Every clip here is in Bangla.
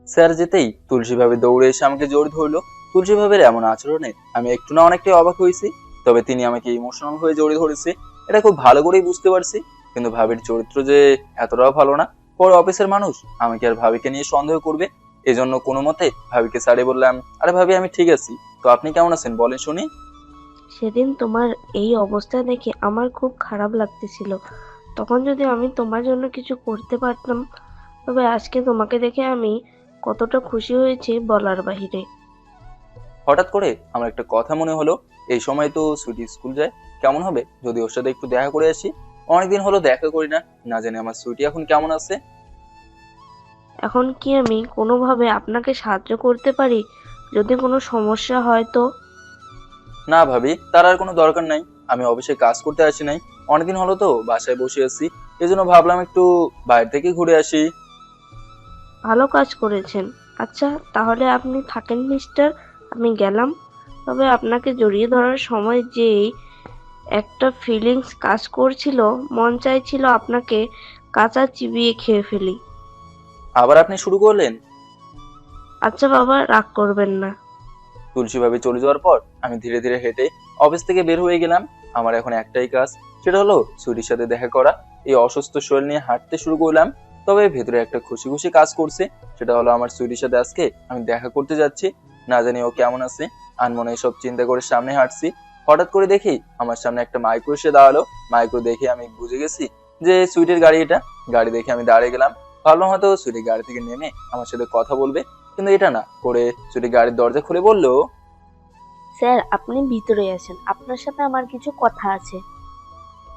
স্যার যেতেই তুলসী ভাবে দৌড়ে এসে আমাকে জড়িয়ে ধরলো। তুলসী ভাবের এমন আচরণে আমি একটু না অনেকটাই অবাক হয়েছি। তবে তিনি আমাকে ইমোশনাল হয়ে জড়িয়ে ধরেছে এটা খুব ভালো করেই বুঝতে পারছি। কিন্তু ভাবির চরিত্র যে এতটাও ভালো না। পরে অফিসের মানুষ আমাকে আর ভাবিকে নিয়ে সন্দেহ করবে, এজন্য কোনো মতে ভাবিকে ছাড়িয়ে বললাম, আরে ভাবি আমি ঠিক আছি, তো আপনি কেমন আছেন বলেন শুনি। সেদিন তোমার এই অবস্থা দেখে আমার খুব খারাপ লাগতেছিল। তখন যদি আমি তোমার জন্য কিছু করতে পারতাম, তবে আজকে তোমাকে দেখে আমি কতটা খুশি হয়েছি বলার বাহিরে। হঠাৎ করে আমার একটা কথা মনে হলো, এই সময় তো সুইটি স্কুল যায়, কেমন হবে যদি ওর সাথে একটু দেখা করে আসি। অনেকদিন হলো দেখা করি না, না জানি আমার সুইটি এখন কেমন আছে। এখন কি আমি কোনোভাবে আপনাকে সাহায্য করতে পারি? যদি কোনো সমস্যা হয় তো? না ভাবি, তার আর কোনো দরকার নাই। আমি অফিসে কাজ করতে আসি নাই, অনেকদিন হলো তো বাসায় বসে আছি, এজন্য ভাবলাম একটু বাইরে থেকে ঘুরে আসি। ভালো কাজ করেছেন। আচ্ছা, তাহলে আপনি থাকেন মিস্টার, আমি গেলাম। তবে আপনাকে জড়িয়ে ধরার সময় যেই একটা ফিলিংস কাজ করছিল, মন চাইছিল আপনাকে কাঁচা চিবিয়ে খেয়ে ফেলি। আবার আপনি শুরু করলেন। আচ্ছা বাবা, রাগ করবেন না। তুলসী ভাবে চলে যাওয়ার পর আমি ধীরে ধীরে হেঁটে অফিস থেকে বের হয়ে গেলাম। আমার এখন একটাই কাজ, সেটা হলো সুইটির সাথে দেখা করা। এই অসুস্থ শরীর নিয়ে হাঁটতে শুরু করলাম। তবে ভেতরে একটা খুশি খুশি কাজ করছে, সেটা হলো আমার সুইটির সাথে আজকে আমি দেখা করতে যাচ্ছি। না জানি ও কেমন আছে, আনমনে এসব চিন্তা করে সামনে হাঁটছি। হঠাৎ করে দেখি আমার সামনে একটা মাইক্রো এসে দাঁড়ালো। মাইক্রো দেখে আমি বুঝে গেছি যে সুইটের গাড়ি এটা। গাড়ি দেখে আমি দাঁড়িয়ে গেলাম, ভাবলাম হয়তো সুইটি গাড়ি থেকে নেমে আমার সাথে কথা বলবে, কিন্তু এটা না করে সুইটি গাড়ির দরজা খুলে বললো, স্যার, আপনি ভিতরে আসেন, আপনার সাথে আমার কিছু কথা আছে।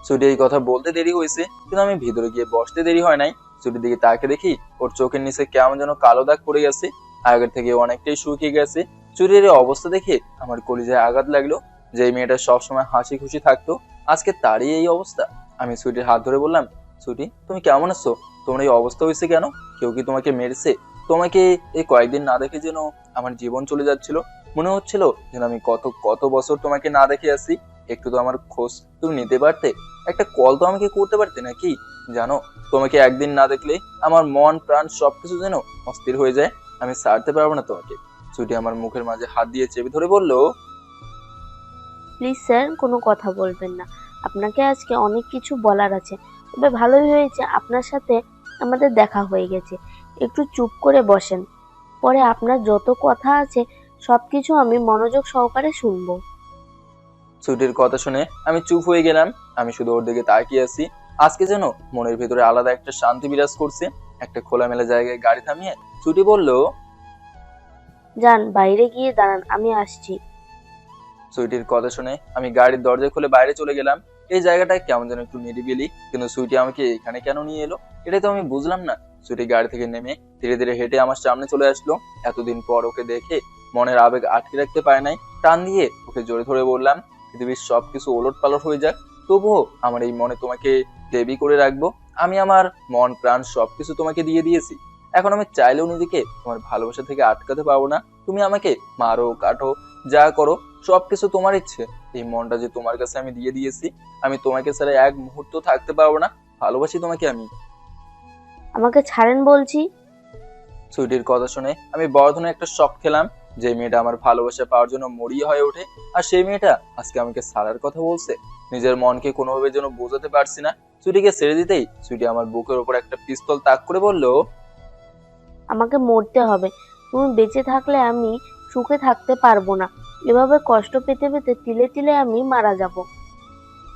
সুইটি এই কথা বলতে দেরি হয়েছে, কিন্তু আমি ভিতরে গিয়ে বসতে দেরি হয় নাই। সুইটির দিকে তাকে দেখি ওর চোখের নিচে কেমন যেন কালো দাগ পড়ে গেছে, আগের থেকে অনেকটাই শুকিয়ে গেছে। চুরির এই অবস্থা দেখে আমার কলিজায় আঘাত লাগলো। যে এই মেয়েটা সবসময় হাসি খুশি থাকতো, আজকে তারই এই অবস্থা। আমি সুইটির হাত ধরে বললাম, সুইটি তুমি কেমন আছো? তোমার এই অবস্থা হয়েছে কেন? কেউ কি তোমাকে মেরেছে? তোমাকে এই কয়েকদিন না দেখে যেন আমার জীবন চলে যাচ্ছিল। মনে হচ্ছিল যেন আমি কত কত বছর তোমাকে না দেখে আছি। একটু তো আমার খোঁজ তুমি নিতে পারতে, একটা কল তো আমাকে করতে পারতে নাকি? জানো, তোমাকে একদিন না দেখলে আমার মন প্রাণ সবকিছু যেন অস্থির হয়ে যায়। আমি ছাড়তে পারবো না তোমাকে। ছুটি আমার মুখের মাঝে হাত দিয়ে চেপে ধরে বলল, প্লিজ স্যার, কোনো কথা বলবেন না। আপনাকে আজকে অনেক কিছু বলার আছে। তবে ভালোই হয়েছে আপনার সাথে আমাদের দেখা হয়ে গেছে। একটু চুপ করে বসেন। পরে আপনার যত কথা আছে সবকিছু আমি মনোযোগ সহকারে শুনবো। ছুটির কথা শুনে আমি চুপ হয়ে গেলাম। আমি শুধু ওর দিকে তাকিয়ে আছি। আজকে যেন মনের ভেতরে আলাদা একটা শান্তি বিরাজ করছে। একটা খোলামেলা জায়গায় গাড়ি থামিয়ে ছুটি বলল, যান, বাইরে গিয়ে দাঁড়ান, আমি আসছি। সুইটির কথা শুনে আমি গাড়ির দরজা খুলে বাইরে চলে গেলাম। এই জায়গাটা কেমন যেন একটু নিরিবিলি, কিন্তু সুইটি আমাকে এখানে কেন নিয়ে এলো এটাই তো আমি বুঝলাম না। সুইটি গাড়ি থেকে নেমে ধীরে ধীরে হেঁটে আমার সামনে চলে আসলো। এতদিন পর ওকে দেখে মনের আবেগ আটকে রাখতে পারে নাই, টান দিয়ে ওকে জোরে ধরে বললাম, পৃথিবীর সবকিছু ওলট পালট হয়ে যাক, তবুও আমার এই মনে তোমাকে দেবী করে রাখবো। আমি আমার মন প্রাণ সবকিছু তোমাকে দিয়ে দিয়েছি। এখন আমি চাইলেও নিজেকে তোমার ভালোবাসা থেকে আটকাতে পারবো না। তুমি আমাকে মারো কাটো যা করো, সবকিছু তোমার ইচ্ছে। এই মনটা যে তোমার কাছে আমি দিয়ে দিয়েছি, আমি তোমাকে ছাড়া এক মুহূর্ত থাকতে পারবো না। ভালোবাসি তোমাকে আমি। আমাকে ছাড়েন বলছি। সুইটির কথা শুনে আমি বড় ধরনের একটা শক খেলাম। যে মেয়েটা আমার ভালোবাসা পাওয়ার জন্য মরিয়া হয়ে ওঠে, আর সেই মেয়েটা আজকে আমাকে ছাড়ার কথা বলছে। নিজের মনকে কোনোভাবে যেন বোঝাতে পারছি না। সুইটিকে ছেড়ে দিতেই সুইটি আমার বুকের উপর একটা পিস্তল তাক করে বলল, আমাকে মরতে হবে। তুমি বেঁচে থাকলে আমি সুখে থাকতে পারবো না। এভাবে কষ্ট পেতে পেতে তিলে তিলে আমি মারা যাব।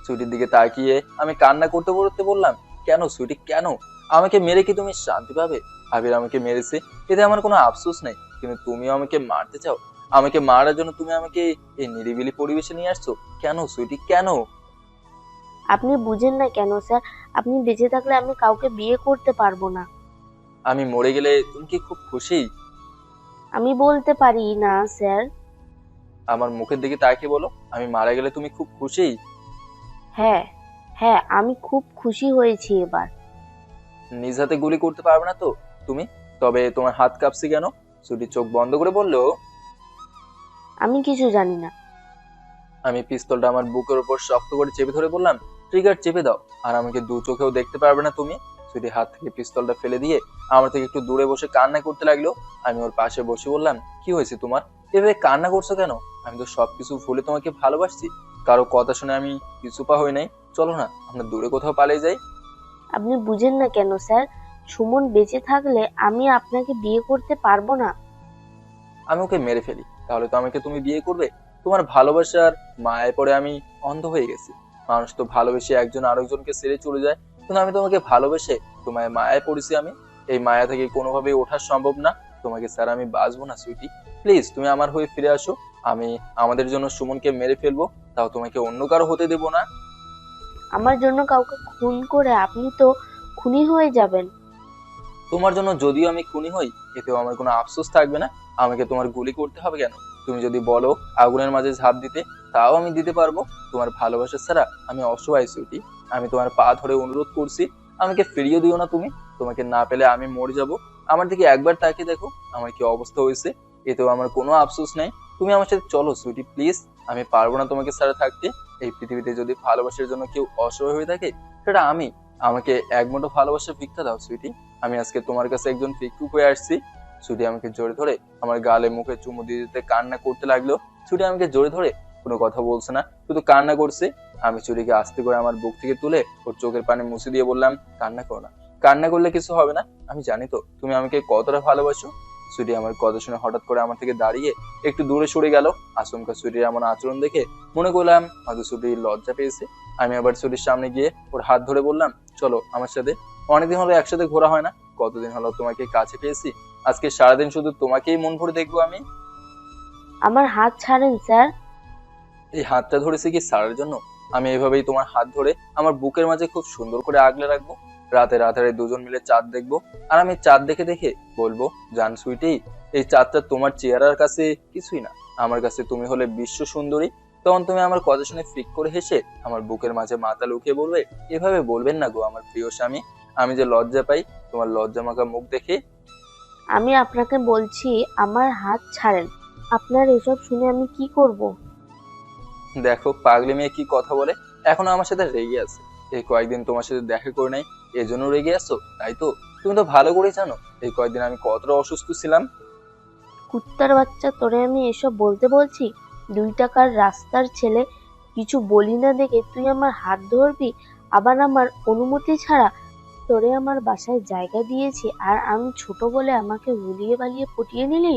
সুইটির দিকে তাকিয়ে আমি কান্না করতে করতে বললাম, কেন সুইটি কেন? আমাকে মেরে কি তুমি শান্তি পাবে? আবির আমাকে মেরেছে, এতে আমার কোনো আফসোস নেই, কিন্তু তুমিও আমাকে মারতে চাও। আমাকে মারার জন্য তুমি আমাকে এই নিরিবিলি পরিবেশে নিয়ে আসছো কেন সুইটি, কেন? আপনি বুঝেন না কেন স্যার? আপনি বেঁচে থাকলে আমি কাউকে বিয়ে করতে পারবো না। আমি মরে গেলে তুমি কি খুব খুশি? আমি বলতে পারি না স্যার। আমার মুখের দিকে তাকিয়ে বলো, আমি মারা গেলে তুমি খুব খুশি? হ্যাঁ, হ্যাঁ, আমি খুব খুশি হয়েছি এবার। নিজ হাতে গুলি করতে পারবে না তো তুমি? তবে তোমার হাত কাঁপছে কেন? সুইটি চোখ বন্ধ করে বলল, আমি কিছু জানি না। আমি পিস্তলটা আমার বুকের উপর শক্ত করে চেপে ধরে বললাম, ট্রিগার চেপে দাও, আর আমাকে দু চোখেও দেখতে পারবে না তুমি। সুইটি হাত থেকে পিস্তলটা ফেলে দিয়ে আমার থেকে একটু দূরে বসে কান্না করতে লাগলো। আমি ওর পাশে বসে বললাম, কি হয়েছে তোমার, এভাবে কান্না করছো কেন? আমি তো সবকিছু ভুলে তোমাকে ভালোবাসছি, কারো কথা শুনে আমি পিছুপা হই নাই। চলো না আমরা দূরে কোথাও পালিয়ে যাই। আপনি বুঝেন না কেন স্যার? সুমন বেঁচে থাকলে আমি আপনাকে বিয়ে করতে পারবো না। আমি ওকে মেরে ফেলি, তাহলে তো আমাকে তুমি বিয়ে করবে? তোমার ভালোবাসার মায়ায় পড়ে আমি অন্ধ হয়ে গেছি। মানুষ তো ভালোবেসে একজন আরেকজনকে ছেড়ে চলে যায়, কিন্তু আমি তোমাকে ভালোবেসে তোমায় মায়ায় পড়েছি আমি। এই মায়া থেকে কোনোভাবেই ওঠা সম্ভব না। তোমাকে স্যার আমি বাঁচবো না সুইটি, প্লিজ তুমি আমার হয়ে ফিরে আসো। আমি আমাদের জন্য সুমনকে মেরে ফেলবো, তাও তোমাকে অন্য কারো হতে দেবো না। আমার জন্য কাউকে খুন করে আপনি তো খুনি হয়ে যাবেন। তোমার জন্য যদিও আমি খুনি হই, এতেও আমার কোনো আফসোস থাকবে না। আমাকে তোমার গুলি করতে হবে কেন? তুমি যদি বলো আগুনের মাঝে ঝাঁপ দিতে, তাও আমি দিতে পারবো। তোমার ভালোবাসা ছাড়া আমি অসহায় সুইটি। আমি তোমার পা ধরে অনুরোধ করছি, আমাকে ফিরিয়ে দিও না তুমি। তোমাকে না পেলে আমি মরে যাব। আমার দিকে একবার তাকিয়ে দেখো আমার কি অবস্থা হয়েছে, এতেও আমার কোনো আফসোস নেই। তুমি আমার সাথে চলো সুইটি, প্লিজ। আমি পারবো না তোমাকে ছাড়া থাকতে। এই পৃথিবীতে যদি ভালোবাসার জন্য কেউ অসহায় হয়ে থাকে, সেটা আমি। আমাকে এক মুঠো ভালোবাসা ভিক্ষা দাও সুইটি। আমি আজকে তোমার কাছে একজন ভিক্ষুক হয়ে আসছি। ছুটি আমাকে জোরে ধরে আমার গালে মুখে চুমু দিয়ে দিতে কান্না করতে লাগলো। ছুটি আমাকে জোরে ধরে কোনো কথা বলছে না, শুধু কান্না করছে। আমি চুরিকে আস্তে করে আমার বুক থেকে তুলে ওর চোখের পানি মুছে দিয়ে বললাম, কান্না করো না, কান্না করলে কিছু হবে না। আমি জানি তো তুমি আমাকে কতটা ভালোবাসো। সুইটি আমার কথা শুনে হঠাৎ করে আমার থেকে দাঁড়িয়ে একটু দূরে সরে গেল। আচমকা সুইটির এমন আচরণ দেখে মনে করলাম হয়তো সুইটি লজ্জা পেয়েছে। আমি আবার সুইটির সামনে গিয়ে ওর হাত ধরে বললাম, চলো আমার সাথে। অনেকদিন হলো একসাথে ঘোরা হয় না, কতদিন হলো তোমাকে কাছে পেয়েছি। আজকে সারাদিন শুধু তোমাকেই মন ভরে দেখবো আমি। আমার হাত ছাড়েন স্যার। এই হাতটা ধরেছি কি সারার জন্য? আমি এভাবেই তোমার হাত ধরে আমার বুকের মাঝে খুব সুন্দর করে আগলে রাখবো। রাতে রাতে দুজন মিলে চাঁদ দেখবো, আর আমি চাঁদ দেখে দেখে বলবো, জান সুইটি, এই চাঁদটা তোমার চেহারার কাছে কিছুই না, আমার কাছে তুমি হলে বিশ্ব সুন্দরী। তখন তুমি আমার কথা শুনে ফিক করে হেসে আমার বুকের মাঝে মাথা লুকিয়ে বলবে, এভাবে বলবেন না গো আমার প্রিয় স্বামী, আমি যে লজ্জা পাই তোমার লজ্জা মাখা মুখ দেখে। আমি আপনাকে বলছি আমার হাত ছাড়েন। আপনার এসব শুনে আমি কি করব? দেখো পাগলি মেয়ে কি কথা বলে, এখনো আমার সাথে রেগে আছে। এই কয়েকদিন তোমার সাথে দেখা করে নাই, এজন্য রেগে আছো তাই তো? তুমি তো ভালো করে জানো এই কয়েকদিন আমি কতটা অসুস্থ ছিলাম। কুত্তার বাচ্চা, তোরে আমি এসব বলতে বলছি? 2 টাকার রাস্তার ছেলে, কিছু বলি না দেখে তুই আমার হাত ধরবি, আবার আমার অনুমতি ছাড়া? তোরে আমার বাসায় জায়গা দিয়েছি আর আমি ছোট বলে আমাকে ভুলিয়ে বালিয়ে পটিয়ে নিলি?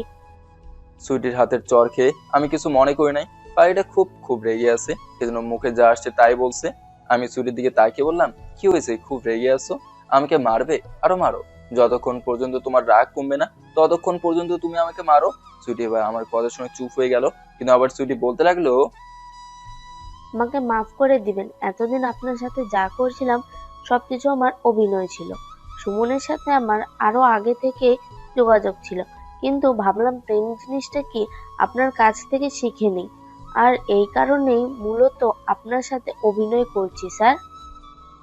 সুইটির হাতের চর খেয়ে আমি কিছু মনে করি নাই। পাখিটা খুব খুব রেগে আছে, সেজন্য মুখে যা আসছে তাই বলছে। আমি সুইটির দিকে তাকিয়ে বললাম, কি হয়েছে, খুব রেগে আছো? আমাকে মারবে? আরো মারো, যতক্ষণ পর্যন্ত তোমার রাগ কমবে না ততক্ষণ পর্যন্ত তুমি আমাকে মারো। সুইটি এবার আমার কথা শুনে চুপ হয়ে গেল, কিন্তু আবার সুইটি বলতে লাগলো, আমাকে মাফ করে দিবেন। এতদিন আপনার সাথে যা করছিলাম সবকিছু আমার অভিনয় ছিল। সুমনের সাথে আমার আরো আগে থেকে যোগাযোগ ছিল, কিন্তু ভাবলাম প্রেম জিনিসটা কি আপনার কাছ থেকে শিখে নিই। আর এই কারণেই মূলত আপনার সাথে অভিনয় করছি স্যার।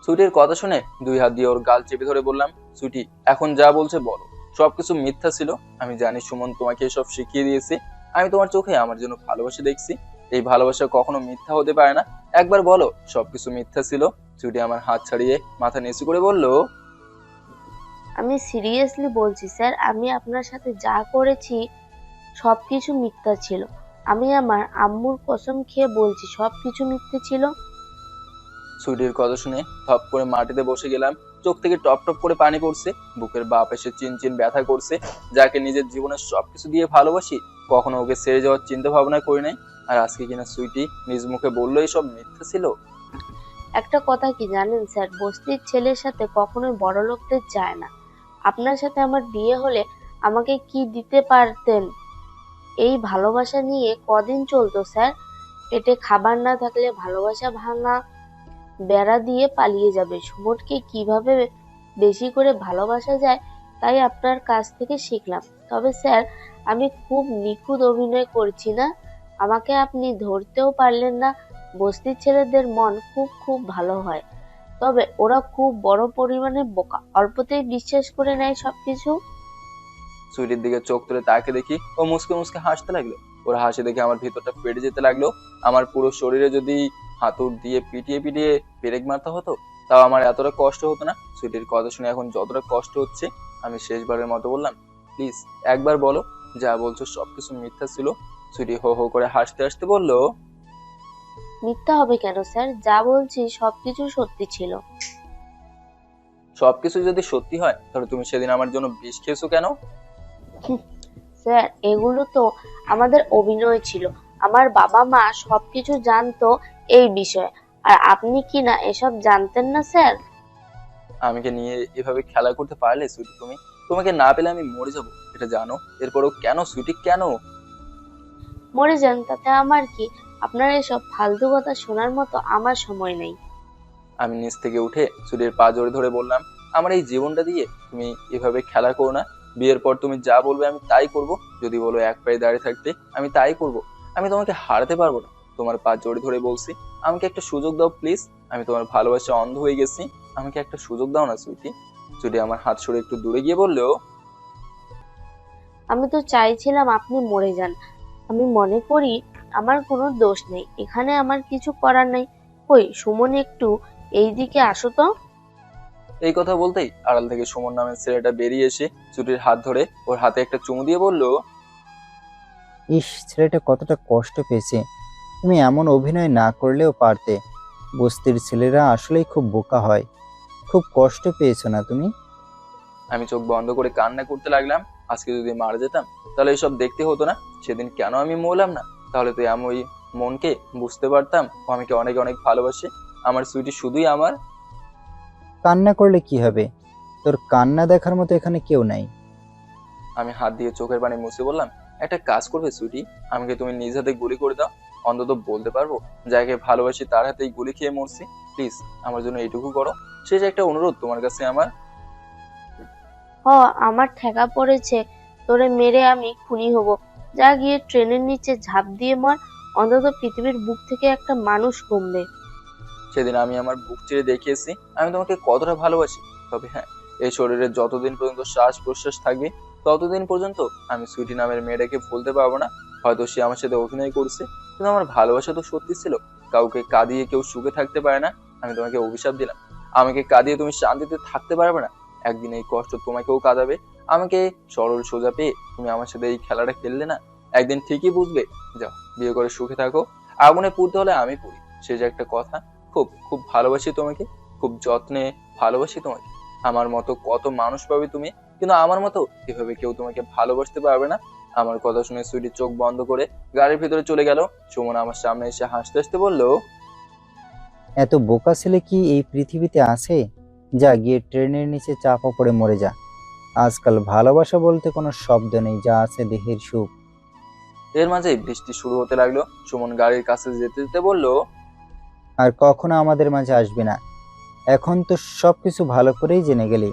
সুইটির কথা শুনে দুই হাত দিয়ে ওর গাল চেপে ধরে বললাম, সুইটি এখন যা বলছে বলো, সবকিছু মিথ্যা ছিল। আমি জানি সুমন তোমাকে এসব শিখিয়ে দিয়েছে। আমি তোমার চোখে আমার জন্য ভালোবাসা দেখছি, এই ভালোবাসা কখনো মিথ্যা হতে পারে না। একবার বলো সবকিছু মিথ্যা ছিল। সুইটি আমার হাত ছাড়িয়ে মাথা নিচু করে বলল, আমি সিরিয়াসলি বলছি স্যার, আমি আপনার সাথে যা করেছি সবকিছু মিথ্যা ছিল। আমি আমার আম্মুর কসম খেয়ে বলছি সবকিছু মিথ্যে ছিল। সুইটির কথা শুনে ধপ করে মাটিতে বসে গেলাম। চোখ থেকে টপ টপ করে পানি পড়ছে, বুকের বাপ এসে চিন চিন ব্যথা করছে। যাকে নিজের জীবনের সবকিছু দিয়ে ভালোবাসি, কখনো ওকে ছেড়ে যাওয়ার চিন্তা ভাবনা করি নাই, আর আজকে কিনা সুইটি নিজ মুখে বললো এসব মিথ্যা ছিল। একটা কথা কি জানেন স্যার, বস্তির ছেলের সাথে কখনোই বড় লোকদের যায় না। আপনার সাথে আমার বিয়ে হলে আমাকে কি দিতে পারতেন? এই ভালোবাসা নিয়ে কদিন চলতো স্যার? পেটে খাবার না থাকলে ভালোবাসা ভাঙা বেড়া দিয়ে পালিয়ে যাবে। সুমনকে কিভাবে বেশি করে ভালোবাসা যায় তাই আপনার কাছ থেকে শিখলাম। তবে স্যার, আমি খুব নিখুঁত অভিনয় করছি না? আমাকে আপনি ধরতেও পারলেন না। বস্তির ছেলেদের মন খুব খুব ভালো হয়, তবে ওরা খুব বড় পরিমাণে বোকা, অল্পতেই বিশ্বাস করে নেয় সবকিছু। সুইটির দিকে চোখ তুলে তাকে দেখি ও মুসকে মুসকে হাসতে লাগলো। ওর হাসি দেখে আমার ভিতরটা ফেটে যেতে লাগলো। আমার পুরো শরীরে যদি হাতুড় দিয়ে পিটিয়ে পিটিয়ে ব্রেক মারতে হতো, তাও আমার এতটা কষ্ট হতো না। সুইটির কথা শুনে এখন যতটা কষ্ট হচ্ছে। আমি শেষবারের মতো বললাম, প্লিজ একবার বলো যা বলছো সবকিছু মিথ্যা ছিল। সুইটি হো হো করে হাসতে হাসতে বলল, মিথ্যা হবে কেন স্যার? যা বলছি সবকিছু সত্যি ছিল। সবকিছু যদি সত্যি হয় তাহলে তুমি সেদিন আমার জন্য বিষ খেয়েছো কেন? স্যার, এগুলো তো আমাদের অভিনয় ছিল। আমার বাবা মা সবকিছু জানতো এই বিষয়ে। আর আপনি কি না এসব জানতেন না স্যার? আমাকে নিয়ে এভাবে খেলা করতে পারলে সুইটি তুমি? তোমাকে না পেলে আমি মরে যাবো এটা জানো, এরপরও কেন সুইটি কেন? মরে যান, তাতে আমার কি? আপনার এসব ফালতু কথা শোনার মতো আমার সময় নেই। আমি নিচ থেকে উঠে সুইটির পা জড়িয়ে ধরে বললাম, আমার এই জীবনটা দিয়ে তুমি এভাবে খেলা করো না। বিয়ের পর তুমি যা বলবে আমি তাই করব। যদি বলো এক পায়ে দাঁড়িয়ে থাকতে, আমি তাই করব। আমি তোমাকে হারাতে পারবো না। তোমার পা জড়িয়ে ধরে বলছি, আমাকে একটা সুযোগ দাও প্লিজ। আমি তোমার ভালোবাসা অন্ধ হয়ে গেছি। আমাকে একটা সুযোগ দাও না সুইটি। সুইটি আমার হাত সরে একটু দূরে গিয়ে বললো, আমি তো চাইছিলাম আপনি মরে যান। আমি মনে করি আমার কোনো দোষ নেই, এখানে আমার কিছু করার নেই। কই সুমন, একটু এই দিকে আসো তো। এই কথা বলতেই আড়াল থেকে সুমন নামের ছেলেটা বেরিয়ে এসে ছুটির হাত ধরে ওর হাতে একটা চুমু দিয়ে বলল, ইস, ছেলেটা কতটা কষ্ট পেয়েছে। তুমি এমন অভিনয় না করলেও পারতে। বস্তির ছেলেরা আসলেই খুব বোকা হয়। খুব কষ্ট পেয়েছো না তুমি? আমি চোখ বন্ধ করে কান্না করতে লাগলাম। আজকে যদি মারা যেতাম তাহলে এসব দেখতে হতো না। সেদিন কেন আমি মরলাম না? তাহলে তো আমি ওই মনকে বুঝতে পারতাম ও আমাকে অনেক অনেক ভালোবাসে। আমার সুইটি শুধুই আমার। কান্না করলে কি হবে? তোর কান্না দেখার মতো এখানে কেউ নাই। আমি হাত দিয়ে চোখের পানি মুছে বললাম, একটা কাজ করবে সুইটি, আমাকে তুমি নিজ হাতে গুলি করে দাও। অন্তত বলতে পারবো যাকে ভালোবাসি তার হাতেই গুলি খেয়ে মরছি। প্লিজ আমার জন্য এইটুকু করো। শেষ একটা অনুরোধ তোমার কাছে আমার। আমার ঠেকা পড়েছে, তোরে মেরে আমি খুনি হব। যা গিয়ে ট্রেনের নিচে ঝাঁপ দিয়ে মর, অন্তত পৃথিবীর বুক থেকে একটা মানুষ কমবে। সেদিন আমি আমার বুক চিরে দেখিয়েছি আমি তোমাকে কতটা ভালোবাসি। তবে হ্যাঁ, এই শরীরে যতদিন পর্যন্ত শ্বাস প্রশ্বাস থাকবে ততদিন পর্যন্ত আমি সুইটি নামের মেয়েটাকে ভুলতে পারবো না। হয়তো সে আমার সাথে অভিনয় করছে, কিন্তু আমার ভালোবাসা তো সত্যি ছিল। কাউকে কাঁদিয়ে কেউ সুখে থাকতে পারে না। আমি তোমাকে অভিশাপ দিলাম, আমাকে কাঁদিয়ে তুমি শান্তিতে থাকতে পারবে না। একদিন এই কষ্ট তোমাকেও কাঁদাবে। আমাকে সরল সোজা পেয়ে তুমি আমার সাথে এই খেলাটা খেললে না। একদিন ঠিকই বুঝবে। যাও, বিয়ে করে সুখে থাকো। আগুনে পুড়তে হলে আমি পুড়ি, সে যে একটা কথা। খুব খুব ভালোবাসি তোমাকে, খুব যত্নে ভালোবাসি তোমাকে। আমার মতো কত মানুষ পাবে তুমি, কিন্তু আমার মতো এভাবে কেউ তোমাকে ভালোবাসতে পারবে না। আমার কথা শুনে সুইটি চোখ বন্ধ করে গাড়ির ভিতরে চলে গেল। সুমন আমার সামনে এসে হাসতে হাসতে বলল, এত বোকা ছেলে কি এই পৃথিবীতে আছে? যা গিয়ে ট্রেনের নিচে চাপা পড়ে মরে যা। আজকাল ভালোবাসা বলতে কোনো শব্দ নেই, যা আছে দেহের সুখ। এর মাঝেই বৃষ্টি শুরু হতে লাগলো। সুমন গাড়ির কাছে যেতে যেতে বলল, আর কখনো আমাদের মাঝে আসবে না। এখন তো সবকিছু ভালো করেই জেনে গেলি।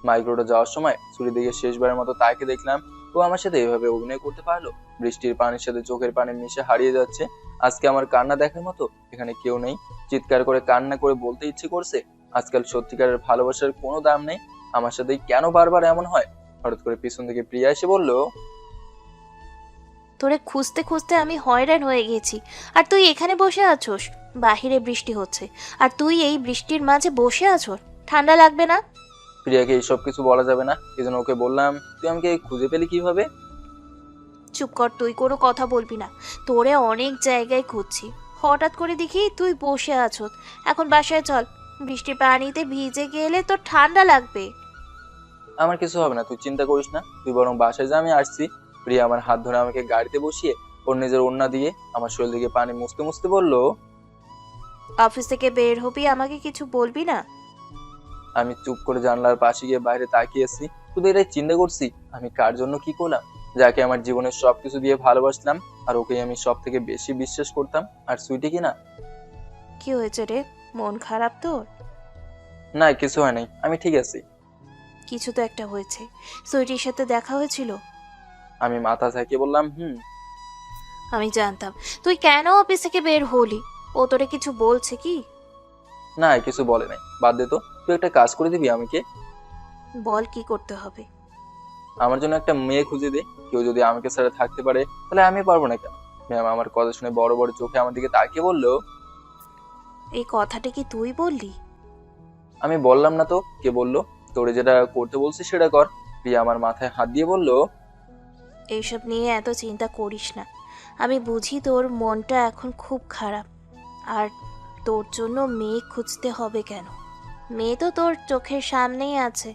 মাইক্রোটা যাওয়ার সময় ছুরি দিকে শেষবারের মতো তাকে দেখলাম। ও আমার সাথে এভাবে অভিনয় করতে পারলো। বৃষ্টির পানির সাথে চোখের পানি মিশে হারিয়ে যাচ্ছে। আজকে আমার কান্না দেখার মতো এখানে কেউ নেই। চিৎকার করে কান্না করে বলতে ইচ্ছে করছে, আজকাল সত্যিকারের ভালোবাসার কোনো দাম নেই। আমার সাথে কেন বারবার এমন হয়? হঠাৎ করে পিছন থেকে প্রিয়া এসে বলল, তোরে খুঁজতে খুঁজতে আমি হয়রান হয়ে গেছি, আর তুই এখানে বসে আছোস। বাহিরে বৃষ্টি হচ্ছে আর তুই এই বৃষ্টির মাঝে বসে আছোস। ঠান্ডা লাগবে না? প্রিয়াকে এইসব কিছু বলা যাবে না, এই জন্য ওকে বললাম, তুই আমাকে খুঁজে পেলি কিভাবে? চুপ কর, তুই কোনো কথা বলবি না। তোরে অনেক জায়গায় খুঁজছি, হঠাৎ করে দেখি তুই বসে আছোস। এখন বাসায় চল, বৃষ্টির পানিতে ভিজে গেলে তোর ঠান্ডা লাগবে। আমার কিছু হবে না, তুই চিন্তা করিস না। তুই বরং বাসায় যা, আমি আসছি। প্রিয়া আমার হাত ধরে আমাকে গাড়িতে বসিয়ে ওর নিজের ওড়না দিয়ে আমার শরীর দিকে পানি মুছতে মুছতে বলল, অফিস থেকে বের হবি, আমাকে কিছু বলবি না? আমি চুপ করে জানলার পাশে গিয়ে বাইরে তাকিয়েছি। শুধু এটাই চিন্তা করছি, আমি কার জন্য কি করলাম। যাকে আমার জীবনের সবকিছু দিয়ে ভালোবাসলাম, আর ওকেই আমি সব থেকে বেশি বিশ্বাস করতাম। আর সুইটি কিনা। কি হয়েছে রে? মন খারাপ তোর? না, কিছু হয় নাই, আমি ঠিক আছি। কিছু তো একটা হয়েছে। সুইটির সাথে দেখা হয়েছিল? আমি মাথা ঝাঁকিয়ে বললাম, হুম। আমি জানতাম তুই কেন অফিস থেকে বের হলি। ও তোরে কিছু বলছে কি? না, কিছু বলে নাই, বাদ দে তো। তুই একটা কাজ করে দিবি আমাকে? বল, কি করতে হবে? আমার জন্য একটা মেয়ে খুঁজে দে। কেউ যদি আমাকে ছাড়া থাকতে পারে তাহলে আমি পারবো না কেন? ম্যাম আমার কথা শুনে বড় বড় চোখে আমার দিকে তাকিয়ে বলল, এই কথাটা কি তুই বললি? আমি বললাম না তো, কে বললো? তোরে যেটা করতে বলছি সেটা কর। প্রিয়া আমার মাথায় হাত দিয়ে বলল, এইসব নিয়ে এত চিন্তা করিস না। আমি বুঝি তোর মনটা এখন খুব খারাপ। আর তোর জন্য মেয়ে খুঁজতে হবে কেন? মেয়ে তো তোর চোখের সামনেই আছে।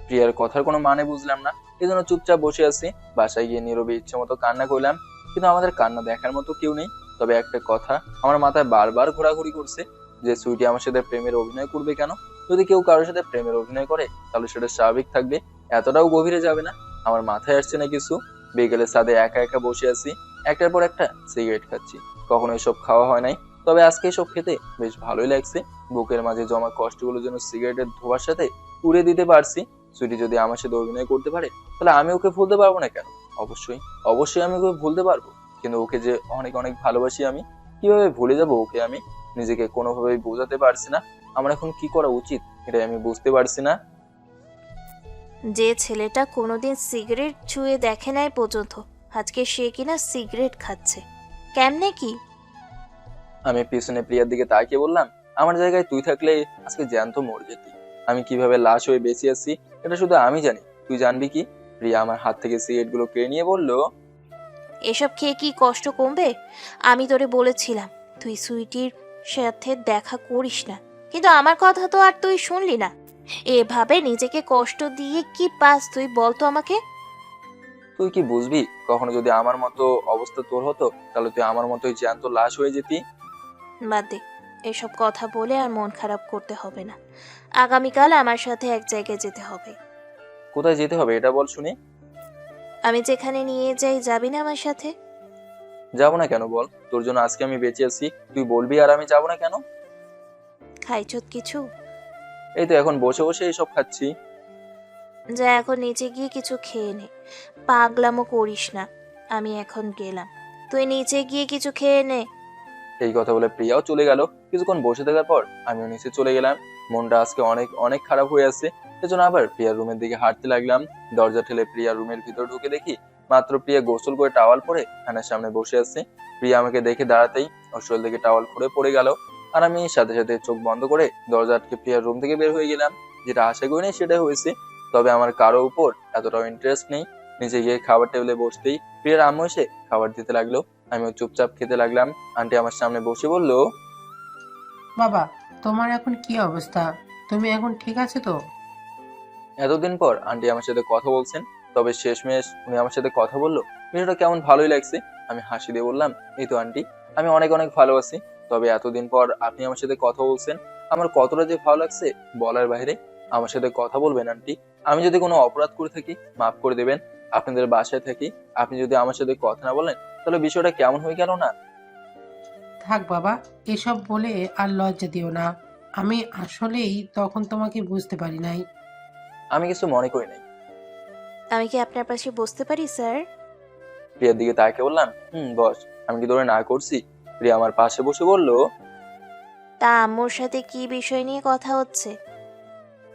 প্রিয়ার কথার কোনো মানে বুঝলাম না, এই জন্য চুপচাপ বসে আছি। বাসায় গিয়ে নীরবে ইচ্ছে মতো কান্না করলাম, কিন্তু আমাদের কান্না দেখার মতো কেউ নেই। তবে একটা কথা আমার মাথায় বারবার ঘোরাঘুরি করছে, যে সুইটি আমার সাথে প্রেমের অভিনয় করবে কেন? যদি কেউ কারোর সাথে প্রেমের অভিনয় করে তাহলে সেটা স্বাভাবিক থাকবে, এতটাও গভীরে যাবে না। আমার মাথায় আসছে না কিছু। বিকেলে ছাদে একা একা বসে আছি, একটার পর একটা সিগারেট খাচ্ছি। কখনো এসব খাওয়া হয় নাই, তবে আজকে এসব খেতে বেশ ভালোই লাগছে। বুকের মাঝে জমা কষ্টগুলো যেন সিগারেটের ধোঁয়ার সাথে উড়ে দিতে পারছি। সুইটি যদি আমার সাথে অভিনয় করতে পারে তাহলে আমি ওকে ভুলতে পারবো না কেন? অবশ্যই, অবশ্যই আমি ওকে ভুলতে পারবো। কিন্তু ওকে যে অনেক অনেক ভালোবাসি আমি, কিভাবে ভুলে যাব ওকে আমি? নিজেকে কোনোভাবেই বোঝাতে পারছি না। আমার এখন কি করা উচিত এটাই আমি বুঝতে পারছি না। যে ছেলেটা কোনোদিন সিগারেট ছুঁয়ে দেখে নাই পর্যন্ত, আজকে সে কিনা সিগারেট খাচ্ছে। কেমনে কি? আমি পিছনে প্রিয়ার দিকে তাকিয়ে বললাম, আমার জায়গায় তুই থাকলে আজকে জ্যান্ত মরে যেতি। আমি কিভাবে লাশ হয়ে বেঁচে আছি এটা শুধু আমি জানি, তুই জানবি কি? প্রিয়া আমার হাত থেকে সিগারেট গুলো কেড়ে নিয়ে বলল, এসব খেয়ে কি কষ্ট কমবে? আমি তোরে বলেছিলাম তুই সুইটির সাথে দেখা করিস না, কিন্তু আমার কথা তো আর তুই শুনলি না। এভাবে নিজেকে কষ্ট দিয়ে কি পাস তুই বলতো আমাকে? তুই কি বুঝবি? কখনো যদি আমার মতো অবস্থা তোর হতো তাহলে তুই আমার মতোই জ্যান্ত লাশ হয়ে যেতি। বাদ দে, এসব কথা বলে আর মন খারাপ করতে হবে না। আগামীকাল আমার সাথে এক জায়গায় যেতে হবে। কোথায় যেতে হবে এটা বল শুনি। আমি যেখানে নিয়ে যাই যাবি না আমার সাথে? যাবো না কেন বল? তোর জন্য আজকে আমি বেঁচে আছি, তুই বলবি আর আমি যাবো না কেন? খাইছত কিছু? এই তো এখন বসে বসে এইসব খাচ্ছি। যা এখন নিচে গিয়ে কিছু খেয়ে নে। পাগলামো করিস না। আমি এখন গেলাম, তুই নিচে গিয়ে কিছু খেয়ে নে। এই কথা বলে প্রিয়াও চলে গেল। কিছুক্ষণ বসে থাকার পর আমিও নিচে চলে গেলাম। মনটা আজকে অনেক অনেক খারাপ হয়ে আছে, সেজন্য আবার প্রিয়ার রুমের দিকে হাঁটতে লাগলাম। দরজা ঠেলে প্রিয়ার রুমের ভিতর ঢুকে দেখি মাত্র প্রিয়া গোসল করে টাওয়াল পরে ফ্যানের সামনে বসে আছে। প্রিয়া আমাকে দেখে দাঁড়াতেই ওর শরীর থেকে টাওয়াল খুলে পড়ে গেল, আর আমি সাথে সাথে চোখ বন্ধ করে দরজা আটকে প্রিয়ার রুম থেকে বের হয়ে গেলাম। যেটা আশা করি নাই সেটাই হয়েছে। তবে আমার কারো উপর এতটাও ইন্টারেস্ট নেই। নিচে গিয়ে খাবার টেবিলে বসতেই প্রিয়ার আম্মু এসে খাবার দিতে লাগলো। আমিও চুপচাপ খেতে লাগলাম। আন্টি আমার সামনে বসে বলল, বাবা, তোমার এখন কি অবস্থা? তুমি এখন ঠিক আছে তো? এতদিন পর আন্টি আমার সাথে কথা বলছেন, তবে শেষমেশ উনি আমার সাথে কথা বললো, বিষয়টা কেমন ভালোই লাগছে। আমি হাসি দিয়ে বললাম, এই তো আন্টি, আমি অনেক অনেক ভালো আছি। তবে এতদিন পর আপনি আমার সাথে কথা বলছেন, আমার কতটা যে ভালো লাগছে বলার বাইরে। আমার সাথে কথা বলবেন আন্টি, আমি যদি কোনো অপরাধ করে থাকি মাফ করে দেবেন। আপনাদের বাসায় থাকি, আপনি যদি আমার সাথে কথা না বলেন তাহলে বিষয়টা কেমন হয়ে গেল না? থাক বাবা, এসব বলে আর লজ্জা দিও না। আমি আসলেই তখন তোমাকে বুঝতে পারি নাই। আমি কিছু মনে করি নাই। আমি কি আপনার পাশে বসতে পারি স্যার? প্রিয়ার দিকে তাকে বললাম, বস। আমি কি ধরে না করছি? প্রিয়া আমার পাশে বসে বলল, তা আম্মুর সাথে কি বিষয় নিয়ে কথা হচ্ছে?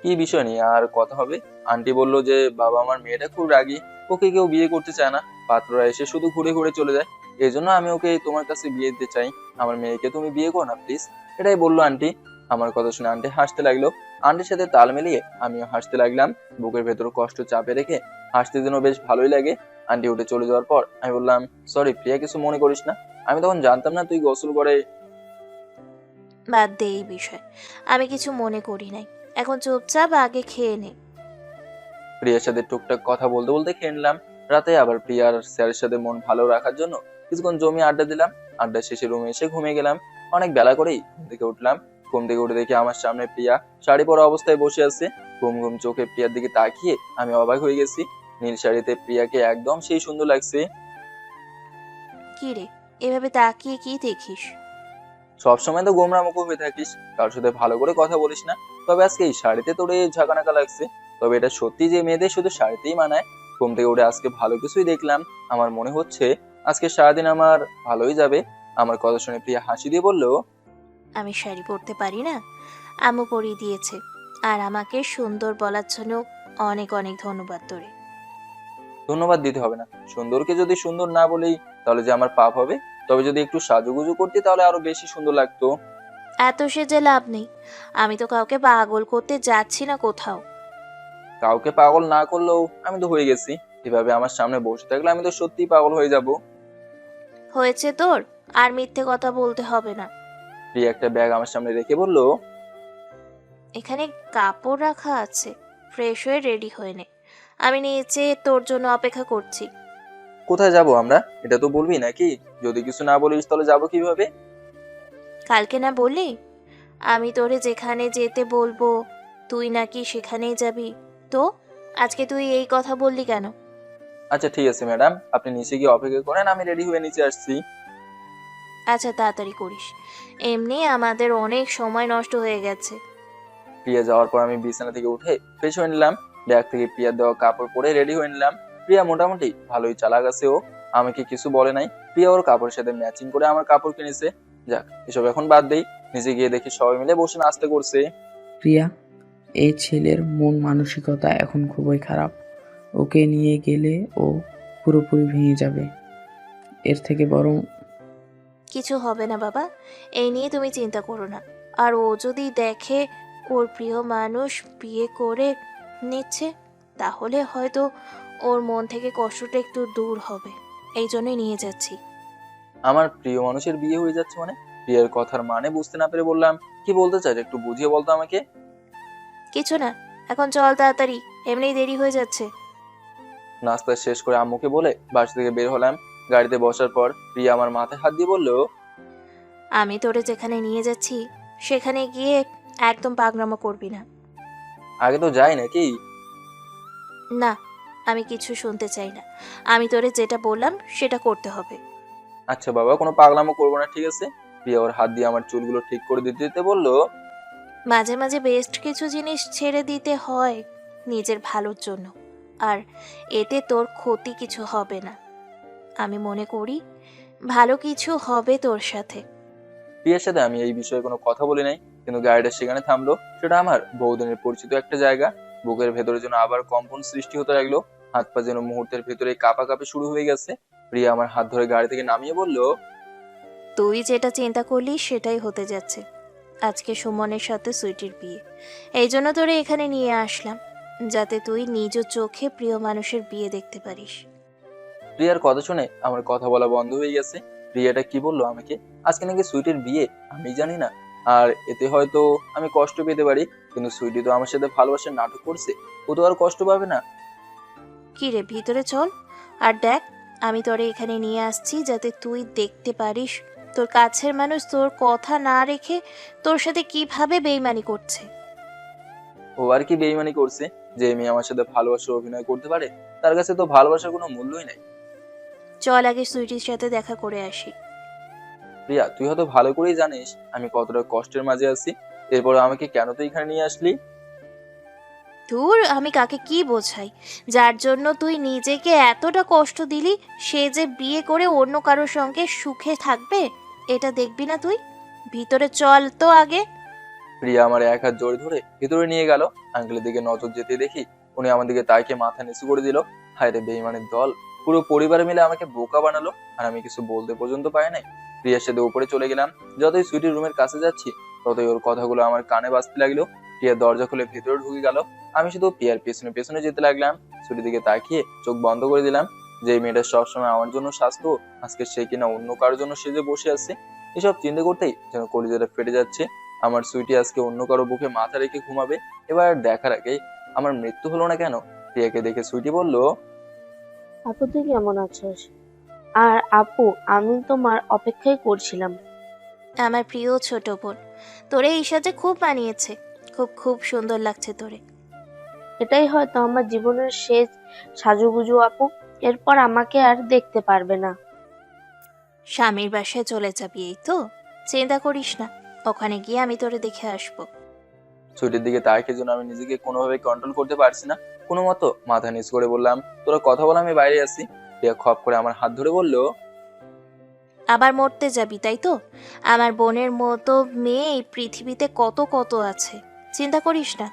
কি বিষয় নিয়ে আর কথা হবে? আন্টি বলল যে বাবা আমার মেয়েটা খুব রাগী, ওকে কেউ বিয়ে করতে চায় না, পাত্ররা এসে শুধু ঘুরে ঘুরে চলে যায়। এই জন্য আমি ওকে তোমার কাছে বিয়ে দিতে চাই, আমার মেয়েকে তুমি বিয়ে করো না প্লিজ। এটাই বললো আন্টি। আমার কথা শুনে আন্টি হাসতে লাগলো। আন্টির সাথে তাল মিলিয়ে আমিও হাসতে লাগলাম। বুকের ভেতর কষ্ট চাপে রেখে হাসতে যেন বেশ ভালোই লাগে। আন্টি উঠে চলে যাওয়ার পর আমি বললাম, সরি প্রিয়া, কিছু মনে করিস না, আমি তখন জানতাম না তুই গোসল করে। বাদ দে এই বিষয়, আমি কিছু মনে করি নাই। এখন চুপচাপ আগে খেয়ে নে। প্রিয়ার সাথে টুকটাক কথা বলতে বলতে খেয়ে নিলাম। রাতে আবার প্রিয়ার স্যারের সাথে মন ভালো রাখার জন্য কিছুক্ষণ জমি আড্ডা দিলাম। আড্ডা শেষে রুমে এসে ঘুমিয়ে গেলাম। অনেক বেলা করেই ঘুম থেকে উঠলাম। ঘুম থেকে উঠে দেখি আমার সামনে প্রিয়া শাড়ি পরা অবস্থায় বসে আছে। ঘুম ঘুম চোখে প্রিয়ার দিকে তাকিয়ে আমি অবাক হয়ে গেছি। নীল শাড়িতে প্রিয়াকে একদম সেই সুন্দর লাগছে। কি রে, এভাবে তাকিয়ে কি দেখিস? সবসময় তো গোমরা মুখ হয়ে থাকিস, কারোর সাথে ভালো করে কথা বলিস না। তবে আজকে এই শাড়িতে তোরে ঝাঁকানাকা লাগছে। তবে এটা সত্যি যে মেয়েদের শুধু শাড়িতেই মানায়। ঘুম থেকে উঠে আজকে ভালো কিছুই দেখলাম। আমার মনে হচ্ছে আজকে সারাদিন আমার ভালোই যাবে। আমার কথা শুনে প্রিয়া হাসি দিয়ে বলল, আমি শাড়ি পরতে পারি না, আম্মু পরিয়ে দিয়েছে। আর আমাকে সুন্দর বলার জন্য অনেক অনেক ধন্যবাদ তোরে। ধন্যবাদ দিতে হবে না। সুন্দরকে যদি সুন্দর না বলেই তাহলে যে আমার পাপ হবে। তবে যদি একটু সাজুগুজু করতি তাহলে আরো বেশি সুন্দর লাগতো। এত সেজে লাভ নেই। আমি তো কাউকে পাগল করতে যাচ্ছি না কোথাও। কাউকে পাগল না করলেও আমি তো হয়ে গেছি। এভাবে আমার সামনে বসে থাকলে আমি তো সত্যিই পাগল হয়ে যাব। হয়েছে তোর, আর মিথ্যে কথা বলতে হবে না। প্রিয়া একটা ব্যাগ আমার সামনে রেখে বলল, এখানে কাপড় রাখা আছে, ফ্রেশ হয়ে রেডি হয়ে নে। আমি নিচে তোর জন্য অপেক্ষা করছি। কোথায় যাব আমরা? এটা তো বলবি নাকি? যদি কিছু না বলিস তাহলে যাবো কিভাবে? কালকে না বললি আমি তোরে যেখানে যেতে বলবো তুই নাকি সেখানেই যাবি? তো আজকে তুই এই কথা বললি কেন? আচ্ছা ঠিক আছে ম্যাডাম, আপনি নিচে গিয়ে অপেক্ষা করেন, আমি রেডি হয়ে নিচে আসছি। আচ্ছা তাড়াতাড়ি করিস, এমনি আমাদের অনেক সময় নষ্ট হয়ে গেছে। প্রিয়া যাওয়ার পর আমি বিছানা থেকে উঠে ফ্রেশ হয়ে নিলাম। ব্যাগ থেকে প্রিয়ার দেওয়া কাপড় পরে রেডি হয়ে নিলাম। প্রিয়া মোটামুটি ভালোই চালাক আছে, ও আমাকে কিছু বলে নাই। প্রিয়া ওর কাপড়ের সাথে ম্যাচিং করে আমার কাপড় কিনেছে। যাক, এসব এখন বাদ দেই। নিচে গিয়ে দেখি সবাই মিলে বসে নাস্তা করছে। প্রিয়া, এই ছেলের মন মানসিকতা এখন খুবই খারাপ। ওকে নিয়ে গেলে ও পুরোপুরি ভেঙে যাবে। এর থেকে বরং কিছু হবে না বাবা, এই নিয়ে তুমি চিন্তা করো না। আর ও যদি দেখে ওর প্রিয় মানুষ বিয়ে করে নিচ্ছে, তাহলে হয়তো ওর মন থেকে কষ্টটা একটু দূর হবে। এই জন্যই নিয়ে যাচ্ছি। আমার প্রিয় মানুষের বিয়ে হয়ে যাচ্ছে মানে? প্রিয়ার কথার মানে বুঝতে না পেরে বললাম, কি বলতে চাই একটু বুঝিয়ে বলতো আমাকে। কিছু না, এখন চল তাড়াতাড়ি, এমনিই দেরি হয়ে যাচ্ছে। নাস্তা শেষ করে আম্মুকে বলে বাসা থেকে বের হলাম। গাড়িতে বসার পর প্রিয়া আমার মাথায় হাত দিয়ে বলল, আমি তোরে যেখানে নিয়ে যাচ্ছি সেখানে গিয়ে একদম পাগনামো করবি না। আগে তো যাই নাকি? না, আমি কিছু শুনতে চাই না। আমি তোরে যেটা বললাম সেটা করতে হবে। আচ্ছা বাবা, কোনো পাগলামো করবো না, ঠিক আছে। প্রিয়া ওর হাত দিয়ে আমার চুলগুলো ঠিক করে দিতে দিতে বলল, মাঝে মাঝে বেস্ট কিছু জিনিস ছেড়ে দিতে হয় নিজের ভালোর জন্য, আর এতে তোর ক্ষতি কিছু হবে না। আমি মনে করি ভালো কিছু হবে তোর সাথে। প্রিয়ার সাথে আমি এই বিষয়ে কোনো কথা বলি নাই, কিন্তু গাড়িটা সেখানে থামলো। সেটা আমার বহুদিনের পরিচিত একটা জায়গা। বুকের ভেতরে যেন আবার কম্পন সৃষ্টি হতে লাগলো। হাত পা যেন মুহূর্তের ভেতরে কাঁপাকাঁপি শুরু হয়ে গেছে। প্রিয়া আমার হাত ধরে গাড়ি থেকে নামিয়ে বলল, তুই যেটা চিন্তা করলি সেটাই হতে যাচ্ছে। আজকে সুমনের সাথে সুইটির বিয়ে, এই জন্য তোরে এখানে নিয়ে আসলাম, যাতে তুই নিজ চোখে প্রিয় মানুষের বিয়ে দেখতে পারিস। প্রিয়ার কথা শুনে আমার কথা বলা বন্ধ হয়ে গেছে। প্রিয়াটা কি বললো আমাকে? আজকে নাকি সুইটির বিয়ে, আমি জানি না। আর এতে হয়তো আমি কষ্ট পেতে পারি, কিন্তু সুইটি তো আমার সাথে ভালোবাসার নাটক করছে, ও তো আর কষ্ট পাবে না। কি রে, ভিতরে চল আর দেখ, আমি তোরে এখানে নিয়ে আসছি যাতে তুই দেখতে পারিস তোর কাছের মানুষ তোর কথা না রেখে তোর সাথে কিভাবে বেইমানি করছে। ও আর কি বেইমানি করছে? যে মেয়ে আমার সাথে ভালোবাসার অভিনয় করতে পারে, তার কাছে তো ভালোবাসার কোনো মূল্যই নাই। চল আগে সুইটির সাথে দেখা করে আসি। প্রিয়া, তুই হয়তো ভালো করেই জানিস আমি কতটা কষ্টের মাঝে আছি, এরপরে আমাকে কেন তুই এখানে নিয়ে আসলি? তোর আমি কাকে কি বোঝাই? যার জন্য তুই নিজেকে এতটা কষ্ট দিলি, সে যে বিয়ে করে অন্য কারোর সঙ্গে সুখে থাকবে, এটা দেখবি না তুই? ভিতরে চল তো আগে। প্রিয়া আমার এক হাত জড়িয়ে ধরে ভিতরে নিয়ে গেল। আঙ্কেলের দিকে নজর যেতে দেখি উনি আমার দিকে তাইকে মাথা নিচু করে দিল। হায় রে বেইমানের দল, পুরো পরিবার মিলে আমাকে বোকা বানালো, আর আমি কিছু বলতে পর্যন্ত পাই নাই। প্রিয়ার সাথে উপরে চলে গেলাম। যতই সুইটির রুমের কাছে যাচ্ছি ততই ওর কথাগুলো আমার কানে বাজতে লাগলো। প্রিয়া দরজা খুলে ভেতরে ঢুকে গেল। আমি শুধু প্রিয়ার পেছনে পেছনে যেতে লাগলাম। সুইটির দিকে তাকিয়ে চোখ বন্ধ করে দিলাম। যে মেয়েটা সবসময় আমার জন্য সাজতো, আজকে সে কিনা অন্য কারোর জন্য সেজে বসে আছে। এসব চিন্তা করতেই যেন কলিজাটা ফেটে যাচ্ছে। আমার সুইটি আজকে অন্য কারো বুকে মাথা রেখে ঘুমাবে। এবার দেখার আগে আমার মৃত্যু হলো না কেন? প্রিয়াকে দেখে সুইটি বলল, আপু তুই কেমন আছিস? আর আপু, আমি তোমার অপেক্ষাই করছিলাম। আমার প্রিয় ছোট বোন, তোরে এই সাজে খুব মানিয়েছে, খুব খুব সুন্দর লাগছে তোরে। এটাই হয়তো আমার জীবনের শেষ সাজুগুজু আপু। এরপর আমাকে আর দেখতে পারবে না। স্বামীর বাসায় চলে যাবি এই তো, চিন্তা করিস না, ওখানে গিয়ে আমি তোরে দেখে আসবো। সুইটির দিকে তাকিয়ে যেন আমি নিজেকে কোনোভাবে কন্ট্রোল করতে পারছি না। কোনো মতো মাথা নিচু করে বললাম, তোরা কথা বল, আমি বাইরে আছি। প্রিয়া খপ করে আমার হাত ধরে বলল, আবার মরতে যাবি তাই তো? আমার বোনের মতো মেয়ে এই পৃথিবীতে কত কত আছে, চিন্তা করিস না,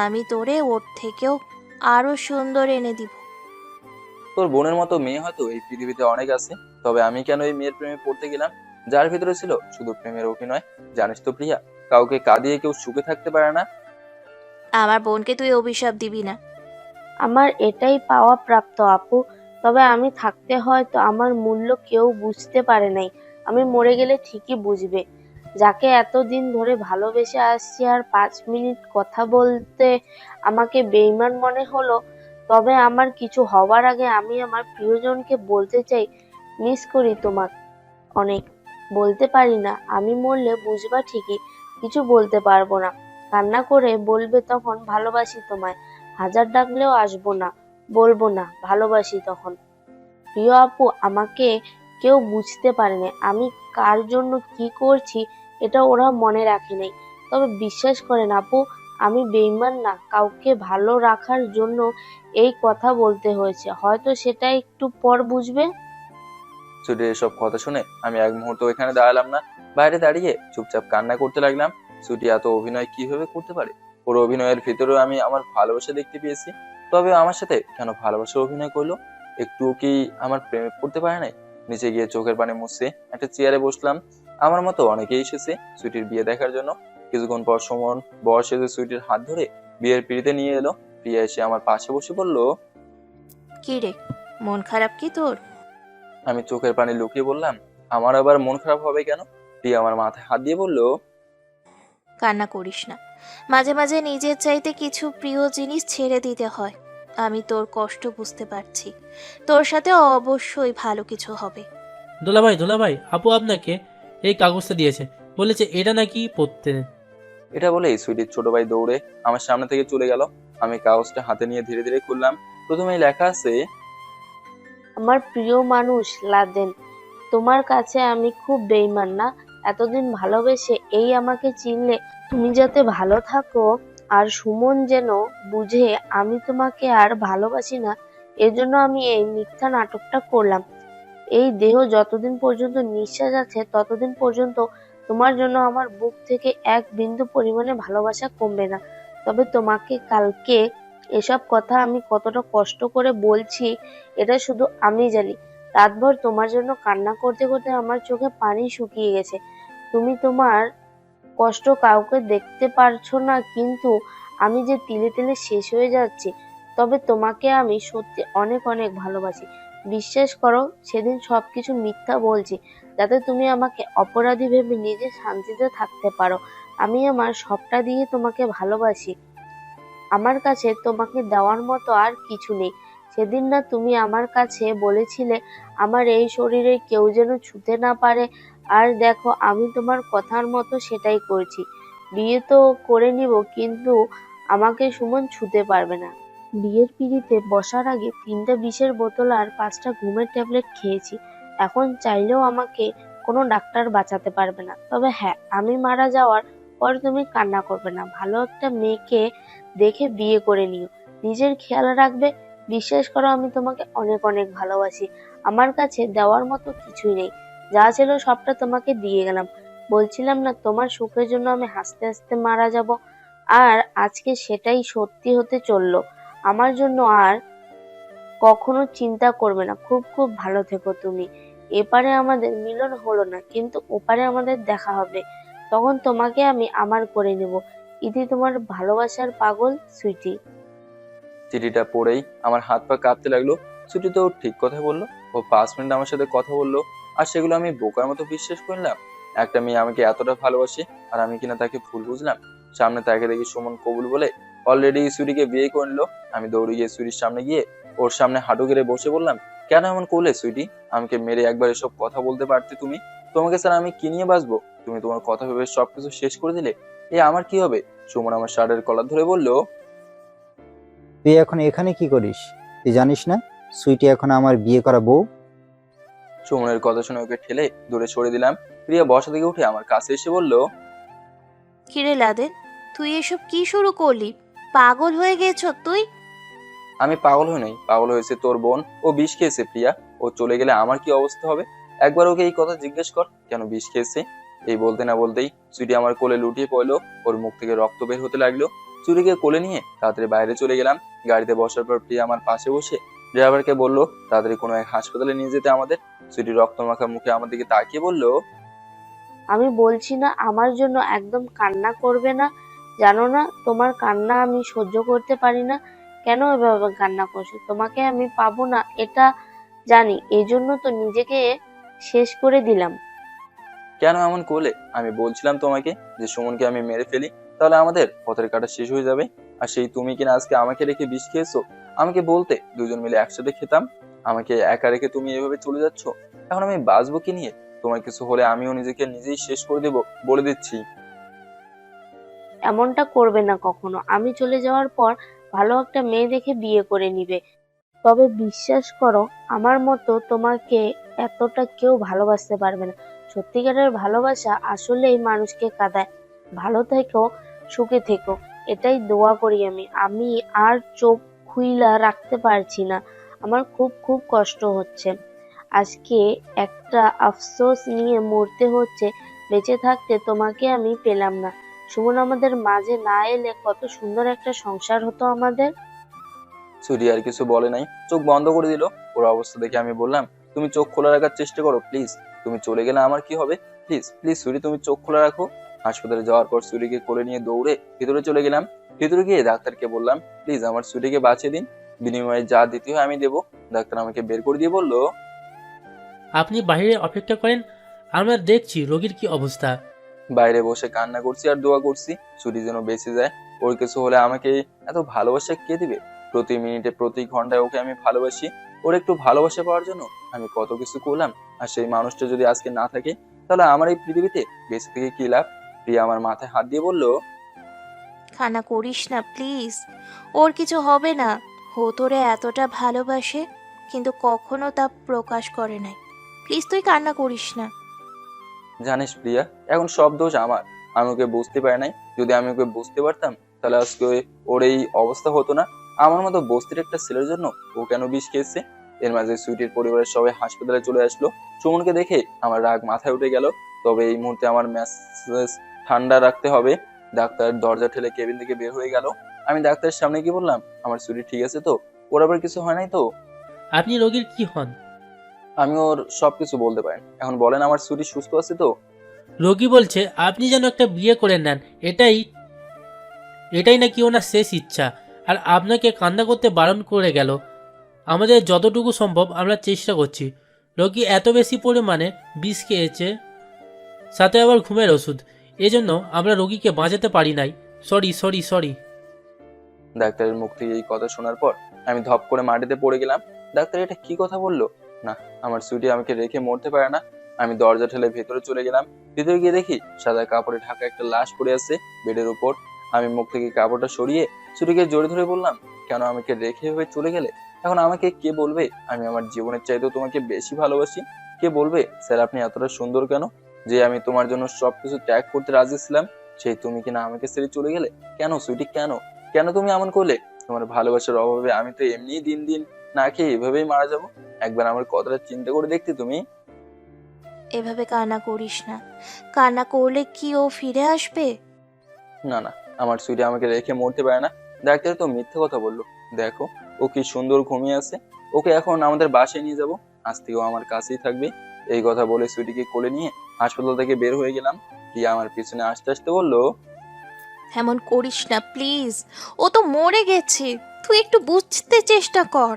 আমি তোরে ওর থেকেও আরো সুন্দর এনে দিব। তোর বোনের মতো মেয়ে হয়তো এই পৃথিবীতে অনেক আছে, তবে আমি কেন এই মেয়ের প্রেমে পড়তে গেলাম? যার ভিতরে ছিল শুধু প্রেমের অভিনয়। জানিস তো প্রিয়া, কাউকে কাঁদিয়ে কেউ সুখে থাকতে পারে না। আমার বোনকে তুই অভিশাপ দিবি না। আমার এটাই পাওয়া প্রাপ্ত আপু। তবে আমি থাকতে হয়তো আমার মূল্য কেউ বুঝতে পারে নাই, আমি মরে গেলে ঠিকই বুঝবে। যাকে এতদিন ধরে ভালোবেসে আসছি, আর 5 মিনিট কথা বলতে আমাকে বেইমান মনে হলো। তবে আমার কিছু হবার আগে আমি আমার প্রিয়জনকে বলতে চাই, মিস করি তোমাকে অনেক। বলতে পারি না, আমি মরলে বুঝবা ঠিকই, কিছু বলতে পারবো না। কান্না করে বলবে তখন ভালোবাসি তোমায়, হাজার ডাকলেও আসবো না, বলবো না ভালোবাসি তখন। প্রিয় আপু, আমাকে কেউ বুঝতে পারেনি, আমি কার জন্য কি করছি এটা ওরা মনে রাখে নাই। তবে বিশ্বাস করেন আপু, আমি বেইমান না, কাউকে ভালো রাখার জন্য এই কথা বলতে হয়েছে, হয়তো সেটা একটু পর বুঝবে। সুইটির এসব কথা শুনে আমি এক মুহূর্ত এখানে দাঁড়ালাম না, বাইরে দাঁড়িয়ে চুপচাপ কান্না করতে লাগলাম। সুইটি এত অভিনয় কিভাবে করতে পারে? ওর অভিনয়ের ভিতরেও আমি আমার ভালোবাসা দেখতে পেয়েছি। তবে আমার সাথে কেন ভালোবাসার অভিনয় করলো? একটুও কি আমার প্রেমে পড়তে পারে নাই? নিচে গিয়ে চোখের পানি মুছতে একটা চেয়ারে বসলাম। আমার মতো অনেকেই এসেছে সুইটির বিয়ে দেখার জন্য। কিছুক্ষণ পর সুমন বর সেজে সুইটির হাত ধরে বিয়ের পিড়িতে নিয়ে এলো। প্রিয়া এসে আমার পাশে বসে বলল, কি রে, মন খারাপ কি তোর? আমি চোখের পানি লুকিয়ে বললাম, আমার আবার মন খারাপ হবে কেন? প্রিয়া আমার মাথায় হাত দিয়ে বলল, কান্না করিস না, মাঝে মাঝে নিজের চাইতে কিছু প্রিয় জিনিস ছেড়ে দিতে হয়। আমি তোর কষ্ট বুঝতে পারছি, তোর সাথে অবশ্যই ভালো কিছু হবে। দুলাভাই দুলাভাই, আপু আপনাকে এই কাগজটা দিয়েছে, বলেছে এটা নাকি পড়তে। এটা বলেই সুইটির ছোট ভাই দৌড়ে আমার সামনে থেকে চলে গেল। আমি কাগজটা হাতে নিয়ে ধীরে ধীরে খুললাম। প্রথমেই লেখা আছে, আমার প্রিয় মানুষ লাদেন, তোমার কাছে আমি খুব বেইমান না, এতদিন ভালোবেসে এই আমাকে চিনলে, তুমি যাতে ভালো থাকো, আর সুমন যেন বুঝে আমি তোমাকে আর ভালোবাসি না, এজন্য আমি এই মিথ্যা নাটকটা করলাম। এই দেহ যতদিন পর্যন্ত নিঃশ্বাস আছে ততদিন পর্যন্ত তোমার জন্য আমার বুক থেকে এক বিন্দু পরিমাণে ভালোবাসা কমবে না। তবে তোমাকে কালকে এসব কথা আমি কতটা কষ্ট করে বলছি এটা শুধু আমি জানি। রাতভর তোমার জন্য কান্না করতে করতে আমার চোখে পানি শুকিয়ে গেছে। তুমি তোমার কষ্ট কাউকে দেখতে পারছো না, কিন্তু আমি যে তিলে তিলে শেষ হয়ে যাচ্ছি। তবে তোমাকে আমি সত্যি অনেক অনেক ভালোবাসি। বিশ্বাস করো, সেদিন সবকিছু মিথ্যা বলছি, যাতে তুমি আমাকে অপরাধী ভেবে নিজে শান্তিতে থাকতে পারো। আমি আমার সবটা দিয়ে তোমাকে ভালোবাসি। আমার কাছে তোমাকে দেওয়ার মতো আর কিছু নেই। সেদিন না তুমি আমার কাছে বলেছিলে আমার এই শরীরে কেউ যেন ছুঁতে না পারে, আর দেখো আমি তোমার কথার মতো সেটাই করছি। বিয়ে তো করে নিব, কিন্তু আমাকে সুমন ছুঁতে পারবে না। বিয়ের পিঁড়িতে বসার আগে 3টা বিষের বোতল আর 5টা ঘুমের ট্যাবলেট খেয়েছি। এখন চাইলেও আমাকে কোনো ডাক্তার বাঁচাতে পারবে না। তবে হ্যাঁ, আমি মারা যাওয়ার পর তুমি কান্না করবে না, ভালো একটা মেয়েকে দেখে বিয়ে করে নিও, নিজের খেয়াল রাখবে। বিশ্বাস করো, আমি তোমাকে অনেক অনেক ভালোবাসি। আমার কাছে দেওয়ার মতো কিছুই নেই, যা ছিল সবটা তোমাকে দিয়ে গেলাম। বলছিলাম না তোমার সুখের জন্য আমি হাসতে হাসতে মারা যাব, আর আজকে সেটাই সত্যি হতে চললো। আমার জন্য আর কখনো চিন্তা করবে না। খুব খুব ভালো থেকো তুমি। এপারে আমাদের মিলন হলো না, কিন্তু ওপারে আমাদের দেখা হবে, তখন তোমাকে আমি আমার করে নেব। ইতি তোমার ভালোবাসার পাগল সুইটি। চিঠিটা পড়েই আমার হাত পা কাঁপতে লাগলো। সুইটি তো ঠিক কথা বললো। ও 5 মিনিট আমার সাথে কথা বললো, আর সেগুলো আমি বোকার মতো বিশ্বাস করলাম। একটা মেয়ে আমাকে এতটা ভালোবাসে, আর আমি কিনা তাকে ভুল বুঝলাম। সামনে তাকে দেখি সুমন কবুল বলে অলরেডি সুইটিকে বিয়ে করে নিলো। আমি দৌড়ে গিয়ে সুইটির সামনে গিয়ে ওর সামনে হাঁটু গেড়ে বসে বললাম, কেন এমন করলে সুইটি? আমাকে মেরে একবার এসব কথা বলতে পারতে তুমি। তোমাকে স্যার আমি কি নিয়ে বাঁচবো? তুমি তোমার কথা ভেবে সবকিছু শেষ করে দিলে। এ আমার কি হবে? সুমন আমার শার্টের কলার ধরে বলল, তুই এখন এখানে কি করিস? তুই জানিস না সুইটি এখন আমার বিয়ে করা বউ? সুমনের কথা শুনে ওকে ঠেলে দূরে সরে দিলাম। প্রিয়া বসা থেকে উঠে আমার কাছে এসে বলল, কিরে লাদেন, তুই এসব কি শুরু করলি? পাগল হয়ে গেছ তুই? আমি পাগল হই নাই, পাগল হয়েছে তোর বোন। ও বিষ খেয়েছে প্রিয়া। ও চলে গেলে আমার কি অবস্থা হবে? একবার ওকে এই কথা জিজ্ঞেস কর, কেন বিষ খেয়েছে। এই বলতে না বলতেই চুরি আমার কোলে লুটিয়ে পড়লো। ওর মুখ থেকে রক্ত বের হতে লাগলো। চুরিকে কোলে নিয়ে তাড়াতাড়ি বাইরে চলে গেলাম। গাড়িতে বসার পর প্রিয়া আমার পাশে বসে ড্রাইভারকে বললো তাড়াতাড়ি কোনো এক হাসপাতালে নিয়ে যেতে আমাদের। চুরি রক্ত মাখা মুখে আমার দিকে তাকিয়ে বলল, আমি বলছি না আমার জন্য একদম কান্না করবে না। জানো না তোমার কান্না আমি সহ্য করতে পারি না। কেন এভাবে কান্না করছো? তোমাকে আমি পাবো না এটা জানি, এই জন্য তো নিজেকে শেষ করে দিলাম। কেন এমন করলে? আমি বলছিলাম তোমাকে যে সুমনকে আমি মেরে ফেলি, তাহলে আমাদের পথের কাটা শেষ হয়ে যাবে। আর সেই তুমি কিনা আজকে আমাকে রেখে বিষ খেয়েছো। আমাকে বলতে দুজন মিলে একসাথে খেতাম, আমাকে একা রেখে তুমি এভাবে চলে যাচ্ছ। এখন আমি বাঁচবো কি নিয়ে? তোমার কিছু হলে আমিও নিজেকে নিজেই শেষ করে দেবো, বলে দিচ্ছি। এমনটা করবে না কখনো। আমি চলে যাওয়ার পর ভালো একটা মেয়ে দেখে বিয়ে করে নিবে। তবে বিশ্বাস করো, আমার মতো তোমাকে এতটা কেউ ভালোবাসতে পারবে না। সত্যিকারের ভালোবাসা আসলেই মানুষকে কাঁদায়। ভালো থেকো, সুখে থেকো, এটাই দোয়া করি আমি। আমি আর চোখ খুইলা রাখতে পারছি না। আমার খুব খুব কষ্ট হচ্ছে। আজকে একটা আফসোস নিয়ে মরতে হচ্ছে। বেঁচে থাকতে তোমাকে আমি পেলাম না। সুমন আমাদের মাঝে না এলে কত সুন্দর একটা সংসার হতো আমাদের। সুরি আর কিছু বলে নাই, চোখ বন্ধ করে দিল। ওর অবস্থা দেখে আমি বললাম, তুমি চোখ খোলা রাখার চেষ্টা করো প্লিজ। তুমি চলে গেলে আমার কি হবে? প্লিজ প্লিজ সুরি, তুমি চোখ খোলা রাখো। হাসপাতালে যাওয়ার পর সুরিকে কোলে নিয়ে দৌড়ে ভিতরে চলে গেলাম। ভিতরে গিয়ে ডাক্তারকে বললাম, প্লিজ আমার সুরিকে বাঁচিয়ে দিন, বিনিময়ে যা দিতে হয় আমি দেবো। ডাক্তার আমাকে বের করে দিয়ে বললো, আপনি বাইরে অপেক্ষা করেন, আমরা দেখছি রোগীর কি অবস্থা। বাইরে বসে কান্না করছি আর দোয়া করছি সুরি যেন বেঁচে যায়। ওর কিছু হলে আমাকে এত ভালোবাসা কে দিবে? প্রতি মিনিটে প্রতি ঘন্টায় ওকে আমি ভালোবাসি। ওর একটু ভালোবাসা পাওয়ার জন্য আমি কত কিছু করলাম। আর সেই মানুষটা যদি আজকে না থাকে, তাহলে আমার এই পৃথিবীতে বেঁচে থেকে কি লাভ? প্রিয়া আমার মাথায় হাত দিয়ে বলল, কান্না করিস না প্লিজ, ওর কিছু হবে না। ও তোরে এতটা ভালোবাসে, কিন্তু কখনো তা প্রকাশ করে নাই। প্লিজ তুই কান্না করিস না। জানিস প্রিয়া, এখন সব দোষ আমার। আমি ওকে বুঝতে পারি নাই। যদি আমি ওকে বুঝতে পারতাম, তাহলে আজকে ওর এই অবস্থা হতো না। আমার মতো বস্তির একটা ছেলের জন্য ও কেন বিষ খেয়েছে? এর মাঝে সুইটির পরিবারের সবাই হাসপাতালে চলে আসলো। সুমনকে দেখে আমার রাগ মাথায় উঠে গেল। তবে এই মুহূর্তে আমার মেসেজ ঠান্ডা রাখতে হবে। ডাক্তার দরজা ঠেলে কেবিন থেকে বের হয়ে গেল। আমি ডাক্তারের সামনে গিয়ে বললাম, আমার সুইটি ঠিক আছে তো? ওর আবার কিছু হয় নাই তো? আপনি রোগীর কি হন? আমি ওর সবকিছু বলতে পারেন। এখন বলেন, আমার সুইটি সুস্থ আছে তো? রোগী বলছে আপনি যেন একটা বিয়ে করে নেন, এটাই এটাই নাকি ওনার শেষ ইচ্ছা। আর আপনাকে কান্না করতে বারণ করে গেল। আমাদের যতটুকু সম্ভব আমরা চেষ্টা করছি। রোগী এত বেশি পরিমাণে বিষ খেয়েছে, সাথে আবার ঘুমের ওষুধ, এজন্য আমরা রোগীকে বাঁচাতে পারি নাই। Sorry sorry sorry. ডাক্তারের মুখ থেকে এই কথা শোনার পর আমি ধপ করে মাটিতে পড়ে গেলাম। ডাক্তার এটা কি কথা বললো? না, আমার সুইটি আমাকে রেখে মরতে পারে না। আমি দরজা ঠেলে ভেতরে চলে গেলাম। ভিতরে গিয়ে দেখি সাদা কাপড়ে ঢাকা একটা লাশ পড়ে আছে বেডের উপর। আমি মুখ থেকে কাপড়টা সরিয়ে সুইটিকে জোরে ধরে বললাম, কেন আমাকে রেখে এভাবে চলে গেলে? এখন আমাকে কে বলবে আমি আমার জীবনের চাইতেও তোমাকে বেশি ভালোবাসি? কে বলবে স্যার আপনি এতটা সুন্দর কেন, যে আমি তোমার জন্য সবকিছু ত্যাগ করতে রাজি ছিলাম, সেই তুমি কিনা আমাকে ছেড়ে চলে গেলে? কেন সুইটি, কেন? কেন তুমি এমন করলে? তোমার ভালোবাসার অভাবে আমি তো এমনি দিন দিন না খেয়ে এভাবেই মারা যাব। একবার আমার কথাটা চিন্তা করে দেখতে তুমি। এভাবে কান্না করিস না। কান্না করলে কি ও ফিরে আসবে? না না, আমার সুইটি আমাকে রেখে মরতে পারে না। ডাক্তার তো মিথ্যে কথা বললো। দেখো ও কি সুন্দর ঘুমিয়ে আছে। ওকে এখন আমাদের বাসায় নিয়ে যাব। আজ থেকে ও আমার কাছেই থাকবে। এই কথা বলে সুইটিকে কোলে নিয়ে হাসপাতাল থেকে বের হয়ে গেলাম। প্রিয়া আমার পিছনে আসতে আসতে বললো, এমন করিস না প্লিজ, ও তো মরে গেছে। তুই একটু বুঝতে চেষ্টা কর।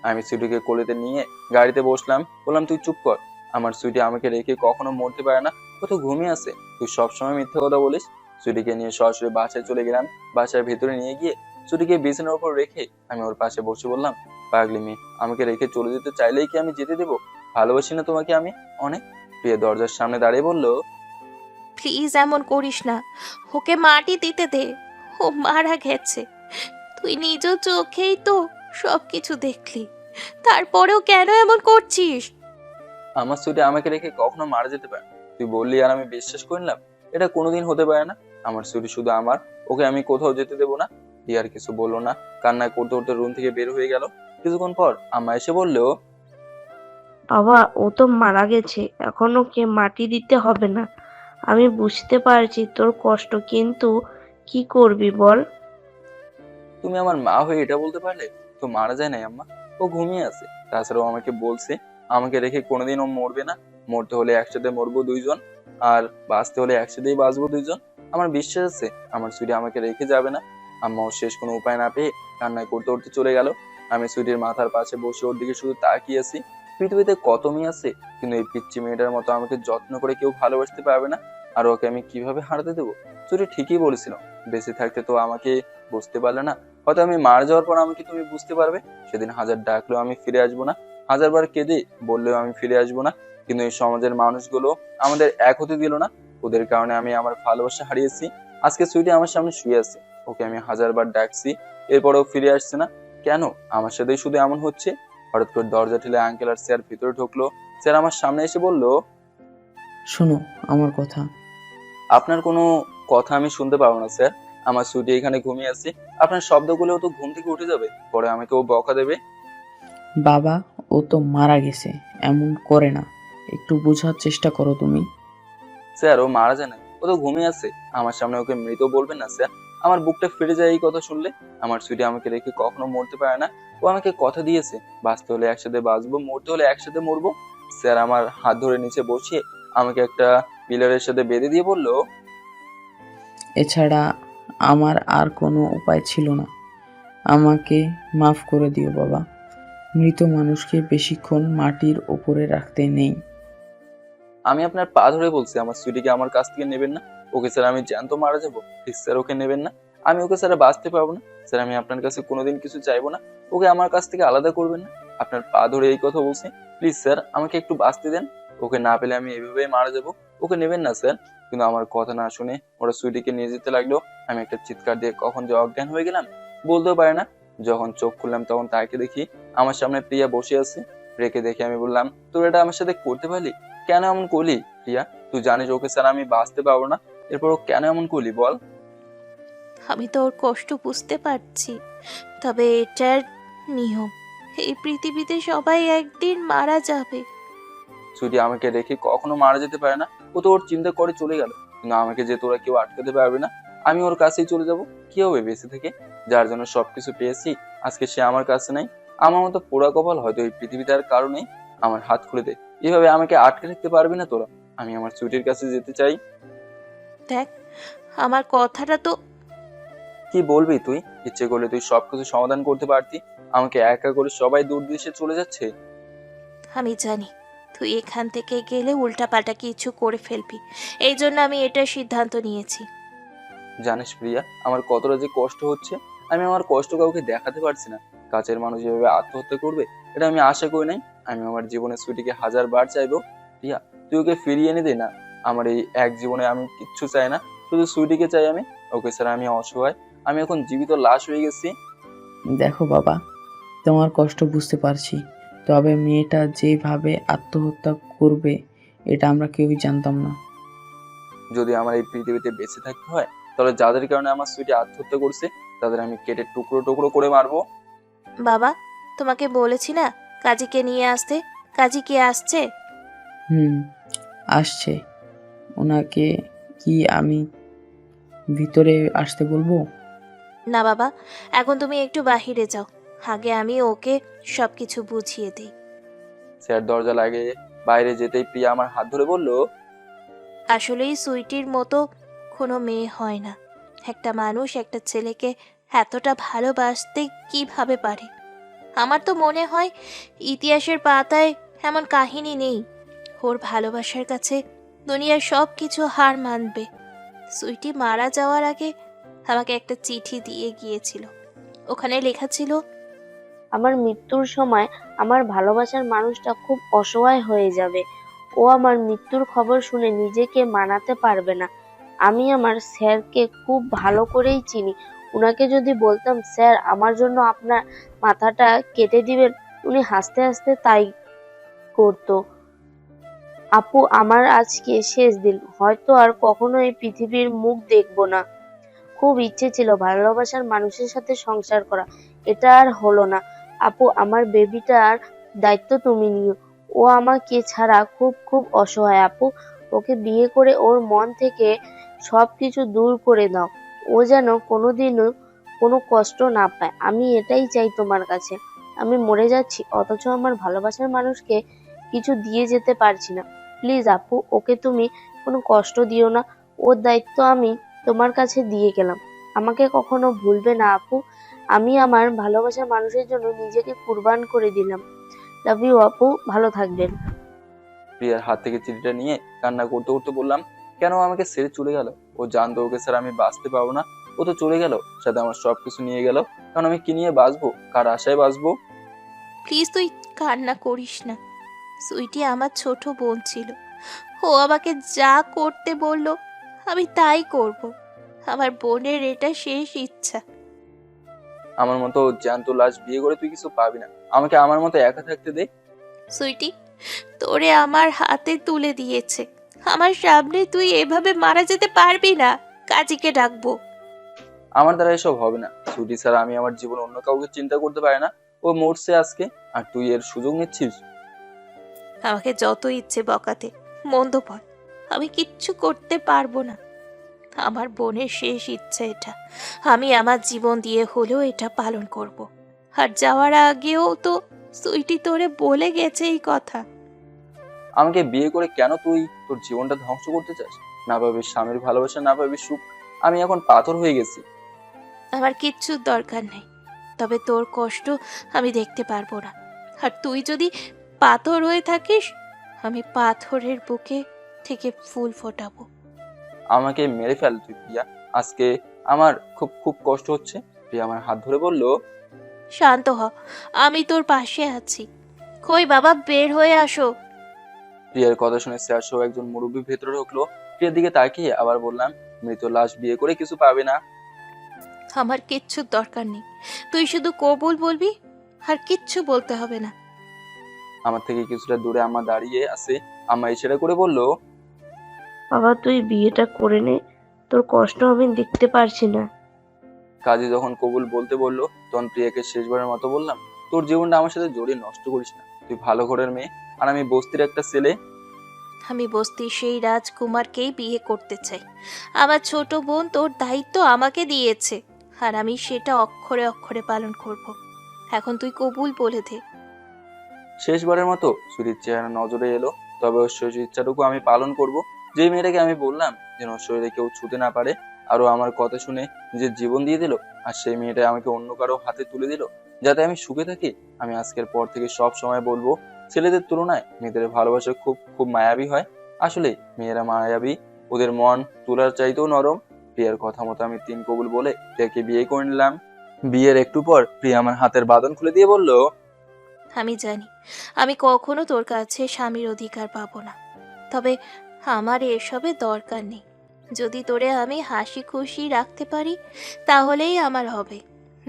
আমি সুইটিকে কোলেতে নিয়ে গাড়িতে বসলাম। বললাম, তুই চুপ কর। আমার সুইটি আমাকে রেখে কখনো মরতে পারে না। ও তো ঘুমিয়ে আছে। তুই সবসময় মিথ্যে কথা বলিস। সুইটিকে নিয়ে সরাসরি বাসায় চলে গেলাম। বাসার ভিতরে নিয়ে গিয়ে সুইটিকে বিছানার উপর রেখে আমি ওর পাশে বসে বললাম, পাগলি মেয়ে, আমাকে রেখে চলে যেতে চাইলেই কি আমি যেতে দেবো? ভালোবাসি না তোমাকে আমি অনেক। প্রিয়া দরজার সামনে দাঁড়িয়ে বলল, প্লিজ এমন করিস না। ওকে মাটি দিতে দে। ও মারা গেছে। তুই নিজ চোখেই তো সবকিছু দেখলি, তারপরেও কেন এমন করছিস? আমার সুইটি আমাকে রেখে কখনো মারা যেতে পারে না। তুই বললি আর আমি বিশ্বাস করলাম। এটা কোনোদিন হতে পারে না। আমার সুইটি শুধু আমার। ওকে আমি কোথাও যেতে দেবো না। দিয়ে আর কিছু বললো না। কান্না করতে করতে রুম থেকে বের হয়ে গেল। কিছুক্ষণ পর আম্মা এসে বললো, বাবা, ও তো মারা গেছে, এখন ওকে মাটি দিতে হবে না। আমি বুঝতে পারছি তোর কষ্ট, কিন্তু কি করবি বল? তুমি আমার মা হয়ে এটা বলতে পারলে? তো মারা যায় নাই আম্মা, ও ঘুমিয়ে আছে। তাছাড়াও আমাকে বলছে আমাকে রেখে কোনোদিন ও মরবে না। মরতে হলে একসাথে মরবো দুইজন। আর বাঁচতে হলে একসাথেই বাঁচবো দুইজন। আমার বিশ্বাস আছে আমার সুইটি আমাকে রেখে যাবে না। আম্মাও শেষ কোনো উপায় না পেয়ে কান্নায় করতে করতে চলে গেল। আমি সুইটির মাথার পাশে বসে ওর দিকে শুধু তাকিয়ে আছি। পৃথিবীতে কত মেয়ে আছে, কিন্তু এই পিচ্চি মেয়েটার মতো আমাকে যত্ন করে কেউ ভালোবাসতে পারবে না। আর ওকে আমি কিভাবে হারাতে দেবো? সুইটি ঠিকই বলেছিল, বেঁচে থাকতে তো আমাকে বুঝতে পারলে না, হয়তো আমি মারা যাওয়ার পর আমাকে তুমি বুঝতে পারবে। সেদিন হাজার ডাকলেও আমি ফিরে আসবো না, হাজারবার কেঁদে বললেও আমি ফিরে আসবো না। কিন্তু এই সমাজের মানুষগুলো আমাদের এক হতে দিল না। ওদের কারণে আমি আমার ভালোবাসা হারিয়েছি। আজকে সুইটি আমার সামনে শুয়ে আছে, ওকে আমি হাজারবার ডাকছি, এরপরেও ফিরে আসছে না। কেন আমার সাথেই শুধু এমন হচ্ছে? হঠাৎ করে দরজা ঠেলে আঙ্কেল আর স্যার ভিতরে ঢুকলো। স্যার আমার সামনে এসে বলল, শোনো আমার কথা। আপনার কোনো কথা আমি শুনতে পারবো না স্যার। আমার সুইটি এখানে ঘুমিয়ে আছে, আপনার শব্দগুলোও তো ঘুম থেকে উঠে যাবে, পরে আমাকে ও বকা দেবে। বাবা, ও তো মারা গেছে, এমন করে না, একটু বোঝার চেষ্টা করো তুমি। স্যার ও মারা যায় না, ও তো ঘুমিয়ে আছে। আমার সামনে ওকে মৃত বলবেন না স্যার। আমার বুকটা ফেটে যায় এই কথা শুনলে। আমার সুইটি আমাকে রেখে কখনো মরতে পারে না। ও আমাকে কথা দিয়েছে, বাঁচতে হলে একসাথে বাঁচবো, মরতে হলে একসাথে মরবো। স্যার আমার হাত ধরে নিচে বসিয়ে আমাকে একটা পিলারের সাথে বেঁধে দিয়ে বলল, এছাড়া আমার আর কোনো উপায় ছিল না। আমাকে মাফ করে দিও বাবা। মৃত মানুষকে বেশিক্ষণ মাটির ওপরে রাখতে নেই। আমি আপনার পা ধরে বলছি আমার সুইটিকে আমার কাছ থেকে নেবেন না। ওকে স্যার আমি জ্যান্ত মারা যাবো, প্লিজ স্যার ওকে নেবেন না। আমি ওকে স্যার বাঁচতে পারবো না। স্যার আমি আপনার কাছে কোনোদিন কিছু চাইবো না, ওকে আমার কাছ থেকে আলাদা করবেন না। আপনার পা ধরে এই কথা বলছি, প্লিজ স্যার আমাকে একটু বাঁচতে দেন। ওকে না পেলে আমি এভাবেই মারা যাবো, ওকে নেবেন না স্যার। কিন্তু আমার কথা না শুনে ওরা সুইটিকে নিয়ে যেতে লাগলো। আমি একটা চিৎকার দিয়ে কখন যে অজ্ঞান হয়ে গেলাম বলতেও পারে না। যখন চোখ খুললাম তখন তাকে দেখি আমার সামনে প্রিয়া বসে আছে। প্রিয়াকে দেখে আমি বললাম, তোর এটা আমার সাথে করতে পারলি? কেন এমন করলি প্রিয়া? তুই জানিস ওকে স্যার আমি বাঁচতে পারবো না, এরপর ও কেন এমন করলি বল? আমি তো ওর কষ্ট বুঝতে পারছি, তবে এটার নিয়ম। এই পৃথিবীতে সবাই একদিন মারা যাবে। সুইটি আমাকে রেখে কখনো মারা যেতে পারে না, ও তো ওর চিন্তা করে চলে গেল। কিন্তু আমাকে যে তোরা কেউ আটকাতে পারবে না, আমি ওর কাছেই চলে যাব। কি হবে বেঁচে থেকে? যার জন্য সবকিছু পেয়েছি আজকে সে আমার কাছে নাই। আমার মতো পোড়া কপাল হয়তো এই পৃথিবীতে আর কারো নেই। আমার হাত খুলে দে, এভাবে আমাকে আটকে রাখতে পারবি না তোরা। আমি আমার সুইটির কাছে যেতে চাই। দেখ, আমার কথাটা তো। কি বলবি তুই? ইচ্ছে করলে তুই সবকিছু সমাধান করতে পারতি, আমাকে একা করে সবাই দূর দেশে চলে যাচ্ছে। আমি জানি তুই এখান থেকে গেলে উল্টাপাল্টা কিছু করে ফেলবি, এই জন্য আমি এটার সিদ্ধান্ত নিয়েছি। জানিস প্রিয়া, আমার কতটা যে কষ্ট হচ্ছে, আমি আমার কষ্ট কাউকে দেখাতে পারছি না। কাছের মানুষ এভাবে আত্মহত্যা করবে এটা আমি আশা করি নাই। আমি আমার জীবনে সুইটিকে হাজারবার চাইবো। প্রিয়া তুই ওকে ফিরিয়ে এনে দে না। আমার এই এক জীবনে আমি কিচ্ছু চাই না, শুধু সুইটিকে চাই আমি। ওকে স্যার আমি অসহায়, আমি এখন জীবিত লাশ হয়ে গেছি। দেখো বাবা, তোমার কষ্ট বুঝতে পারছি, তবে মেয়েটা যেভাবে আত্মহত্যা করবে এটা আমরা কেউই জানতাম না। যদি আমার এই পৃথিবীতে বেঁচে থাকতে হয়, তাহলে যাদের কারণে আমার সুইটি আত্মহত্যা করছে তাদের আমি কেটে টুকরো টুকরো করে মারবো। বাবা, তোমাকে বলেছি না কাজীকে নিয়ে আসতে? কাজী কে আসছে? হুম, আসছে। ওনাকে কি আমি ভিতরে আসতে বলবো? না বাবা, এখন তুমি একটু বাহিরে যাও, আগে আমি ওকে সবকিছু বুঝিয়ে দিই। স্যার দরজা লাগিয়ে বাইরে যেতেই প্রিয়া আমার হাত ধরে বলল, আসলেই সুইটির মতো কোনো মেয়ে হয় না। একটা মানুষ একটা ছেলেকে এতটা ভালোবাসতে কিভাবে পারে? আমার তো মনে হয় ইতিহাসের পাতায় এমন কাহিনী নেই। ওর ভালোবাসার কাছে দুনিয়ার সব কিছু হার মানবে। সুইটি মারা যাওয়ার আগে আমাকে একটা চিঠি দিয়ে গিয়েছিল। ওখানে লেখা ছিল, আমার মৃত্যুর সময় আমার ভালোবাসার মানুষটা খুব অসহায় হয়ে যাবে। ও আমার মৃত্যুর খবর শুনে নিজেকে মানাতে পারবে না। আমি আমার স্যারকে খুব ভালো করেই চিনি। উনাকে যদি বলতাম স্যার আমার জন্য আপনার মাথাটা কেটে দিবেন, উনি হাসতে হাসতে তাই করতো। আপু আমার আজকে শেষ দিন, হয়তো আর কখনো এই পৃথিবীর মুখ দেখবো না। খুব ইচ্ছে ছিল ভালোবাসার মানুষের সাথে সংসার করা, এটা আর হলো না। আপু আমার বেবিটার দায়িত্ব তুমি নিও। ও আমাকে ছাড়া খুব খুব অসহায় আপু। ওকে বিয়ে করে ওর মন থেকে সবকিছু দূর করে দাও। ও যেন কোনোদিনও কোনো কষ্ট না পায়, আমি এটাই চাই তোমার কাছে। আমি মরে যাচ্ছি অথচ আমার ভালোবাসার মানুষকে কিছু দিয়ে যেতে পারছি না। প্লিজ আপু ওকে তুমি কোনো কষ্ট দিও না। ওর দায়িত্ব আমি তোমার কাছে দিয়ে গেলাম। আমাকে কখনো ভুলবে না আপু। আমি আমার ভালোবাসার মানুষের জন্য নিজেকে কুরবান করে দিলাম। লাভ ইউ আপু, ভালো থাকবেন। প্রিয়ার হাত থেকে চিঠিটা নিয়ে কান্না করতে করতে বললাম, কেন আমাকে ছেড়ে চলে গেল? ও জানতো ওকে স্যার আমি বাঁচতে পারবো না। ও তো চলে গেল, সাথে আমার সবকিছু নিয়ে গেল। কারণ আমি কি নিয়ে বাঁচবো, কার আশায় বাঁচবো? প্লিজ তুই কান্না করিস না। সুইটি আমার ছোট বোন ছিল। ও আমাকে যা করতে বলল আমি তাই করব। আমার বোনের এটা শেষ ইচ্ছা। আমার মতো জ্যান্ত লাশ বিয়ে করে তুই কিছু পাবি না। আমাকে আমার মতো একা থাকতে দে। সুইটি, তোরে আমার হাতে তুলে দিয়েছে। আমার সামনে তুই এভাবে মারা যেতে পারবি না। কাজীকে ডাকবো। আমার দ্বারা এসব হবে না। ছুটি ছাড়া আমি আমার জীবন অন্য কাউকে চিন্তা করতে পারি না। ও মরছে আজকে, আর তুই এর সুযোগ নিচ্ছিস। আমাকে যত ইচ্ছে বকাতে, মন্দ পর, আমি কিচ্ছু করতে পারবো না। আমার বোনের শেষ ইচ্ছা এটা। আমি আমার জীবন দিয়ে হলেও এটা পালন করব। আর যাওয়ার আগেও তো সুইটি তোরে বলে গেছে এই কথা। আমাকে বিয়ে করে কেন তুই তোর জীবনটা ধ্বংস করতে চাস? না পাবি স্বামীর ভালোবাসা, না পাবি সুখ। আমি এখন পাথর হয়ে গেছি। আমার কিচ্ছুর দরকার নেই, তবে তোর কষ্ট আমি দেখতে পারবো না। আর তুই যদি পাথর হয়ে থাকিস, আমি পাথরের বুকে থেকে ফুল ফোটাবো। আমাকে মেরে ফেল তুই প্রিয়া। আজকে আমার খুব খুব কষ্ট হচ্ছে। প্রিয়া আমার হাত ধরে বলল, শান্ত হ, আমি তোর পাশে আছি। কই বাবা, বের হয়ে আসো। প্রিয়ার কথা শুনে স্যার সহ একজন মুরব্বী ভেতরে ঢুকলো। প্রিয়ার দিকে তাকিয়ে আবার বললাম, মৃত লাশ বিয়ে করে কিছু পাবে না। আমার কিচ্ছুর দরকার নেই, তুই শুধু কবুল বলবি, আর কিচ্ছু বলতে হবে না। আমার থেকে কিছুটা দূরে আম্মা দাঁড়িয়ে আছে। আম্মা ইশারা করে বলল, বাবা তুই বিয়েটা করে নে, তোর কষ্ট আমি দেখতে পারছি না। কাজী যখন কবুল বলতে বললো, তখন প্রিয়াকে শেষবারের মতো বললাম, তোর জীবনটা আমার সাথে জড়িয়ে নষ্ট করিস না। তুই ভালো ঘরের মেয়ে, আর আমি বস্তির একটা ছেলে। আমি বস্তির সেই রাজকুমারকেই বিয়ে করতে চাই। আমার ছোট বোন তোর দায়িত্ব আমাকে দিয়েছে, আর আমি সেটা অক্ষরে অক্ষরে পালন করব। এখন তুই কবুল বলে দে। শেষবারের মতো সুরির চেহারা নজরে এলো। তবে ওর শেষ ইচ্ছাটুকু আমি পালন করব। যে মেয়েটাকে আমি বললাম যেন ওর শরীরে কেউ ছুতে না পারে, আরো আমার কথা শুনে নিজের জীবন দিয়ে দিল, আর সেই মেয়েটা আমাকে অন্য কারো হাতে তুলে দিল যাতে আমি সুখে থাকি। আমি আজকের পর থেকে সব সময় বলবো, ছেলেদের তুলনায় মেয়েদের ভালোবাসা খুব খুব মায়াবী হয়। আসলে মেয়েরা মায়াবী, ওদের মন তুলার চাইতেও নরম। প্রিয়ার কথা মতো আমি 3 কবুল বলে প্রিয়াকে বিয়ে করে নিলাম। বিয়ের একটু পর প্রিয়া আমার হাতের বাঁধন খুলে দিয়ে বলল, আমি জানি আমি কখনো তোর কাছে স্বামীর অধিকার পাবো না, তবে আমার এসবে দরকার নেই। যদি তোরে আমি হাসি খুশি রাখতে পারি তাহলেই আমার হবে।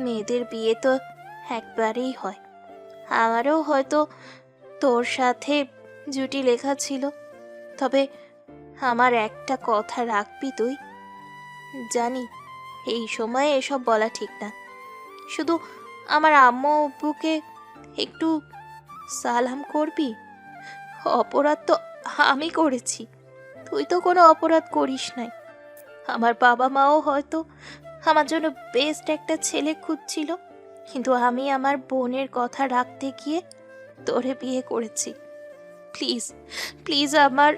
মেয়েদের বিয়ে তো একবারেই হয়। আমারও হয়তো তোর সাথে জুটি লেখা ছিল, তবে আমার একটা কথা রাখবি তুই। জানি এই সময়ে এসব বলা ঠিক না, শুধু আমার আম্মু আব্বুকে একটু সালাম করবি। অপরাধ তো আমি করেছি, তুই তো কোনো অপরাধ করিস নাই। আমার বাবা মাও হয়তো আমার জন্য বেস্ট একটা ছেলে খুঁজছিল, কিন্তু আমি আমার বোনের কথা রাখতে গিয়ে তোরে বিয়ে করেছি। প্লিজ প্লিজ আমার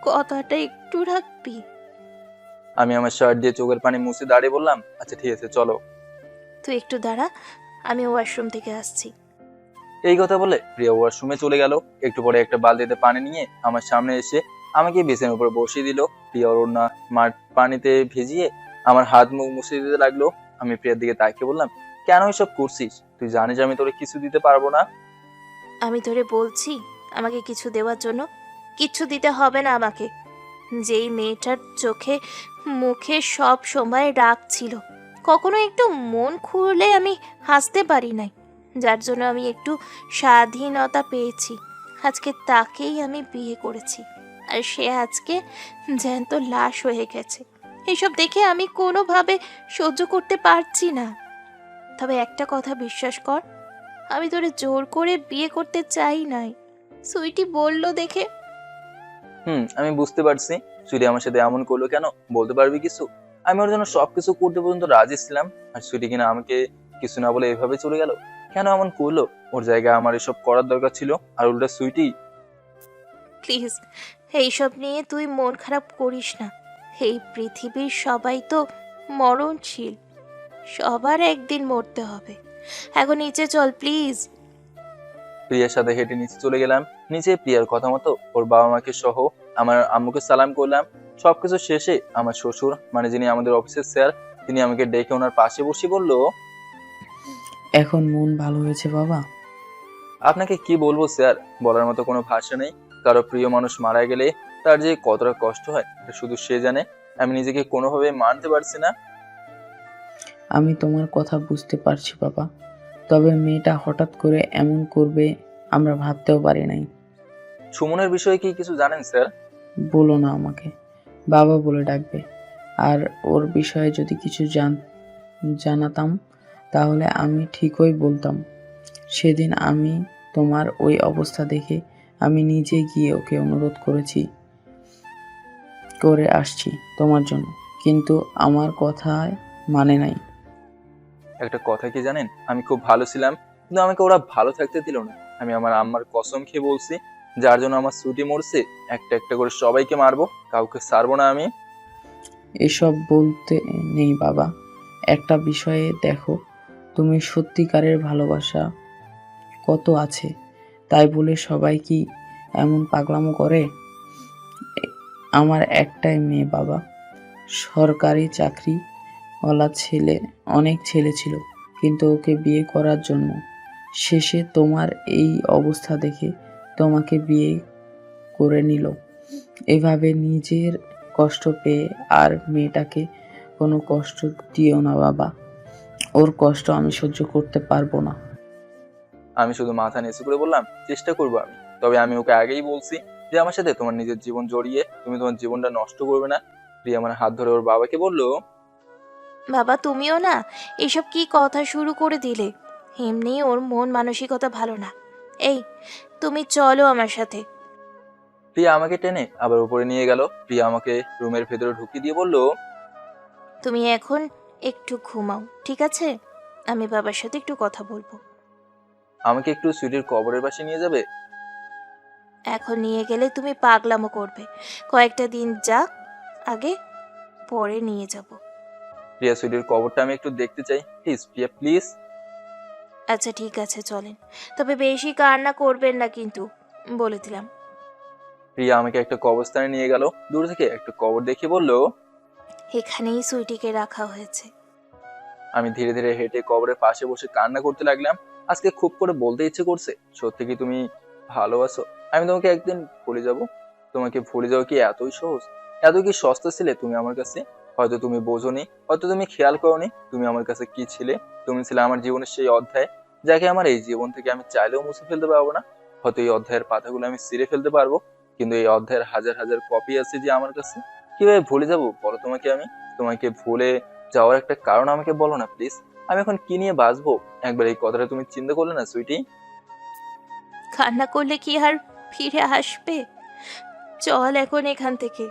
কথাটা একটু রাখবি। আমি আমার শার্ট দিয়ে চোখের পানি মুছে দাঁড়িয়ে বললাম, আচ্ছা ঠিক আছে চলো। তুই একটু দাঁড়া, আমি ওয়াশরুম থেকে আসছি। এই কথা বলে প্রিয়া ওয়াশরুমে চলে গেল। একটু পরে একটা বালতিতে পানি নিয়ে আমার সামনে এসে আমাকে বিছানার উপর বসিয়ে দিল। প্রিয়া ওড়না মার পানিতে ভিজিয়ে আমার হাত মুখ মুছে দিতে লাগলো। আমি প্রিয়ার দিকে তাকিয়ে বললাম, কেন এসব করছিস? তুই জানিস আমি তোরে কিছু দিতে পারবো না। আমি তোরে বলছি আমাকে কিছু দেওয়ার জন্য। কিচ্ছু দিতে হবে না আমাকে। যেই মেয়েটার চোখে মুখে সব সময় রাগ ছিল, কখনো একটু মন খুলে আমি হাসতে পারি নাই, যার জন্য আমি একটু স্বাধীনতা পেয়েছি, আজকে তাকেই আমি বিয়ে করেছি। আর সে আজকে জ্যান্ত লাশ হয়ে গেছে। এসব দেখে আমি কোনোভাবে সহ্য করতে পারছি না। তবে একটা কথা বিশ্বাস কর, আমি তোরে জোর করে বিয়ে করতে চাই নাই। সুইটি বলল দেখে। আমি বুঝতে পারছি। সুইটি আমার সাথে এমন করলো কেন, বলতে পারবি কিছু? আমি ওর জন্য সবকিছু করতে পর্যন্ত রাজি ছিলাম, আর সুইটি কিনা আমাকে কিছু না বলে এভাবে চলে গেল। কেন এমন করলো? ওর জায়গায় আমার এসব করার দরকার ছিল, আর উল্টা সুইটি। প্লিজ এইসব নিয়ে তুই মন খারাপ করিস না। এই পৃথিবীর সবাই তো মরণশীল, সবার একদিন মরতে হবে। এখন নিচে চল প্লিজ। প্রিয়ার সাথে হেঁটে নিচে চলে গেলাম। নিচে প্রিয়ার কথা মতো ওর বাবা মাকে সহ আমার আম্মুকে সালাম করলাম। সবকিছু শেষে আমার শ্বশুর, মানে যিনি আমাদের অফিসের স্যার, তিনি আমাকে ডেকে ওনার পাশে বসে বলল, এখন মন ভালো হয়েছে বাবা? আপনাকে কি বলবো স্যার, বলার মতো কোনো ভাষা নেই। কারো প্রিয় মানুষ মারা গেলে তার যে কতটা কষ্ট হয় এটা শুধু সে জানে। আমি নিজেকে কোনোভাবে মানতে পারছি না। আমি তোমার কথা বুঝতে পারছি বাবা, তবে মেয়েটা হঠাৎ করে এমন করবে আমরা ভাবতেও পারি নাই। সুমনের বিষয়ে কি কিছু জানেন স্যার? বলো না আমাকে, বাবা বলে ডাকবে। আর ওর বিষয়ে যদি কিছু জানাতাম তাহলে আমি ঠিকই বলতাম। সেদিন আমি তোমার ওই অবস্থা দেখে আমি নিজে গিয়ে ওকে অনুরোধ করে আসছি তোমার জন্য, কিন্তু আমার কথায় মানে নাই। একটা কথা কি জানেন, আমি খুব ভালো ছিলাম, কিন্তু আমাকে ওরা ভালো থাকতে দিল না। আমি আমার আম্মার কসম খেয়ে বলছি, যার জন্য আমার ছুটি মরছে একটা একটা করে সবাইকে মারবো, কাউকে ছাড়বো না আমি। এসব বলতে নেই বাবা, একটা বিষয়ে দেখো, তুমি সত্যিকারের ভালোবাসা কত আছে, তাই বলে সবাই কি এমন পাগলামো করে? আমার একটাই মেয়ে বাবা, সরকারি চাকরিওয়ালা ছেলে, অনেক ছেলে ছিল, কিন্তু ওকে বিয়ে করার জন্য শেষে তোমার এই অবস্থা দেখে তোমাকে বিয়ে করে নিল। এভাবে নিজের কষ্ট পেয়ে আর মেয়েটাকে কোনো কষ্ট দিও না বাবা, ওর কষ্ট আমি সহ্য করতে পারবো না। আমি শুধু মাথা নিচু করে বললাম, চেষ্টা করবো আমি। তবে আমি ওকে আগেই বলছি যে আমার সাথে তোমার নিজের জীবন জড়িয়ে তুমি তোমার জীবনটা নষ্ট করবে না। প্রিয়া আমার হাত ধরে ওর বাবাকে বলল, বাবা তুমিও না এসব কি কথা শুরু করে দিলে? এমনি ওর মন মানসিকতা ভালো না। এই, তুমি চলো আমার সাথে। প্রিয়া আমাকে টেনে আবার উপরে নিয়ে গেল। প্রিয়া আমাকে রুমের ভেতরে ঢুকিয়ে দিয়ে বলল, তুমি এখন একটু ঘুমাও, ঠিক আছে? আমি বাবার সাথে একটু কথা বলবো। আমাকে একটু সুইটির কবরের পাশে নিয়ে যাবে? এখন নিয়ে গেলে তুমি পাগলামো করবে। কয়েকটা দিন যাক আগে, পরে নিয়ে যাব। প্রিয়া, সুইটির কবরটা আমি একটু দেখতে চাই প্লিজ প্রিয়া, প্লিজ। আচ্ছা ঠিক আছে চলেন, তবে বেশি কান্না করবেন না কিন্তু, বলে দিলাম। প্রিয়া আমাকে একটা কবরস্থানে নিয়ে গেল। দূর থেকে একটা কবর দেখে বলল, এখানেই সুইটিকে রাখা হয়েছে। আমি ধীরে ধীরে হেঁটে কবরের পাশে বসে কান্না করতে লাগলাম। আজকে খুব করে বলতে ইচ্ছে করছে, সত্যি কি তুমি ভালোবাসো? আমি তোমাকে একদিন ভুলে যাব। তোমাকে ভুলে যাওয়া কি এতই সহজ? এত কি সস্তা ছিলে তুমি আমার কাছে? হয়তো তুমি বোঝোনি, হয়তো তুমি খেয়াল করোনি তুমি আমার কাছে কি ছিলে। তুমি ছিলে আমার জীবনের সেই অধ্যায়, যাকে আমার এই জীবন থেকে আমি চাইলেও মুছে ফেলতে পারবো না। হয়তো এই অধ্যায়ের পাতাগুলো আমি ছিঁড়ে ফেলতে পারবো, কিন্তু এই অধ্যায়ের হাজার হাজার কপি আছে যে আমার কাছে। কিভাবে ভুলে যাবো বলো তোমাকে আমি? তোমাকে ভুলে যাওয়ার একটা কারণ আমাকে বলো না প্লিজ। আমি এখন কি নিয়ে বাঁচবো? একবার এই কথাটা তুমি চিন্তা করলে না সুইটি? কান্না করলে কি আর ফিরে আসবে? চল এখন এখান থেকে।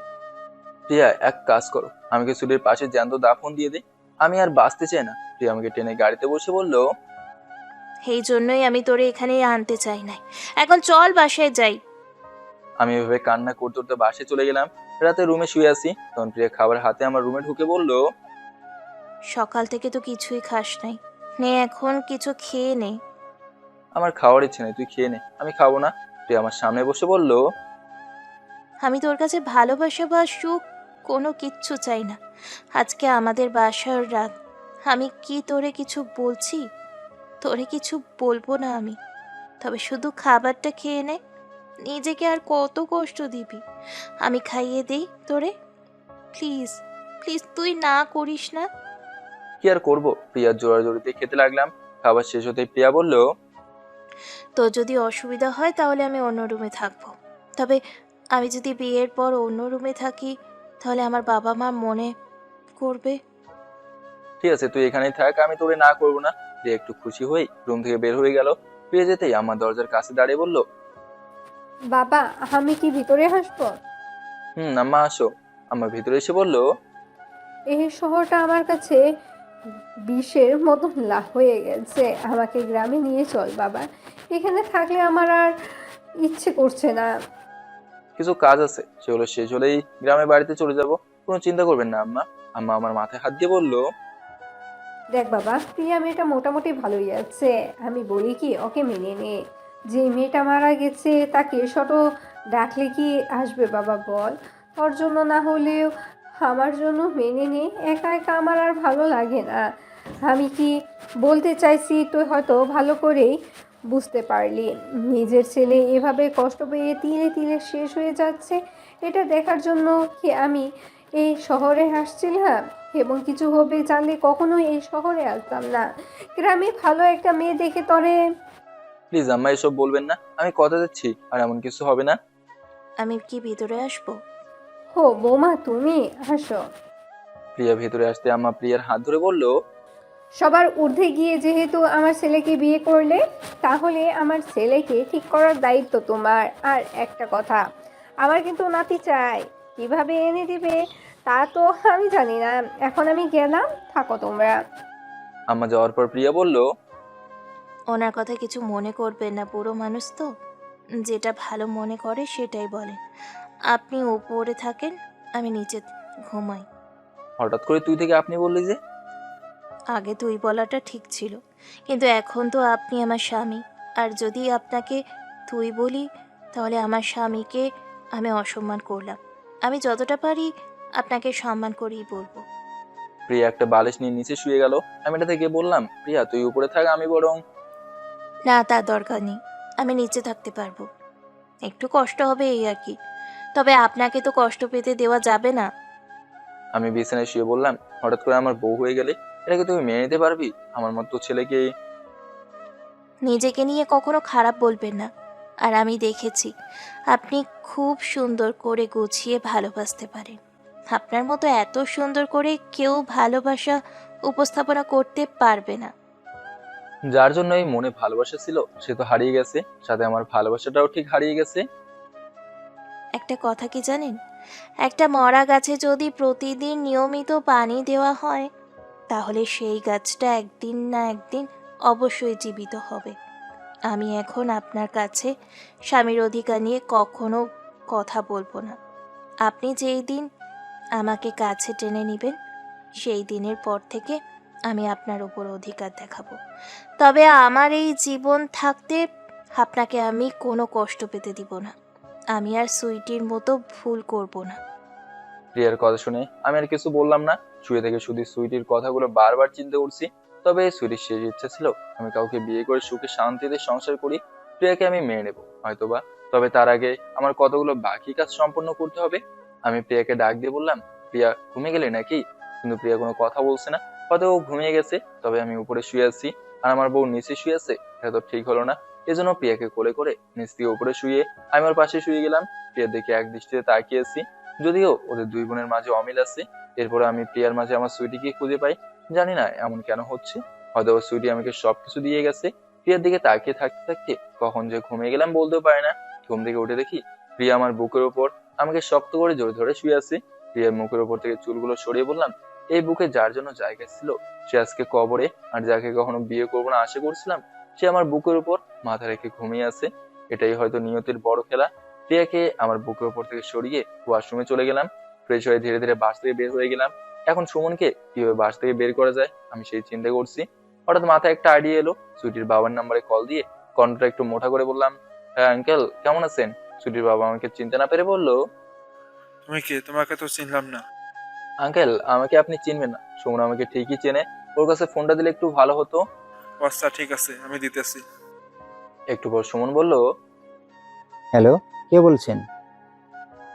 প্রিয়া, এক কাজ করো, আমাকে সুইটির পাশে জ্যান্ত দাফন দিয়ে দে। আমি আর বাঁচতে চাই না। প্রিয়া আমাকে টেনে গাড়িতে বসে বলল, এই জন্যই আমি তোরে এখানে আনতে চাই নাই। এখন চল বাসায় যাই। আমি এভাবে কান্না করতে করতে বাসে চলে গেলাম। রাতে রুমে শুয়ে আছি, তখন প্রিয়া খাবার হাতে আমার রুমে ঢুকে বলল, সকাল থেকে তো কিছুই খাস নাই, নে এখন কিছু খেয়ে নে। আমার খাওয়ার ইচ্ছে নেই, তুই খেয়ে নে। আমি খাবো না। প্রিয়া আমার সামনে বসে বলল, আমি তোর কাছে ভালোবাসা বা সুখ কোনো কিচ্ছু চাই না। আজকে আমাদের বাসার রাত, আমি কি তোরে কিছু বলছি? তোরে কিছু বলবো না আমি, তবে শুধু খাবারটা খেয়ে নে। নিজেকে আর কত কষ্ট দিবি? আমি খাইয়ে দিই তোরে, প্লিজ প্লিজ, তুই না করিস না। কি আর করবো? প্রিয়ার জোরাজোরিতে খেতে লাগলাম। খাবার শেষ হতেই প্রিয়া বলল, তোর যদি অসুবিধা হয় তাহলে আমি অন্য রুমে থাকবো, তবে আমি যদি বিয়ের পর অন্য রুমে থাকি তাহলে আমার বাবা মা মনে করবে। ঠিক আছে তুই এখানেই থাক, আমি তোরে না করবো না। প্রিয়া একটু খুশি হয়ে রুম থেকে বের হয়ে গেল। প্রিয়া যেতেই আমার দরজার কাছে দাঁড়িয়ে বলল, বাবা, আমি কি ভিতরে আসবো? আম্মা আসো। আমার ভিতরে এসে বলল, এই শহরটা আমার কাছে বিষের মতো হয়ে গেছে। আমাকে গ্রামে নিয়ে চল বাবা, এখানে থাকলে আমার আর ইচ্ছে করছে না। কিছু কাজ আছে, সেগুলো শেষ হলেই গ্রামের বাড়িতে চলে যাব। কোনো চিন্তা করবেন না আম্মা। আম্মা আমার মাথায় হাত দিয়ে বলল, দেখ বাবা, প্রিয়া মেয়েটা মোটামুটি ভালোই আছে। আমি বলি কি, ওকে মেনে নে। যে মেয়েটা মারা গেছে তাকে শত ডাকলে কি আসবে বাবা বল? তোর জন্য না হলেও আমার জন্য মেনে নে। একা একা আমার আর ভালো লাগে না। আমি কি বলতে চাইছি তুই হয়তো ভালো করেই বুঝতে পারলি। নিজের ছেলে এভাবে কষ্ট পেয়ে তিলে তিলে শেষ হয়ে যাচ্ছে, এটা দেখার জন্য কি আমি এই শহরে আসছিলাম? এবং কিছু হবে জানলে কখনোই এই শহরে আসতাম না। গ্রামে ভালো একটা মেয়ে দেখে তরে। প্লিজ আম্মা এসব বলবেন না, আমি কথা দিচ্ছি আর এমন কিছু হবে না। আমি কি ভিতরে আসবো? হো বৌমা, তুমি আসো। প্রিয়া ভেতরে আসতে আম্মা প্রিয়ার হাত ধরে বলল, সবার ঊর্ধ্বে গিয়ে যেহেতু আমার ছেলেকে বিয়ে করলে, তাহলে আমার ছেলেকে ঠিক করার দায়িত্ব তোমার। আর একটা কথা, আমার কিন্তু নাতি চাই। কিভাবে এনে দিবে তা তো আমি জানি না। এখন আমি গেলাম, থাকো তোমরা। আম্মা যাওয়ার পর প্রিয়া বলল, ওনার কথা কিছু মনে করবেন না, বুড়ো মানুষ তো। যেটা ভালো মনে করে সেটাই বলেন। আপনি উপরে থাকেন, আমি নিচে ঘুমাই। হঠাৎ করে তুই থেকে আপনি বললি যে? আগে তুই বলাটা ঠিক ছিল, কিন্তু এখন তো আপনি আমার স্বামী। আর যদি আপনাকে তুই বলি, তাহলে আমার স্বামীকে আমি অসম্মান করলাম। আমি যতটা পারি আপনাকে সম্মান করেই বলবো। প্রিয়া একটা বালিশ নিয়ে নিচে শুয়ে গেল। আমি এটা থেকে বললাম, প্রিয়া তুই উপরে থাক, আমি বরং। না, তার দরকার নেই, আমি নিচে থাকতে পারবো। একটু কষ্ট হবে এই আর কি, তবে আপনাকে তো কষ্ট পেতে দেওয়া যাবে না। আমি বিছানায় শুয়ে বললাম, হঠাৎ করে আমার বউ হয়ে গেলে এটাকে তুই মেনে নিতে পারবি? আমার মতো ছেলেকে। নিজেকে নিয়ে কখনো খারাপ বলবেন না। আর আমি দেখেছি আপনি খুব সুন্দর করে গুছিয়ে ভালোবাসতে পারেন। আপনার মতো এত সুন্দর করে কেউ ভালোবাসা উপস্থাপনা করতে পারবে না। যার জন্য এই মনে ভালোবাসা ছিল সে তো হারিয়ে গেছে, সাথে আমার ভালোবাসাটাও ঠিক হারিয়ে গেছে। একটা কথা কি জানেন, একটা মরা গাছে যদি প্রতিদিন নিয়মিত পানি দেওয়া হয়, তাহলে সেই গাছটা একদিন না একদিন অবশ্যই জীবিত হবে। আমি এখন আপনার কাছে স্বামীর অধিকার নিয়ে কখনো কথা বলবো না। আপনি যেই দিন আমাকে কাছে টেনে নেবেন, সেই দিনের পর থেকে আমি আপনার উপর অধিকার দেখাবো। তবে আমার এই জীবন থাকতে আপনাকে আমি কোনো কষ্ট পেতে দিব না। আমি আর সুইটির মতো ভুল করব না। প্রিয়ার কথা শুনে আমি আর কিছু বললাম না। শুয়ে থেকে শুধু সুইটির কথাগুলো বারবার চিন্তা করছি। তবে সুইটির শেষ ইচ্ছা ছিল আমি কাউকে বিয়ে করে সুখে শান্তিতে সংসার করি। প্রিয়াকে আমি মেনে নেবো হয়তোবা, তবে তার আগে আমার কতগুলো বাকি কাজ সম্পন্ন করতে হবে। আমি প্রিয়াকে ডাক দিয়ে বললাম, প্রিয়া ঘুমিয়ে গেলে নাকি? কিন্তু প্রিয়া কোনো কথা বলছে না, হয়তো ও ঘুমিয়ে গেছে। তবে আমি উপরে শুয়ে আছি আর আমার বউ নিচে শুয়ে আছে, এটা তো ঠিক হলো না। এজন্য প্রিয়াকে কোলে করে নিচ থেকে উপরে শুয়ে আমি ওর পাশে শুয়ে গেলাম। প্রিয়ার দিকে এক দৃষ্টিতে তাকিয়েছি, যদিও ওদের দুই বোনের মাঝে অমিল আছে। এরপরে আমি প্রিয়ার মাঝে আমার সুইটিকে খুঁজে পাই। জানি না এমন কেন হচ্ছে, হয়তো ওর সুইটি আমাকে সবকিছু দিয়ে গেছে। প্রিয়ার দিকে তাকিয়ে থাকতে থাকতে কখন যে ঘুমিয়ে গেলাম বলতেও পারি না। ঘুম থেকে উঠে দেখি প্রিয়া আমার বুকের উপর আমাকে শক্ত করে জোরে ধরে শুয়ে আছে। প্রিয়ার মুখের উপর থেকে চুলগুলো সরিয়ে বললাম, এই বুকে যার জন্য জায়গা ছিল সে আজকে কবরে, আর যাকে কখনো বিয়ে করবো না আশা করছিলাম সে আমার বুকের উপর মাথা রেখে ঘুমিয়ে আছে। এটাই হয়তো নিয়তির বড় খেলা। প্রিয়াকে আমার বুকের উপর থেকে সরিয়ে ওয়াশরুমে চলে গেলাম। ফ্রেশ হয়ে ধীরে ধীরে বাস থেকে বের হয়ে গেলাম। এখন সুমনকে কিভাবে বাস থেকে বের করা যায় আমি সেই চিন্তা করছি। হঠাৎ মাথায় একটা আইডিয়া এলো। সুইটির বাবার নাম্বারে কল দিয়ে কণ্ঠটা একটু মোটা করে বললাম, হ্যাঁ আঙ্কেল কেমন আছেন? সুইটির বাবা আমাকে চিনতে না পেরে বলল, তুমি কে? তোমাকে তো চিনলাম না। আঙ্কেল আমাকে আপনি চিনবেন না, সুমন আমাকে ঠিকই চেনে। ওর কাছে ফোনটা দিলে একটু ভালো হতো। ও আচ্ছা ঠিক আছে, আমি দিতেছি। একটু পর সুমন বলল, হ্যালো, কে বলছেন?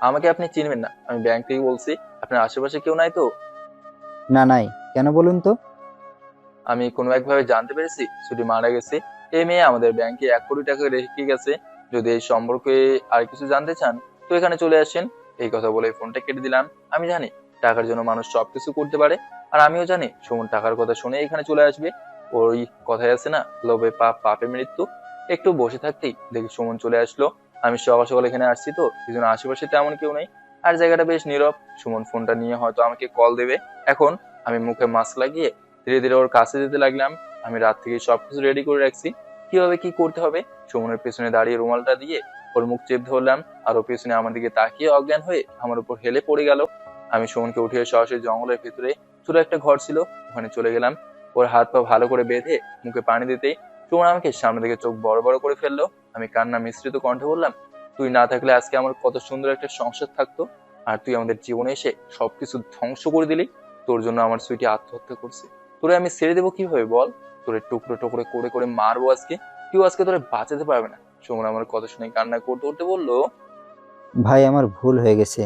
আমাকে আপনি চিনবেন না, আমি ব্যাংক থেকে বলছি। আপনার আশেপাশে কেউ নাই তো? না, নাই। কেন বলুন তো? আমি কোনো একভাবে জানতে পেরেছি ছুটি মারা গেছে। এই মেয়ে আমাদের ব্যাংকে 1 কোটি টাকা রেখে গেছে। যদি এই সম্পর্কে আর কিছু জানতে চান তো এখানে চলে আসেন। এই কথা বলে ফোনটা কেটে দিলাম। আমি জানি টাকার জন্য মানুষ সবকিছু করতে পারে, আর আমিও জানি সুমন টাকার কথা শুনে এখানে চলে আসবে। ওই কথাই আছে না, লোভে পাপ পাপে মৃত্যু। একটু বসে থাকতেই দেখি সুমন চলে আসলো। আমি সকাল সকাল এখানে আসছি তো এই জন্য আশেপাশে তেমন কেউ নেই, আর জায়গাটা বেশ নীরব। সুমন ফোনটা নিয়ে হয়তো আমাকে কল দেবে। এখন আমি মুখে মাস্ক লাগিয়ে ধীরে ধীরে ওর কাছে যেতে লাগলাম। আমি রাত থেকে সবকিছু রেডি করে রাখছি, কিভাবে কি করতে হবে। সুমনের পেছনে দাঁড়িয়ে রুমালটা দিয়ে ওর মুখ চেপ ধরলাম আর ও পিছনে আমার দিকে তাকিয়ে অজ্ঞান হয়ে আমার উপর হেলে পড়ে গেল। আমি সুমনকে উঠিয়ে সরাসরি জঙ্গলের ভিতরে ছোট একটা ঘর ছিল, ওখানে চলে গেলাম। ওর হাত পা ভালো করে বেঁধে মুখে পানি দিতেই সুমন আমাকে সামনে থেকে চোখ বড় বড় করে ফেললো। আমি কান্না মিশ্রিত কণ্ঠে বললাম, তুই না থাকলে আজকে আমার কত সুন্দর একটা সংসার থাকতো, আর তুই আমাদের জীবনে এসে সবকিছু ধ্বংস করে দিলি। তোর জন্য আমার সুইটি আত্মহত্যা করছে, তোরে আমি ছেড়ে দেবো কিভাবে বল? তোরে টুকরো টুকরো করে করে মারবো আজকে, কেউ আজকে তোরে বাঁচাতে পারবে না। সুমন আমার কথা শুনে কান্না করতে করতে বললো, ভাই আমার ভুল হয়ে গেছে,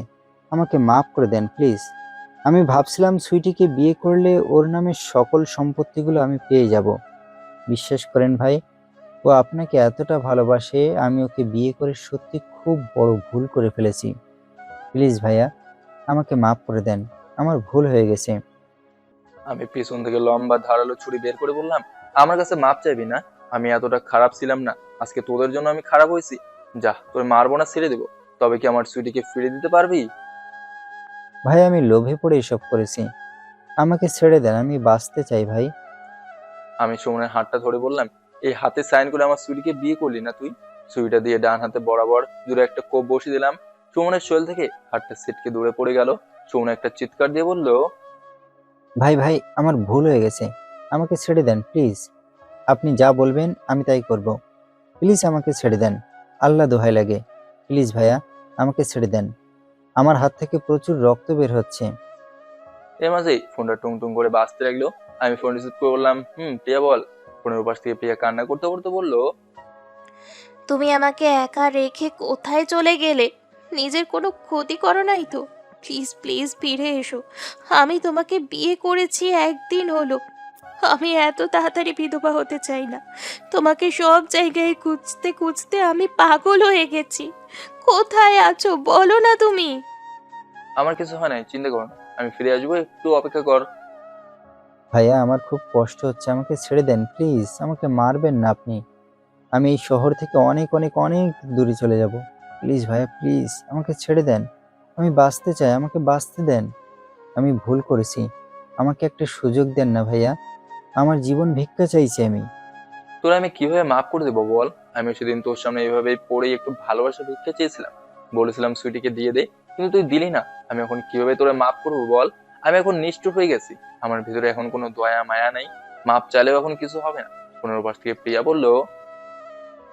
আমাকে মাফ করে দেন প্লিজ। আমি ভাবছিলাম সুইটিকে বিয়ে করলে ওর নামে সকল সম্পত্তিগুলো আমি পেয়ে যাব। বিশ্বাস করেন ভাই, ও আপনাকে এতটা ভালোবাসে, আমি ওকে বিয়ে করে সত্যি খুব বড় ভুল করে ফেলেছি। প্লিজ ভাইয়া, আমাকে মাফ করে দেন, আমার ভুল হয়ে গেছে। আমি পিছন থেকে লম্বা ধারালো ছুরি বের করে বললাম, আমার কাছে মাপ চাইবি না, আমি এতটা খারাপ ছিলাম না, আজকে তোদের জন্য আমি খারাপ হয়েছি। যা, তোর মারবো না, ছেড়ে দেবো, তবে কি আমার সুইটিকে ফিরে দিতে পারবি? ভাই আমি লোভে পড়ে এসব করেছি, আমাকে ছেড়ে দেন, আমি বাঁচতে চাই ভাই। আমি সুমনের হাতটা ধরে বললাম, এই হাতে সাইন করে আমার সুইটিকে বিয়ে করলি না তুই? সুইটা দিয়ে ডান হাতে বরাবর দূরে একটা কোপ বসিয়ে দিলাম। সুমনের শরীর থেকে হাতটা ছিটকে দূরে পড়ে গেল। সুমন একটা চিৎকার দিয়ে বলল, ভাই ভাই আমার ভুল হয়ে গেছে, আমাকে ছেড়ে দেন প্লিজ। আপনি যা বলবেন আমি তাই করব। প্লিজ আমাকে ছেড়ে দেন, আল্লাহ দোহাই লাগে, প্লিজ ভাইয়া আমাকে ছেড়ে দেন, আমার হাত থেকে প্রচুর রক্ত বের হচ্ছে। এর মাঝেই ফোনটা টুং টুং করে বাজতে লাগলো। আমি ফোন রিসিভ করে বললাম, প্রিয়া বল। ফোনের উপাস থেকে প্রিয়া কান্না করতে করতে বললো, তুমি আমাকে একা রেখে কোথায় চলে গেলে? নিজের কোনো ক্ষতি করো নাই তো? প্লিজ প্লিজ ফিরে এসো। আমি তোমাকে বিয়ে করেছি একদিন হলো। আমি এত তাড়াতাড়ি বিধবা হতে চাই না। তোমাকে সব জায়গায় খুঁজতে খুঁজতে আমি পাগল হয়ে গেছি। কোথায় আছো বলো না তুমি? আমার কিছু হয় নাই, চিন্তা করো না, আমি ফিরে আসবো, একটু অপেক্ষা কর। ভাইয়া আমার খুব কষ্ট হচ্ছে, আমাকে ছেড়ে দেন প্লিজ, আমাকে মারবেন না আপনি। আমি এই শহর থেকে অনেক অনেক অনেক দূরে চলে যাব। প্লিজ ভাইয়া প্লিজ আমাকে ছেড়ে দেন, আমি বাঁচতে চাই, আমাকে বাঁচতে দেন। আমি ভুল করেছি, আমাকে একটা সুযোগ দেন না ভাইয়া, আমার জীবন ভিক্ষা চাইছি আমি। তোরা আমি কিভাবে মাফ করে দেবো বল? আমি সেদিন তোর সামনে এইভাবে পড়ে একটু ভালোবাসা ভিক্ষা চেয়েছিলাম, বলেছিলাম সুইটিকে দিয়ে দে, কিন্তু তুই দিলি না। আমি এখন কিভাবে তোরা মাফ করবো বল? আমি এখন নিষ্ঠুর হয়ে গেছি, আমার ভিতরে এখন কোনো দয়া মায়া নাই, মাপ চাইলেও এখন কিছু হবে না। পুনর পাশ থেকে প্রিয়া বলল,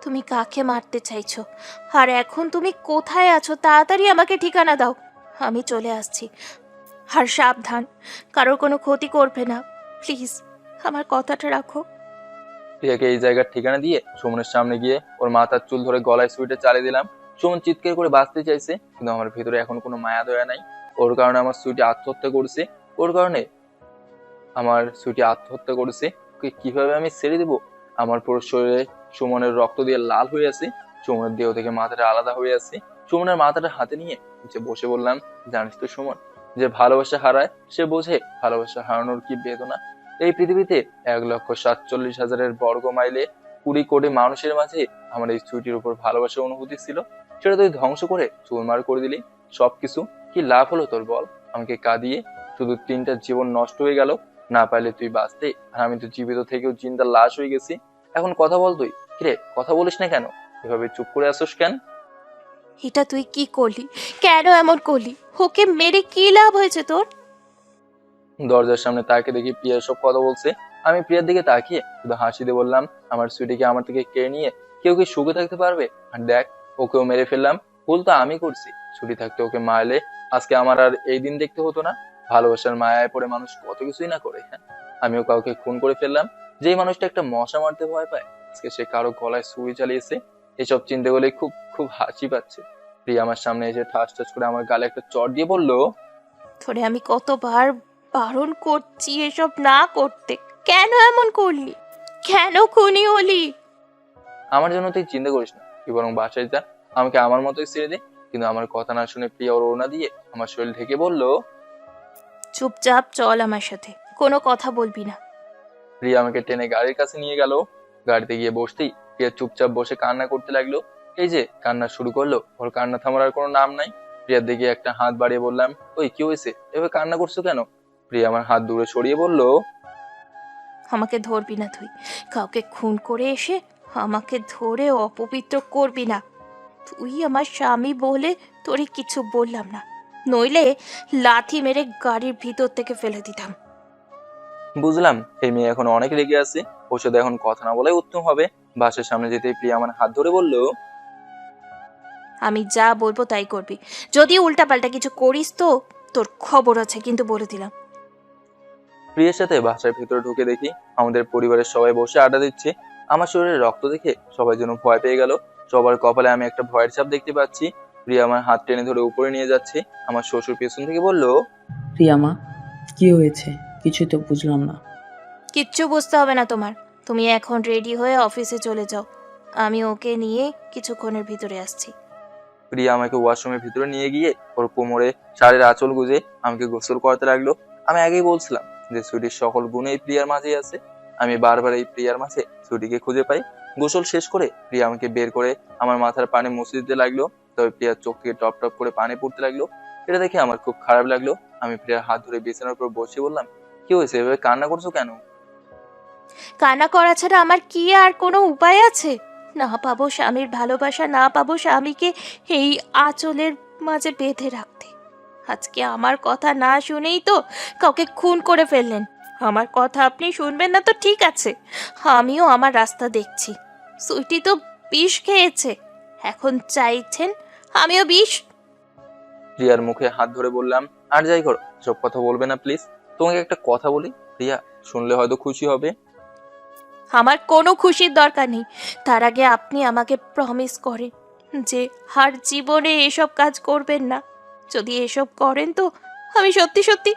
তুমি কাকে মারতে চাইছো? আর এখন তুমি কোথায় আছো? তাড়াতাড়ি আমাকে ঠিকানা দাও, আমি চলে আসছি। আর সাবধান, কারোর কোনো ক্ষতি করবে না। প্লিজ আমার কথাটা রাখো। প্রিয়াকে এই জায়গার ঠিকানা দিয়ে সুমনের সামনে গিয়ে ওর মাথার চুল ধরে গলায় সুইটে চালিয়ে দিলাম। সুমন চিৎকার করে বাঁচতে চাইছে, কিন্তু আমার ভিতরে এখন কোনো মায়া দয়া নাই। ওর কারণে আমার সুইটি আত্মহত্যা করছে, ওর কারণে আমার সুইটি আত্মহত্যা করেছে। ওকে কিভাবে আমি ছেড়ে দিব? আমার পুরো শরীরে সুমনের রক্ত দিয়ে লাল হয়ে আছে, সুমনের দেহ থেকে মাথাটা আলাদা হয়ে আছে। সুমনের মাথাটা হাতে নিয়ে নিচে বসে বললাম, জানিস তো সুমন, যে ভালোবাসা হারায় সে বোঝে ভালোবাসা হারানোর কি বেদনা। এই পৃথিবীতে 1,47,000 বর্গ মাইলে 20 কোটি মানুষের মাঝে আমার এই সুইটির উপর ভালোবাসার অনুভূতি ছিল, সেটা তুই ধ্বংস করে চুরমার করে দিলি। সবকিছু কি লাভ হলো তোর বল? আমাকে কাঁদিয়ে শুধু 3টা জীবন নষ্ট হয়ে গেল। না পাইলে তুই বাঁচতে, আর আমি তো জীবিত থেকেও জিন্দা লাশ হয়ে গেছি। এখন কথা বল তুই, কিরে কথা বলিস না কেন? এভাবে চুপ করে আসোস কেন? এটা তুই কি করলি? কেন এমন করলি? ওকে মেরে কি লাভ হয়েছে তোর? দরজার সামনে তাকে দেখি প্রিয়া সব কথা বলছে। আমি প্রিয়ার দিকে তাকিয়ে শুধু হাসি দিয়ে বললাম, আমার সুইটিকে আমার থেকে কেড়ে নিয়ে কেউ কি সুখে থাকতে পারবে? আর দেখ, ওকেও মেরে ফেললাম, ভুল তো আমি করছি। ছুটি থাকতে ওকে মারলে আজকে আমার আর এই দিন দেখতে হতো না। ভালোবাসার মায়ায় পড়ে মানুষ কত কিছুই না করে। হ্যাঁ, আমিও কাউকে খুন করে ফেললাম। যেই মানুষটা একটা মশা মারতে ভয় পায়, আজকে সে কারো গলায় ছুরি চালিয়েছে। এসব চিন্তা করলে খুব খুব হাসি পাচ্ছে। প্রিয়া আমার সামনে এসে ঠাস ঠাস করে আমার গালে একটা চড় দিয়ে বললো, তোরে আমি কতবার বারণ করছি এসব না করতে, কেন এমন করলি? কেন খুনি হলি? আমার জন্য তুই চিন্তা করিস না, তুই বরং বাসায় যা, আমাকে আমার মতোই ছেড়ে দে। কিন্তু আমার কথা না শুনে প্রিয়া ওর ওড়না দিয়ে আমার শরীর ঢেকে বলল, চুপচাপ চল আমার সাথে, কোনো কথা বলবি না। প্রিয়া আমাকে টেনে গাড়ির কাছে নিয়ে গেল। গাড়িতে গিয়ে বসতেই প্রিয়া চুপচাপ বসে কান্না করতে লাগলো। এই যে কান্না শুরু করলো, ওর কান্না থামার আর কোনো নাম নাই। প্রিয়ার দিকে একটা হাত বাড়িয়ে বললাম, ওই কি হয়েছে, এভাবে কান্না করছো কেন? প্রিয়া আমার হাত দূরে সরিয়ে বলল, আমাকে ধরবি না তুই, কাউকে খুন করে এসে আমাকে ধরে অপবিত্র করবি না। তুই আমার স্বামী বলে তোরে কিছু বললাম না, নইলে লাথি মেরে গাড়ির ভিতর থেকে ফেলে দিতাম। বুঝলাম এই মেয়ে এখন অনেক রেগে আছে, ওর সাথে এখন কথা না বলাই উত্তম হবে। বাসের সামনে যেতেই প্রিয়া আমার হাত ধরে বলল, আমি যা বলবো তাই করবি, যদি উল্টাপাল্টা কিছু করিস তো তোর খবর আছে, কিন্তু বলে দিলাম। প্রিয়ার সাথে বাসার ভিতরে ঢুকে দেখি আমাদের পরিবারের সবাই বসে আড্ডা দিচ্ছে। আমার শরীরে রক্ত দেখে সবাই যেন ভয় পেয়ে গেল। সবার কপালে আমি একটা ভয়ের ছাপ দেখতে পাচ্ছি। প্রিয়া আমার হাত টেনে ধরে উপরে নিয়ে যাচ্ছে। আমার শ্বশুর পেছন থেকে বলল, প্রিয়ামা, কি হয়েছে? কিছুই তো বুঝলাম না। কিচ্ছু বুঝতে হবে না তোমার, তুমি এখন রেডি হয়ে অফিসে চলে যাও, আমি ওকে নিয়ে কিছুক্ষণের ভিতরে আসছি। প্রিয়া আমাকে ওয়াশরুমের ভিতরে নিয়ে গিয়ে ওর কোমরে শাড়ির আঁচল গুজে আমাকে গোসল করাতে লাগলো। আমি আগেই বলছিলাম যে সুইটির সকল গুণ এই প্রিয়ার মাঝেই আছে। আমি বারবার এই প্রিয়ার মাঝে সুইটিকে খুঁজে পাই। গোসল শেষ করে প্রিয়া আমাকে বের করে আমার মাথার পানি মুছে দিতে লাগলো। তবে প্রিয়ার চোখ থেকে টপ টপ করে পানি পড়তে লাগলো। এটা দেখে আমার খুব খারাপ লাগলো। আমি প্রিয়ার হাত ধরে বিছানার উপর বসে বললাম, কি হয়েছে, এভাবে কান্না করছো কেন? কান্না করা ছাড়া আমার কি আর কোনো উপায় আছে? না পাবো স্বামীর ভালোবাসা, না পাবো স্বামীকে এই আঁচলের মাঝে বেঁধে রাখতে। আজকে আমার কথা না শুনেই তো কাউকে খুন করে ফেললেন। আমার কথা আপনি শুনবেন না তো ঠিক আছে, আমিও আমার রাস্তা দেখছি। সুইটি তো বিষ খেয়েছে, এখন চাইছেন আমিও বিষ? প্রিয়ার মুখে হাত ধরে বললাম, আর যাই করো সব কথা বলবে না প্লিজ। তোমাকে একটা কথা বলি প্রিয়া, শুনলে হয়তো খুশি হবে। আমার কোনো খুশির দরকার নেই, তার আগে আপনি আমাকে প্রমিস করেন যে আর জীবনে এসব কাজ করবেন না। যদি এসব করেন তো আমি সত্যি সত্যি।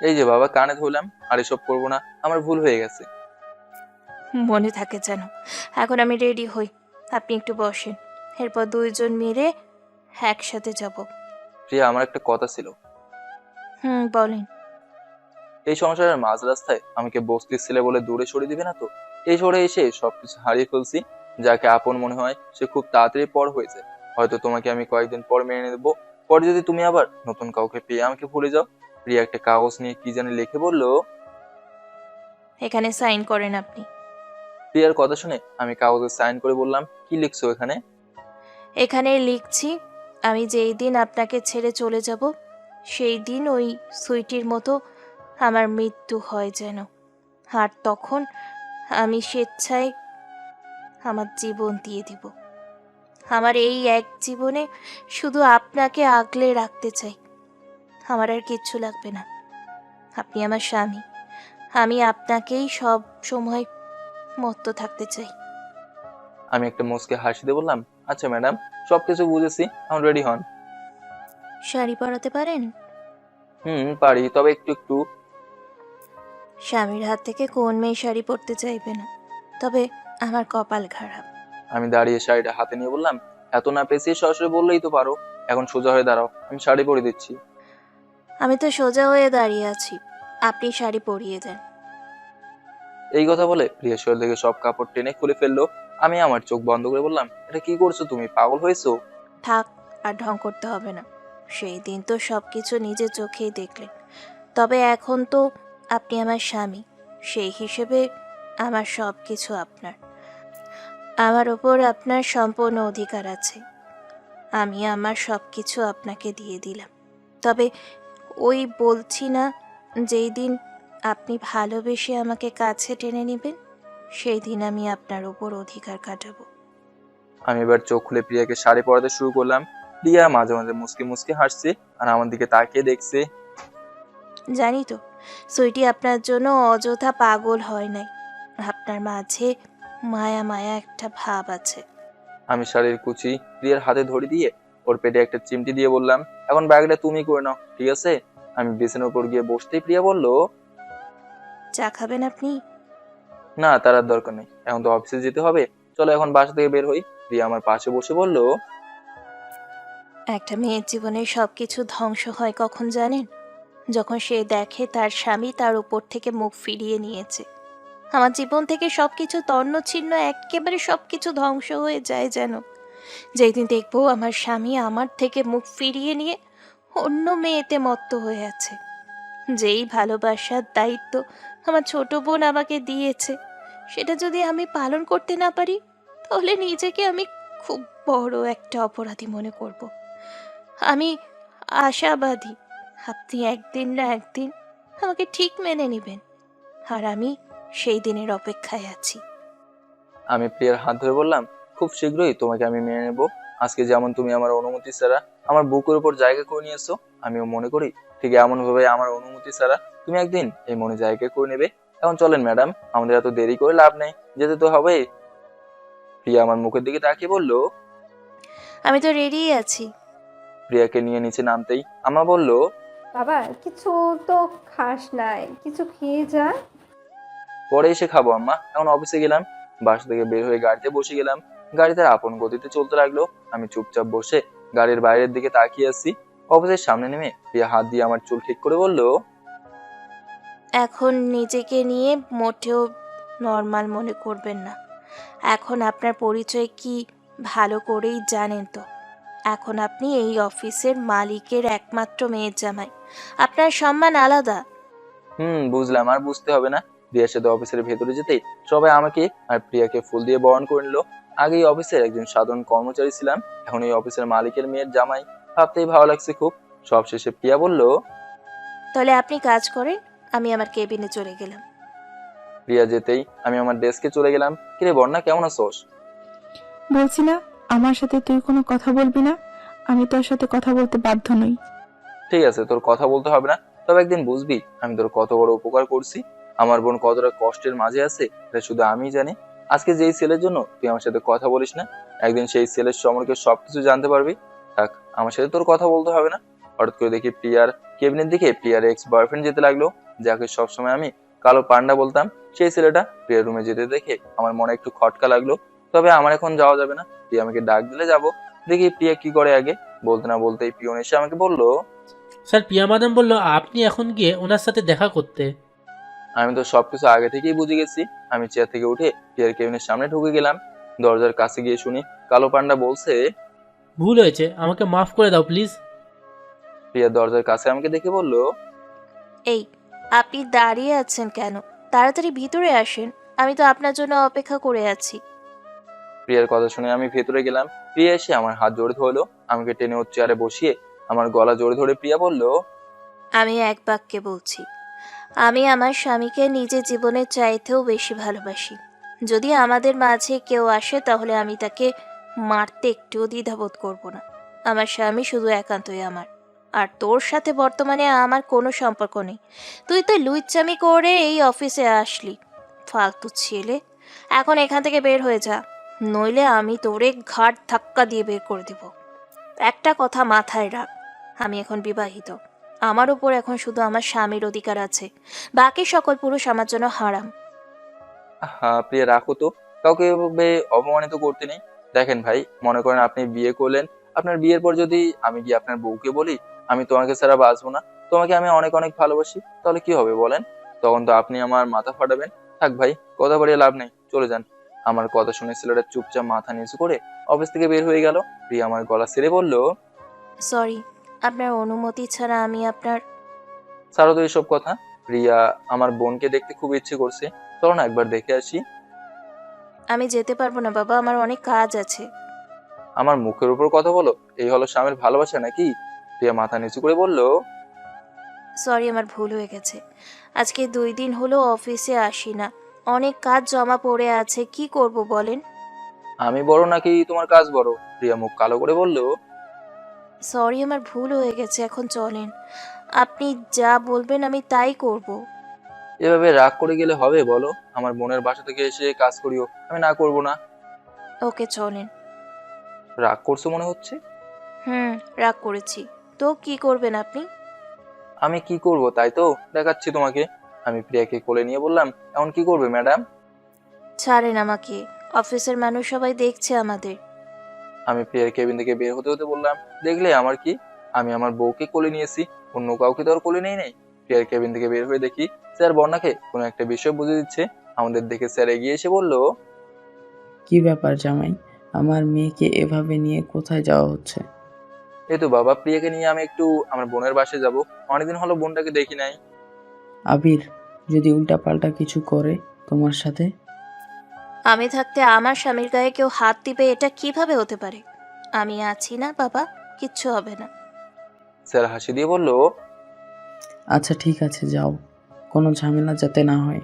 এই যে বাবা, কানে ধরলাম, আর এসব করবো না, আমার ভুল হয়ে গেছে। মনে থাকে যেন। এখন আমি রেডি হই, আপনি একটু বসেন, এরপর দুইজন মিলে একসাথে যাব। প্রিয়া, আমার একটা কথা ছিল। বলেন। এই সংসারের মাঝ রাস্তায় আমাকে বস্তির ছেলে বলে দূরে সরিয়ে দিবে না তো? এই শহরে এসে সবকিছু হারিয়ে ফেলছি। যাকে আপন মনে হয় সে খুব তাড়াতাড়ি পর হয়ে যায়। হয়তো তোমাকে আমি কয়েকদিন পর মেনে নেবো, পরে যদি তুমি আবার নতুন কাউকে পেয়ে আমাকে ভুলে যাও। প্রিয়া একটা কাগজ নিয়ে কি জানি লিখে বললো। এখানে সাইন করেন আপনি। প্রিয়ার কথা শুনে আমি কাগজে সাইন করে বললাম, কি লিখছো এখানে? এখানে লিখছি, আমি যেই দিন আপনাকে ছেড়ে চলে যাব সেই দিন ওই সুইটির মতো আমার মৃত্যু হয় যেন। আর তখন আমি স্বেচ্ছায় আমার জীবন দিয়ে দিব। আমার এই এক জীবনে শুধু আপনাকে আগলে রাখতে চাই, আমার আর কিচ্ছু লাগবে না। আপনি আমার স্বামী, আমি আপনাকেই সব সময় মত্ত থাকতে চাই। আমি একটা মুচকে হাসি দিয়ে বললাম, আচ্ছা ম্যাডাম, সবকিছু বুঝেছি, এখন রেডি হন। শাড়ি পরাতে পারেন? পারি, তবে একটু একটু। স্বামীর হাত থেকে কোন মেয়ে শাড়ি পরতে চাইবে না? তবে আমার কপাল খারাপ। আমি দাঁড়িয়ে শাড়িটা হাতে নিয়ে বললাম, এত না পেঁচিয়ে সরাসরি বললেই তো পারো। এখন সোজা হয়ে দাঁড়াও, আমি শাড়ি পরে দিচ্ছি। আমি তো সোজা হয়ে দাঁড়িয়ে আছি, আপনি শাড়ি পরিয়ে দেন। এই কথা বলে প্রিয়া শরীর থেকে সব কাপড় টেনে খুলে ফেললো। আমি আমার চোখ বন্ধ করে বললাম, এটা কি করছো তুমি, পাগল হয়েছো? থাক, আর ঢং করতে হবে না। সেই দিন তো সব কিছু নিজের চোখেই দেখলেন। তবে এখন তো আপনি আমার স্বামী, সেই হিসেবে আমার সব কিছু আপনার। আমার ওপর আপনার সম্পূর্ণ অধিকার আছে। আমি আমার সব কিছু আপনাকে দিয়ে দিলাম। তবে ওই বলছি না, যেই দিন আপনি ভালোবেসে আমাকে কাছে টেনে নেবেন সেই দিন আমি আপনার ওপর অধিকার কাটাবো। আমি এবার চোখ খুলে প্রিয়াকে শাড়ি পরাতে শুরু করলাম। প্রিয়া মাঝে মাঝে মুসকি মুসকি হাসছে আর আমার দিকে তাকিয়ে দেখছে। জানি তো সুইটি আপনার জন্য অযথা পাগল হয় নাই, আপনার মাঝে মায়া মায়া একটা ভাব আছে। আমি শাড়ির কুচি প্রিয়ার হাতে ধরে দিয়ে ওর পেটে একটা চিমটি দিয়ে বললাম, এখন ব্যাগটা তুমি করে নাও, ঠিক আছে? আমি বিছানার উপর গিয়ে বসতেই প্রিয়া বলল, চা খাবেন আপনি? না, তার আর দরকার নেই, এখন তো অফিসে যেতে হবে, চলো এখন বাসা থেকে বের হই। প্রিয়া আমার পাশে বসে বলল, একটা মেয়ের জীবনে সবকিছু ধ্বংস হয় কখন জানেন? যখন সে দেখে তার স্বামী তার উপর থেকে মুখ ফিরিয়ে নিয়েছে। আমার জীবন থেকে সবকিছু তন্ন ছিন্ন, একেবারে সবকিছু ধ্বংস হয়ে যায় যেন। যেই দিন দেখবো আমার স্বামী আমার থেকে মুখ ফিরিয়ে নিয়ে অন্য মেয়েতে মত্ত হয়ে আছে। যেই ভালোবাসার দায়িত্ব আমার ছোট বোন আমাকে দিয়েছে, সেটা যদি আমি পালন করতে না পারি, তাহলে নিজেকে আমি খুব বড় একটা অপরাধী মনে করব। আমি আশাবাদী আপনি একদিন না একদিন আমাকে ঠিক মেনে নেবেন, আর আমি সেই দিনের অপেক্ষায় আছি। আমি প্রিয়ার হাত ধরে বললাম, খুব শীঘ্রই তোমাকে আমি মেনে নেব। আজকে যেমন তুমি আমার অনুমতি ছাড়া আমার বুকের উপর জায়গা করে নিয়েছো, আমিও মনে করি ঠিক এমন ভাবে আমার অনুমতি ছাড়া তুমি একদিন এই মনে জায়গা করে নেবে। এখন চলেন ম্যাডাম, আমাদের এত দেরি করে লাভ নেই, যেতে তো হবে। প্রিয়া আমার মুখের দিকে তাকিয়ে বলল। আমি তো রেডি আছি। প্রিয়াকে নিয়ে নিচে নামতেই আমা বলল, বাবা কিছু তো খাস নাই, কিছু খেয়ে যা। পরে এসে খাবো আম্মা, এখন অফিসে গেলাম। বাসা থেকে বের হয়ে গাড়িতে বসে গেলাম। গাড়িতে আপন গতিতে চলতে লাগলো। আমি চুপচাপ বসে গাড়ির বাইরের দিকে তাকিয়ে আছি। অফিসের সামনে নেমে প্রিয়া হাত দিয়ে আমার চুল ঠিক করে বলল, এখন নিজেকে নিয়ে মোটেও নর্মাল মনে করবেন না। এখন আপনার পরিচয় কি ভালো করেই জানেন তো। এখন আপনি এই অফিসের মালিকের একমাত্র মেয়ের জামাই, আপনার সম্মান আলাদা। বুঝলাম, আর বুঝতে হবে না। প্রিয়ার সাথে অফিসের ভেতরে যেতেই সবাই আমাকে আর প্রিয়াকে ফুল দিয়ে বরণ করে নিল। আগে এই অফিসের একজন সাধারণ কর্মচারী ছিলাম, এখন এই অফিসের মালিকের মেয়ের জামাই। ভাবতেই ভালো লাগছে খুব। সবশেষে প্রিয়া বলল, তাহলে আপনি কাজ করেন, আমি আমার কেবিনে চলে গেলাম। প্রিয়া যেতেই আমি আমার ডেস্কে চলে গেলাম। কিরে বর্ণা, কেমন আছোস? বলছি না আমার সাথে তুই কোনো কথা বলবি না, আমি তোর সাথে কথা বলতে বাধ্য নই। ঠিক আছে, তোর কথা বলতে হবে না, তবে একদিন বুঝবি আমি তোর কত বড় উপকার করছি। আমার বোন কতটা কষ্টের মাঝে আছে এটা শুধু আমিই জানি। আজকে যেই ছেলের জন্য তুই আমার সাথে কথা বলিস না, একদিন সেই ছেলের সম্পর্কে সবকিছু জানতে পারবি। থাক, আমার সাথে তোর কথা বলতে হবে না। হঠাৎ করে দেখি প্রিয়ার কেবিনের দিকে প্রিয়ার এক্স বয়ফ্রেন্ড যেতে লাগলো, যাকে সবসময় আমি কালো পান্ডা বলতাম। সেই ছেলেটা প্রিয়ার রুমে যেতে দেখে আমার মনে একটু খটকা লাগলো। তবে আমার এখন যাওয়া যাবে না, প্রিয়া আমাকে ডাক দিলে যাবো। দেখি প্রিয়া কি করে। আগে বলতে না বলতেই পিয়ন এসে আমাকে বললো, স্যার, প্রিয়া ম্যাডাম বললো আপনি এখন গিয়ে ওনার সাথে দেখা করতে। আমি তো সবকিছু আগে থেকেই বুঝে গেছি। আমি চেয়ার থেকে উঠে পিয়ার কেবিনের সামনে ঢুকে গেলাম। দরজার কাছে গিয়ে শুনি কালো পান্ডা বলছে, ভুল হয়েছে, আমাকে মাফ করে দাও প্লিজ। প্রিয়া দরজার কাছে আমাকে দেখে বলল, এই, আপনি দাঁড়িয়ে আছেন কেন? তাড়াতাড়ি ভিতরে আসেন, আমি তো আপনার জন্য অপেক্ষা করে আছি। প্রিয়ার কথা শুনে আমি ভেতরে গেলাম। প্রিয়া এসে আমার হাত জোরে ধরলো, আমাকে টেনে ওর চেয়ারে বসিয়ে আমার গলা জোরে ধরে প্রিয়া বলল, আমি এক বাক্যে বলছি, আমি আমার স্বামীকে নিজের জীবনের চাইতেও বেশি ভালোবাসি। যদি আমাদের মাঝে কেউ আসে তাহলে আমি তাকে মারতে একটুও দ্বিধাবোধ করব না। আমার স্বামী শুধু একান্তই আমার, আর তোর সাথে বর্তমানে আমার কোনো সম্পর্ক নেই। তুই তো লুইচ্চামি করে এই অফিসে আসলি, ফালতু ছেলে। এখন এখান থেকে বের হয়ে যা, নইলে আমি তোরে ঘাট ধাক্কা দিয়ে বের করে দেব। একটা কথা মাথায় রাখ, আমি এখন বিবাহিত। আমার উপর এখন শুধু আমার স্বামীর অধিকার আছে, বাকি সকল পুরুষ আমার জন্য হারাম। হ্যাঁ প্রিয়া রাখো তো, কাউকে এভাবে অপমানিত করতে নেই। দেখেন ভাই, মনে করেন আপনি বিয়ে করলেন, আপনার বিয়ের পর যদি আমি গিয়ে আপনার বউকে বলি আমি তোমাকে ছাড়া বাঁচবো না, তোমাকে আমি অনেক অনেক ভালোবাসি, তাহলে কি হবে বলেন? তখন তো আপনি আমার মাথা ফাটাবেন। থাক ভাই, কথা বাড়িয়ে লাভ নেই, চলে যান। আমার কথা শুনে ছেলেটা চুপচাপ মাথা নিচু করে অফিস থেকে বের হয়ে গেল। প্রিয়া আমার গলা ছেড়ে বলল, সরি, আপনার অনুমতি ছাড়া আমি আপনার। ছাড়ো তো এসব কথা। প্রিয়া আমার বোনকে দেখতে খুব ইচ্ছে করছে, চলো না একবার দেখে আসি। আমি যেতে পারবো না বাবা, আমার অনেক কাজ আছে। আমার মুখের উপর কথা বলো, এই হলো স্বামীর ভালোবাসা নাকি? প্রিয়া মাথা নিচু করে বলল, সরি, আমার ভুল হয়ে গেছে। আজকে 2 দিন হলো অফিসে আসি না, অনেক কাজ জমা পড়ে আছে, কি করব বলেন? আমি বড় নাকি তোমার কাজ বড়? প্রিয়া মুখ কালো করে বলল, সরি, আমার ভুল হয়ে গেছে, এখন চলেন। আপনি যা বলবেন আমি তাই করব। এভাবে রাগ করে গেলে হবে বলো? আমার বোনের বাসা থেকে এসে কাজ করিও, আমি না করব না। ওকে চলেন। রাগ করছো মনে হচ্ছে। রাগ করেছি তো কি করবেন আপনি? আমি কি করব তাই তো দেখাচ্ছি তোমাকে। আমি প্রিয়াকে কোলে নিয়ে বললাম, এখন কি করবে ম্যাডাম? ছাড়েন আমাকে, অফিসের মানুষ সবাই দেখছে আমাদের। আমি প্রিয়ার কেবিন থেকে বের হতে হতে বললাম, দেখলে আমার কি, আমি আমার বউকে কোলে নিয়েছি, অন্য কাউকে তো আর কোলে নেই নেই। প্রিয়ার কেবিন থেকে বের হয়ে দেখি স্যার বর্ণাকে কোনো একটা বিষয় বুঝে দিচ্ছে। আমাদের দেখে স্যার এগিয়ে এসে বলল, কি ব্যাপার জামাই, আমার মেয়েকে এভাবে নিয়ে কোথায় যাওয়া হচ্ছে? এই তো বাবা, প্রিয়াকে নিয়ে আমি একটু আমার বোনের বাসায় যাব, অনেকদিন হলো বোনটাকে দেখি নাই। আবির, যদি উল্টাপাল্টা কিছু করে তোমার সাথে? আমি থাকতে আমার স্বামীর গায়ে কেউ হাত দিবে, এটা কিভাবে হতে পারে? আমি আছি না বাবা, কিচ্ছু হবে না। স্যার হাসি দিয়ে বলল, আচ্ছা ঠিক আছে, যাও, কোনো ঝামেলা যাতে না হয়।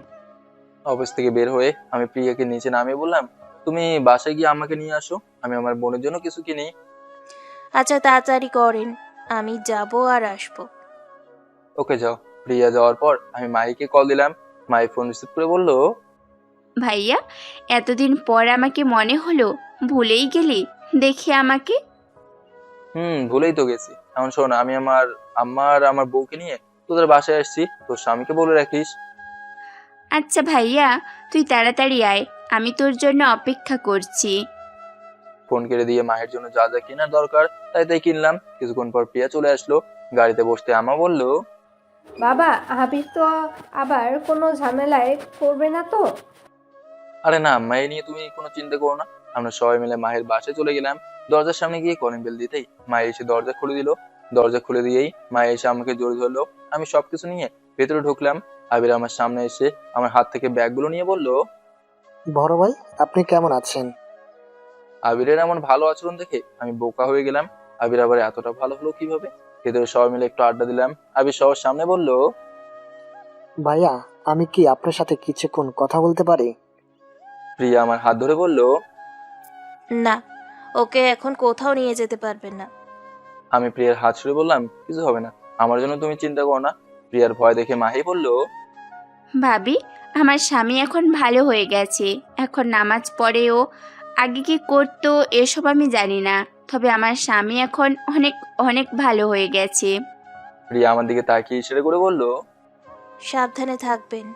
অফিস থেকে বের হয়ে আমি প্রিয়াকে নিচে নামিয়ে বললাম, তুমি বাসায় গিয়ে আমাকে নিয়ে আসো, আমি আমার বোনের জন্য কিছু কিনি। আচ্ছা তাড়াতাড়ি করেন, আমি যাব আর আসবো। ওকে যাও। প্রিয়া যাওয়ার পর আমি মাইকে কল দিলাম। মাই ফোন রিসিভ করে বলল, ভাইয়া, এতদিন পর আমাকে মনে হলো, ভুলেই গেলি দেখে আমাকে? ভুলেই তো গেছি। এখন শোন, আমি আমার আম্মা আর আমার বউকে নিয়ে তোদের বাসায় আসছি, তোর স্বামীকে বলে রাখিস। আচ্ছা ভাইয়া, তুই তাড়াতাড়ি আয়, আমি তোর জন্য অপেক্ষা করছি। ফোন কেটে দিয়ে মায়ের জন্য যা যা কেনার দরকার তাই তাই কিনলাম। কিছুক্ষণ পর প্রিয়া চলে আসলো। গাড়িতে বসতে আম্মা বলল, বাবা, আবির তো আবার কোনো ঝামেলায় পড়বে না তো? আরে না আম্মা, এই নিয়ে তুমি কোনো চিন্তা করো না। আমরা সবাই মিলে মায়ের বাসায় চলে গেলাম। দরজার সামনে গিয়ে কলিং বেল দিতেই মা এসে দরজা খুলে দিল। দরজা খুলে দিয়েই মা এসে আমাকে জড়িয়ে ধরলো। আমি সবকিছু নিয়ে ভেতরে ঢুকলাম। আবির আমার সামনে এসে আমার হাত থেকে ব্যাগগুলো নিয়ে বলল, বড় ভাই, আপনি কেমন আছেন? আবিরের এমন ভালো আচরণ দেখে আমি বোকা হয়ে গেলাম। আবির আবার এতটা ভালো হলো কিভাবে? ভেতরে সবাই মিলে একটু আড্ডা দিলাম। আবির সবার সামনে বলল, ভাইয়া, আমি কি আপনার সাথে কিছুক্ষণ কথা বলতে পারি? প্রিয়া আমার হাত ধরে বলল, না, ওকে এখন কোথাও নিয়ে যেতে পারবেন না। আমি প্রিয়ার হাত ছুঁড়ে বললাম, কিছু হবে না, আমার জন্য তুমি চিন্তা করো না। প্রিয়ার ভয় দেখে মাহি বলল, ভাবি, আমার স্বামী এখন ভালো হয়ে গেছে, এখন নামাজ পড়ে। ও আগে কি করতো এসব আমি জানি না, তবে আমার স্বামী এখন অনেক অনেক ভালো হয়ে গেছে। প্রিয়া আমার দিকে তাকিয়ে ইশারা করে বলল। সাবধানে থাকবেন।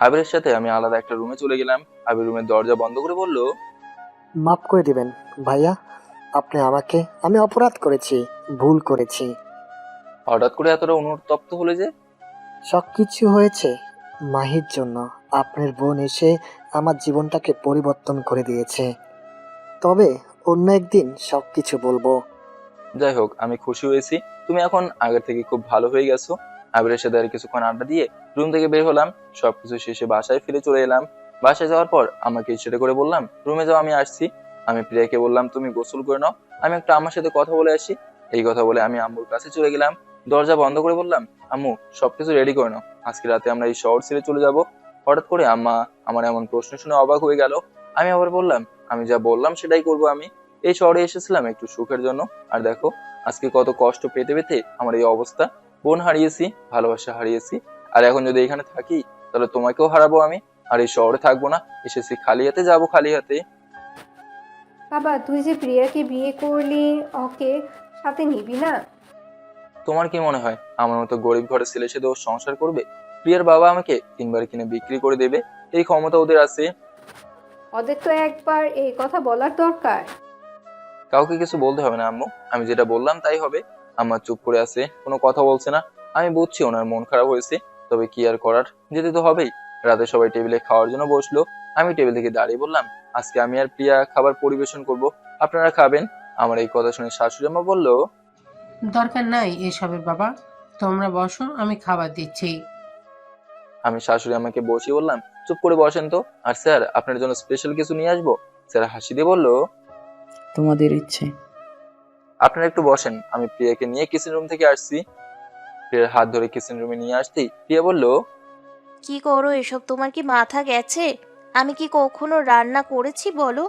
আবিরের সাথে আমি আলাদা একটা রুমে চলে গেলাম। আবির রুমের দরজা বন্ধ করে বলল, মাফ করে দিবেন ভাইয়া, আমি অপরাধ করেছি, ভুল করেছি। হঠাৎ করে এতটা অনুতপ্ত হলে যে? সবকিছু হয়েছে মাহির জন্য। আপনার বোন এসে আমার জীবনটাকে পরিবর্তন করে দিয়েছে। তবে অন্য একদিন সবকিছু বলবো। যাই হোক, আমি খুশি হয়েছি। তুমি এখন আগের থেকে খুব ভালো হয়ে গেছো। আবিরের সাথে আর কিছুক্ষণ আড্ডা দিয়ে রুম থেকে বের হলাম। সবকিছু শেষে বাসায় ফিরে চলে এলাম। বাসায় যাওয়ার পর আমাকে ইশারা করে বললাম, রুমে যাও, আমি আসছি। আমি প্রিয়াকে বললাম, তুমি গোসল করে নাও, আমি একটু আমার সাথে কথা বলে আসি। এই কথা বলে আমি আম্মুর কাছে চলে গেলাম। দরজা বন্ধ করে বললাম, আম্মু সবকিছু রেডি করে নাও, আজকে রাতে আমরা এই শহর ছেড়ে চলে যাব। হঠাৎ করে আম্মা আমার এমন প্রশ্ন শুনে অবাক হয়ে গেল। আমি আবার বললাম, আমি যা বললাম সেটাই করবো। আমি এই শহরে এসেছিলাম একটু সুখের জন্য, আর দেখো আজকে কত কষ্ট পেতে পেতে আমার এই অবস্থা। বোন হারিয়েছি, ভালোবাসা হারিয়েছি, আর এখন যদি এখানে থাকি তাহলে তোমাকেও হারাবো আমি, আর এই শহরে থাকবো না। এসেছি খালি হাতে, যাবো খালি হাতে। বাবা, তুই যে প্রিয়াকে বিয়ে করলি, ওকে সাথে নিবি না? তোমার কি মনে হয় আমার মতো গরিব ঘরের ছেলের সাথে ও সংসার করবে? প্রিয়ার বাবা আমাকে 3বার কিনে বিক্রি করে দেবে, এই ক্ষমতা ওদের আছে। ওদের তো একবার এই কথা বলার দরকার। কাউকে কিছু বলতে হবে না আম্মু, আমি যেটা বললাম তাই হবে। আম্মা চুপ করে আছে, কোনো কথা বলছে না। আমি বুঝছি ওনার মন খারাপ হয়েছে, তবে কি আর করার, যেতে তো হবেই। রাতে সবাই টেবিলে খাওয়ার জন্য বসলো। আমি টেবিল থেকে দাঁড়িয়ে বললাম, আজকে আমি আর প্রিয়া খাবার পরিবেশন করব, আপনারা খাবেন। আমার এই কথা শুনে শাশুড়ি আম্মা বলল, দরকার নাই এসবের বাবা, তোমরা বসো, আমি খাবার দিচ্ছি। আমি শাশুড়ি আমাকে বসিয়ে বললাম, চুপ করে বসেন তো, আর স্যার আপনার জন্য স্পেশাল কিছু নিয়ে আসবো। স্যার হাসি দিয়ে বলল, তোমাদের ইচ্ছে। আপনারা একটু বসেন, আমি প্রিয়াকে নিয়ে কিচেন রুম থেকে আসছি। প্রিয়ার হাত ধরে কিচেন রুমে নিয়ে আসতেই প্রিয়া বলল, কি করো এসব? তোমার কি মাথা গেছে? আমি কি কখনো রান্না করেছি বলো?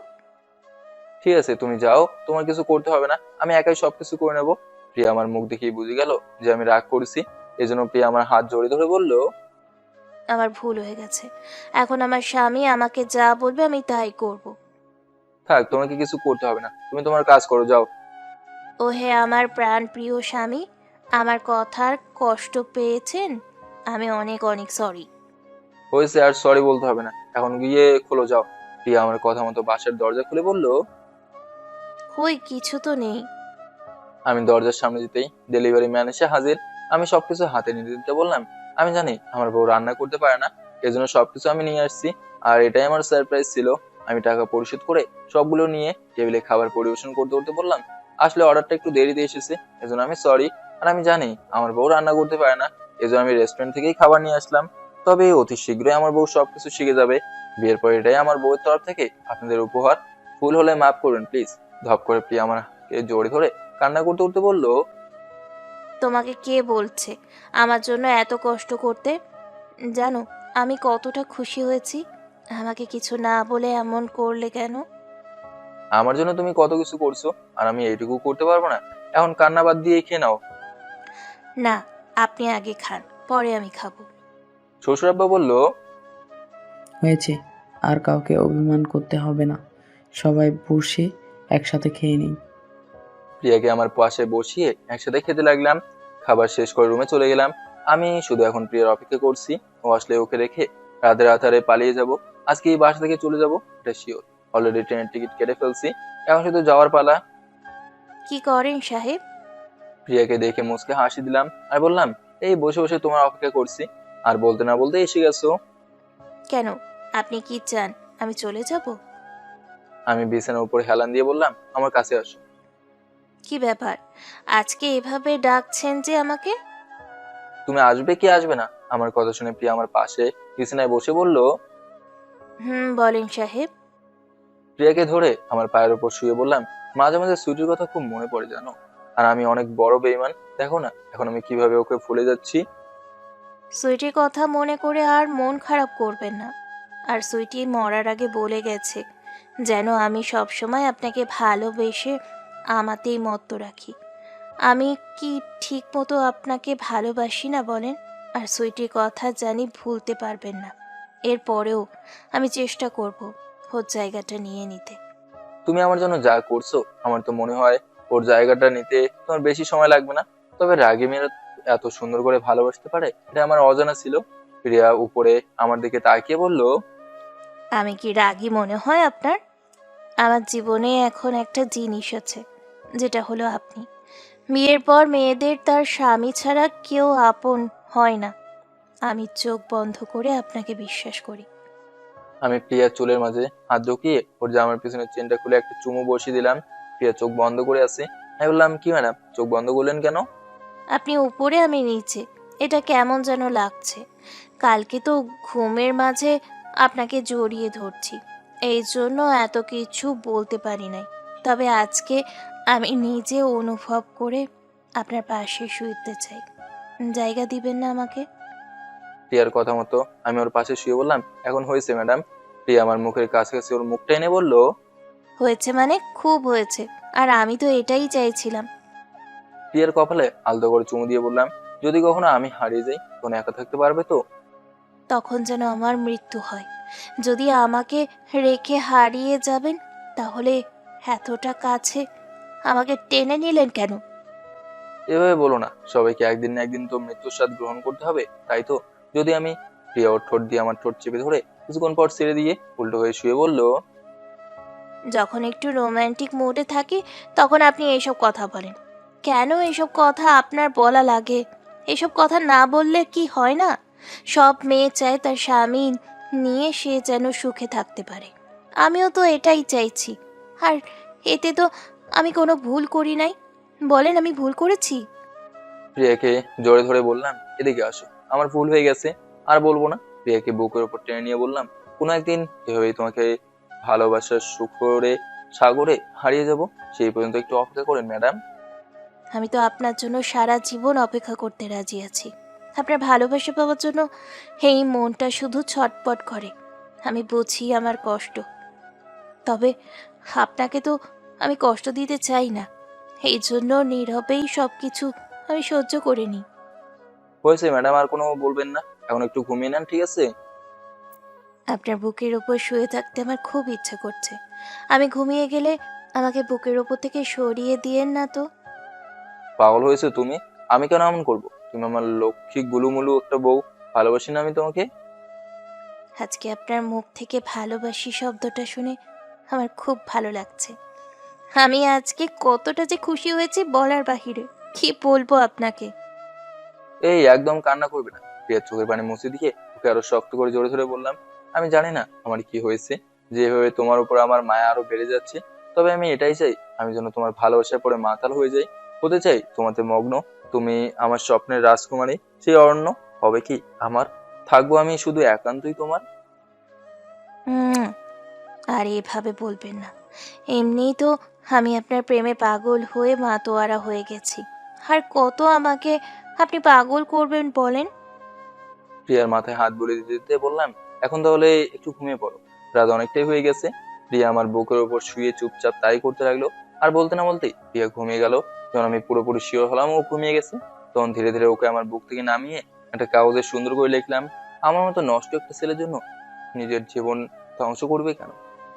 ঠিক আছে তুমি যাও, তোমার কিছু করতে হবে না, আমি একাই সবকিছু করে নেবো। প্রিয়া আমার মুখ দেখেই বুঝে গেল যে আমি রাগ করেছি। এজন্য প্রিয়া আমার হাত জড়িয়ে ধরে বলল, আমার ভুল হয়ে গেছে, এখন আমার স্বামী আমাকে যা বলবে আমি তাই করব। থাক, তোমাকে কিছু করতে হবে না, তুমি তোমার কাজ করো, যাও। ও হে আমার প্রাণ প্রিয় স্বামী, আমার কথার কষ্ট পেয়েছেন? আমি অনেক অনেক সরি। হয়েছে, আর সরি বলতে হবে না, এখন গিয়ে খোলো, যাও। প্রিয়া আমার কথা মতো বাসার দরজা খুলে বলল। কই, কিছু তো নেই। আমি দরজার সামনে যেতেই ডেলিভারি ম্যান এসে হাজির। আমি সবকিছু হাতে নিয়ে দিতে বললাম, আমি জানি আমার বউ রান্না করতে পারে না, এজন্য সবকিছু আমি নিয়ে আসছি, আর এটাই আমার সারপ্রাইজ ছিল। আমি টাকা পরিশোধ করে সবগুলো নিয়ে টেবিলে খাবার পরিবেশন করতে করতে বললাম, আসলে অর্ডারটা একটু দেরিতে এসেছে, এজন্য আমি সরি। আর আমি জানি আমার বউ রান্না করতে পারে না, এজন্য আমি রেস্টুরেন্ট থেকেই খাবার নিয়ে আসলাম। তবে অতি শীঘ্রই আমার বউ সবকিছু শিখে যাবে। বিয়ের পর এটাই আমার বউয়ের তরফ থেকে আপনাদের উপহার। ভুল হলে মাফ করবেন প্লিজ। ধপ করে প্রিয়া আমাকে জড়িয়ে ধরে কান্না করতে করতে বলল, তোমাকে কে বলছে আমার জন্য এত কষ্ট করতে? জানো আমি কতটা খুশি হয়েছি। আমাকে কিছু না বলে এমন করলে কেন? আমার জন্য তুমি কত কিছু করছো, আর আমি এইটুকু করতে পারবো না? এখন কান্না বাদ দিয়ে খেয়ে নাও। না, আপনি আগে খান, পরে আমি খাবো। শ্বশুর আব্বা বলল, হয়েছে, আর কাউকে অভিমান করতে হবে না, সবাই বসে একসাথে খেয়ে নিই। প্রিয়াকে আমার পাশে বসিয়ে একসাথে খেতে লাগলাম। খাবার শেষ করে রুমে চলে গেলাম। আমি শুধু এখন প্রিয়ার অপেক্ষা করছি। ও আসলে ওকে রেখে রাতের আধারে পালিয়ে যাব। আজকে এই বাসা থেকে চলে যাব, এটা শিওর। অলরেডি ট্রেনের টিকিট কেটে ফেলছি, এখন শুধু যাওয়ার পালা। কি করেন সাহেব? প্রিয়াকে দেখে মুচকে হাসি দিলাম আর বললাম, এই বসে বসে তোমার অপেক্ষা করছি। আর বলতে না বলতে এসে গেছো। কেন, আপনি কি চান আমি চলে যাব? আমি বিছানার উপরে হেলান দিয়ে বললাম, আমার কাছে আসো। কি ব্যাপার, আজকে এভাবে ডাকছেন যে আমাকে? তুমি আসবে কি আসবে না? আমার কথা শুনে প্রিয়া আমার পাশে বিছানায় বসে বলল, বলেন সাহেব। প্রিয়াকে ধরে আমার পায়ের উপর শুয়ে বললাম, মাঝে মাঝে সুইটির কথা খুব মনে পড়ে জানো। আর আমি অনেক বড় বেইমান, দেখো না এখন আমি কিভাবে ওকে ভুলে যাচ্ছি। সুইটির কথা মনে করে আর মন খারাপ করবেন না। আর সুইটি মরার আগে বলে গেছে যেন আমি সবসময় আপনাকে ভালোবেসে আমাতেই মত্ত রাখি। আমি কি ঠিক মতো আপনাকে ভালোবাসি না বলেন? আর সুইটির কথা জানি ভুলতে পারবেন না। এরপরেও আমি চেষ্টা করব ওর জায়গাটা নিয়ে নিতে। তুমি আমার জন্য যা করছো, আমার তো মনে হয় ওর জায়গাটা নিতে তোমার বেশি সময় লাগবে না। তবে রাগী মেয়েরা এত সুন্দর করে ভালোবাসতে পারে, এটা আমার অজানা ছিল। প্রিয়া উপরে আমার দিকে তাকিয়ে বলল, আমি কি রাগী মনে হয় আপনার? আমার জীবনে এখন একটা জিনিস আছে, যেটা হলো আপনি। বিয়ের পর মেয়েদের তার স্বামী ছাড়া কেউ আপন হয় না। আমি চোখ বন্ধ করে আপনাকে বিশ্বাস করি। আমি প্রিয়ার চুলের মাঝে হাত ঢুকিয়ে ওর জামার পিছনের চেনটা খুলে একটা চুমু বসিয়ে দিলাম। প্রিয়া চোখ বন্ধ করে আছে। আমি বললাম, কি ম্যাডাম চোখ বন্ধ করলেন কেন? আপনি উপরে আমি নিচে, এটা কেমন যেন লাগছে। কালকে তো ঘুমের মাঝে আপনাকে জড়িয়ে ধরছি, এই জন্য এত কিছু বলতে পারি নাই। তবে আজকে আমি নিজে অনুভব করে আপনার পাশে শুইতে চাই। জায়গা দিবেন না আমাকে? প্রিয়ার কথা মতো আমি ওর পাশে শুয়ে বললাম, এখন হয়েছে ম্যাডাম। প্রিয়া আমার মুখের কাছাকাছি ওর মুখটা এনে বলল, হয়েছে মানে খুব হয়েছে, আর আমি তো এটাই চাইছিলাম। প্রিয়ার কপালে আলতো করে চুমু দিয়ে বললাম, যদি কখনো আমি হারিয়ে যাই তখন একা থাকতে পারবে তো? তখন যেন আমার মৃত্যু হয়। যদি আমাকে রেখে হারিয়ে যাবেন, তাহলে এতটা কাছে আমাকে টেনে নিলেন কেন? এভাবে বলো না, সবাইকে একদিন না একদিন তো মৃত্যুর স্বাদ গ্রহণ করতে হবে, তাই তো? যদি আমি প্রিয়া ওর ঠোঁট দিয়ে আমার ঠোঁট চেপে ধরে কিছুক্ষণ পর ছেড়ে দিয়ে উল্টো হয়ে শুয়ে বলল, যখন একটু রোমান্টিক মুডে থাকি তখন আপনি এইসব কথা বলেন। কেন এইসব কথা আপনার বলা লাগে? এসব কথা না বললে কি হয় না? সব মেয়ে চায় তার স্বামী নিয়ে সে যেন সুখে থাকতে পারে। আমিও তো এটাই চাইছি। আর এতে তো আমি কোনো ভুল করি নাই। বলেন আমি ভুল করেছি? প্রিয়াকে জোরে ধরে বললাম, এদিকে আসো, আমার ভুল হয়ে গেছে, আর বলবো না। প্রিয়াকে বুকের উপর টেনে নিয়ে বললাম, কোনো একদিন এভাবেই তোমাকে ভালোবাসার সুখরে সাগরে হারিয়ে যাব, সেই পর্যন্ত একটু অপেক্ষা করেন ম্যাডাম। আমি তো আপনার জন্য সারা জীবন অপেক্ষা করতে রাজি আছি। আপনার ভালোবাসা পাওয়ার জন্য এই মনটা শুধু ছটপট করে। আমি বুঝি আমার কষ্ট, তবে আপনাকে তো আমি কষ্ট দিতে চাই না। এই জন্য নীরবেই সব কিছু আমি সহ্য করে নিই। হয়েছে ম্যাডাম, আর কোনো বলবেন না, এখন একটু ঘুমিয়ে নেন, ঠিক আছে? আপনার বুকের ওপর শুয়ে থাকতে আমার খুব ইচ্ছা করছে। আমি ঘুমিয়ে গেলে আমাকে বুকের ওপর থেকে সরিয়ে দিয়েন না তো। পাগল হয়েছে তুমি? আমি কেন এমন করবো? তুমি আমার লক্ষ্মী গুলুমুলু একটা বউ, ভালোবাসি না আমি তোমাকে? আজকে আপনার মুখ থেকে ভালোবাসি শব্দটা শুনে আমার খুব ভালো লাগছে। আমি আজকে কতটা যে খুশি হয়েছি বলার বাহিরে। কি বলবো আপনাকে? এই একদম কান্না করবে না। প্রিয়ার চোখের পানি মুছে দিয়ে ওকে আরো শক্ত করে জোরে ধরে বললাম, আমি জানি না আমার কি হয়েছে, যেভাবে তোমার উপর আমার মায়া আরো বেড়ে যাচ্ছে। তবে আমি এটাই চাই, আমি যেন তোমার ভালোবাসায় পরে মাতাল হয়ে যাই, হতে চাই তোমাতে মগ্ন। তুমি আমার স্বপ্নের রাজকুমারী, সেই অরণ্য হবে কি আমার, থাকবো আমি শুধু একান্তই তোমার। হুম, আর এভাবে বলবেন না। এমনিই তো আমি আপনার প্রেমে পাগল হয়ে মাতোয়ারা হয়ে গেছি। আর কত আমাকে আপনি পাগল করবেন বলেন? প্রিয়ার মাথায় হাত বুলিয়ে দিতে দিতে বললাম, এখন তাহলে একটু ঘুমিয়ে পড়ো, রাত অনেকটাই হয়ে গেছে। প্রিয়া আমার বুকের উপর শুয়ে চুপচাপ তাই করতে লাগলো। আর বলতে না বলতেই প্রিয়া ঘুমিয়ে গেল। যখন আমি পুরোপুরি শিওর হলাম ও ঘুমিয়ে গেছে, তখন ধীরে ধীরে ওকে আমার বুক থেকে নামিয়ে একটা কাগজে সুন্দর করে লিখলাম, আমার মতো নষ্ট একটা ছেলের জন্য নিজের জীবন ধ্বংস করবে কেন?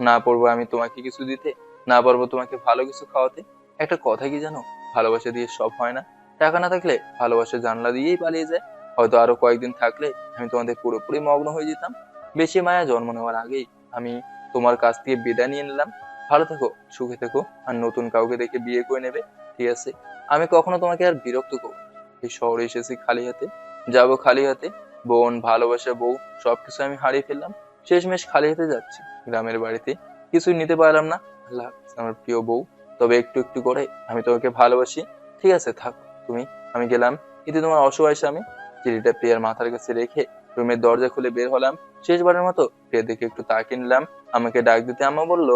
না পারবো আমি তোমাকে কিছু দিতে, না পারবো তোমাকে ভালো কিছু খাওয়াতে। একটা কথা কি জানো, ভালোবাসা দিয়ে সব হয় না। টাকা না থাকলে ভালোবাসা জানলা দিয়েই পালিয়ে যায়। হয়তো আরো কয়েকদিন থাকলে আমি তোমাদের পুরোপুরি মগ্ন হয়ে যেতাম। বেশি মায়া জন্ম নেওয়ার আগেই আমি তোমার কাছ থেকে বিদায় নিয়ে নিলাম। ভালো থেকো, সুখে থেকো, আর নতুন কাউকে দেখে বিয়ে করে নেবে, ঠিক আছে? আমি কখনো তোমাকে আর বিরক্ত করবো না। এই শহরে এসেছি খালি হাতে, যাবো খালি হাতে। বোন, ভালোবাসা, বউ সবকিছু আমি হারিয়ে ফেললাম। শেষমেশ খালি হাতে যাচ্ছি গ্রামের বাড়িতে, কিছুই নিতে পারলাম না। আল্লাহ হাফেজ আমার প্রিয় বউ, তবে একটু একটু করে আমি তোমাকে ভালোবাসি। ঠিক আছে, থাকো তুমি, আমি গেলাম। কিন্তু তোমার অসহায় স্বামী। চিঠিটা প্রিয়ার মাথার কাছে রেখে রুমের দরজা খুলে বের হলাম। শেষবারের মতো প্রিয়ার দিকে একটু তাকিয়ে নিলাম। আমাকে ডাক দিতে আম্মা বলল,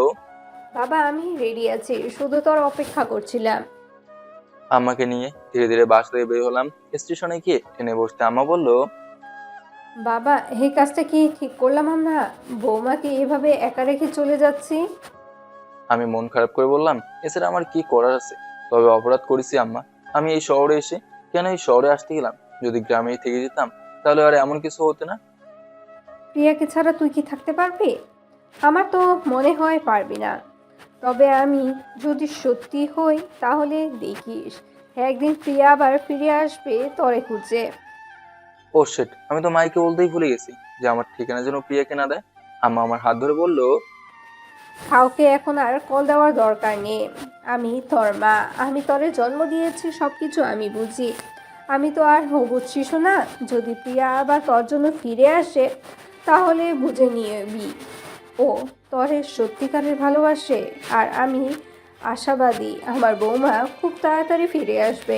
বাবা আমি রেডি আছি, শুধু তোর অপেক্ষা করছিলাম। আমাকে নিয়ে ধীরে ধীরে বাসা থেকে বের হলাম। স্টেশনে গিয়ে ট্রেনে বসতে আম্মা বলল, বাবা এই কাজটা কি ঠিক করলাম আমরা? বৌমাকে এভাবে একা রেখে চলে যাচ্ছি। আমি মন খারাপ করে বললাম, এছাড়া আমার কি করার আছে? তবে অপরাধ করেছি আম্মা। আমি এই শহরে এসে কেন এই শহরে আসতে গেলাম? যদি গ্রামেই থেকে যেতাম তাহলে আর এমন কিছু হতো না। প্রিয়াকে ছাড়া তুই কি থাকতে পারবি? আমার তো মনে হয় পারবি না। তবে আমি যদি সত্যি হই তাহলে দেখিস, একদিন প্রিয়া আবার ফিরে আসবে তরে খুঁজে। ও শিট, আমি তো মাইকে বলতেই ভুলে গেছি যে আমার ঠিকানা যেন প্রিয়াকে না দেয়। আম্মা আমার হাত ধরে বলল, কাউকে এখন আর কল দেওয়ার দরকার নেই। আমি তোর মা, আমি তোরে জন্ম দিয়েছি, সব কিছু আমি বুঝি। আমি তো আর হবু শিশু না। যদি প্রিয়া আবার তোর জন্য ফিরে আসে তাহলে বুঝে নিবি ও তোরে সত্যিকারের ভালোবাসে। আর আমি আশাবাদী আমার বৌমা খুব তাড়াতাড়ি ফিরে আসবে।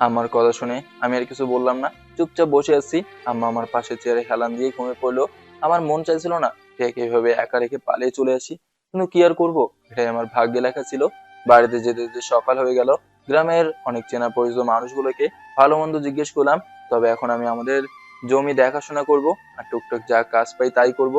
আমার কথা শুনে আমি আর কিছু বললাম না, চুপচাপ বসে আছি। আম্মা আমার পাশে চেয়ারে হেলান দিয়ে ঘুমিয়ে পড়লো। আমার মন চাইছিল না প্রিয়াকে এভাবে একা রেখে পালিয়ে চলে আসি, কিন্তু কি আর করবো, এটাই আমার ভাগ্যে লেখা ছিল। বাড়িতে যেতে যেতে সকাল হয়ে গেল। গ্রামের অনেক চেনা পরিচিত মানুষগুলোকে ভালো মন্দ জিজ্ঞেস করলাম। তবে এখন আমি আমাদের জমি দেখাশোনা করব, আর টুকটাক যা কাজ পাই তাই করব।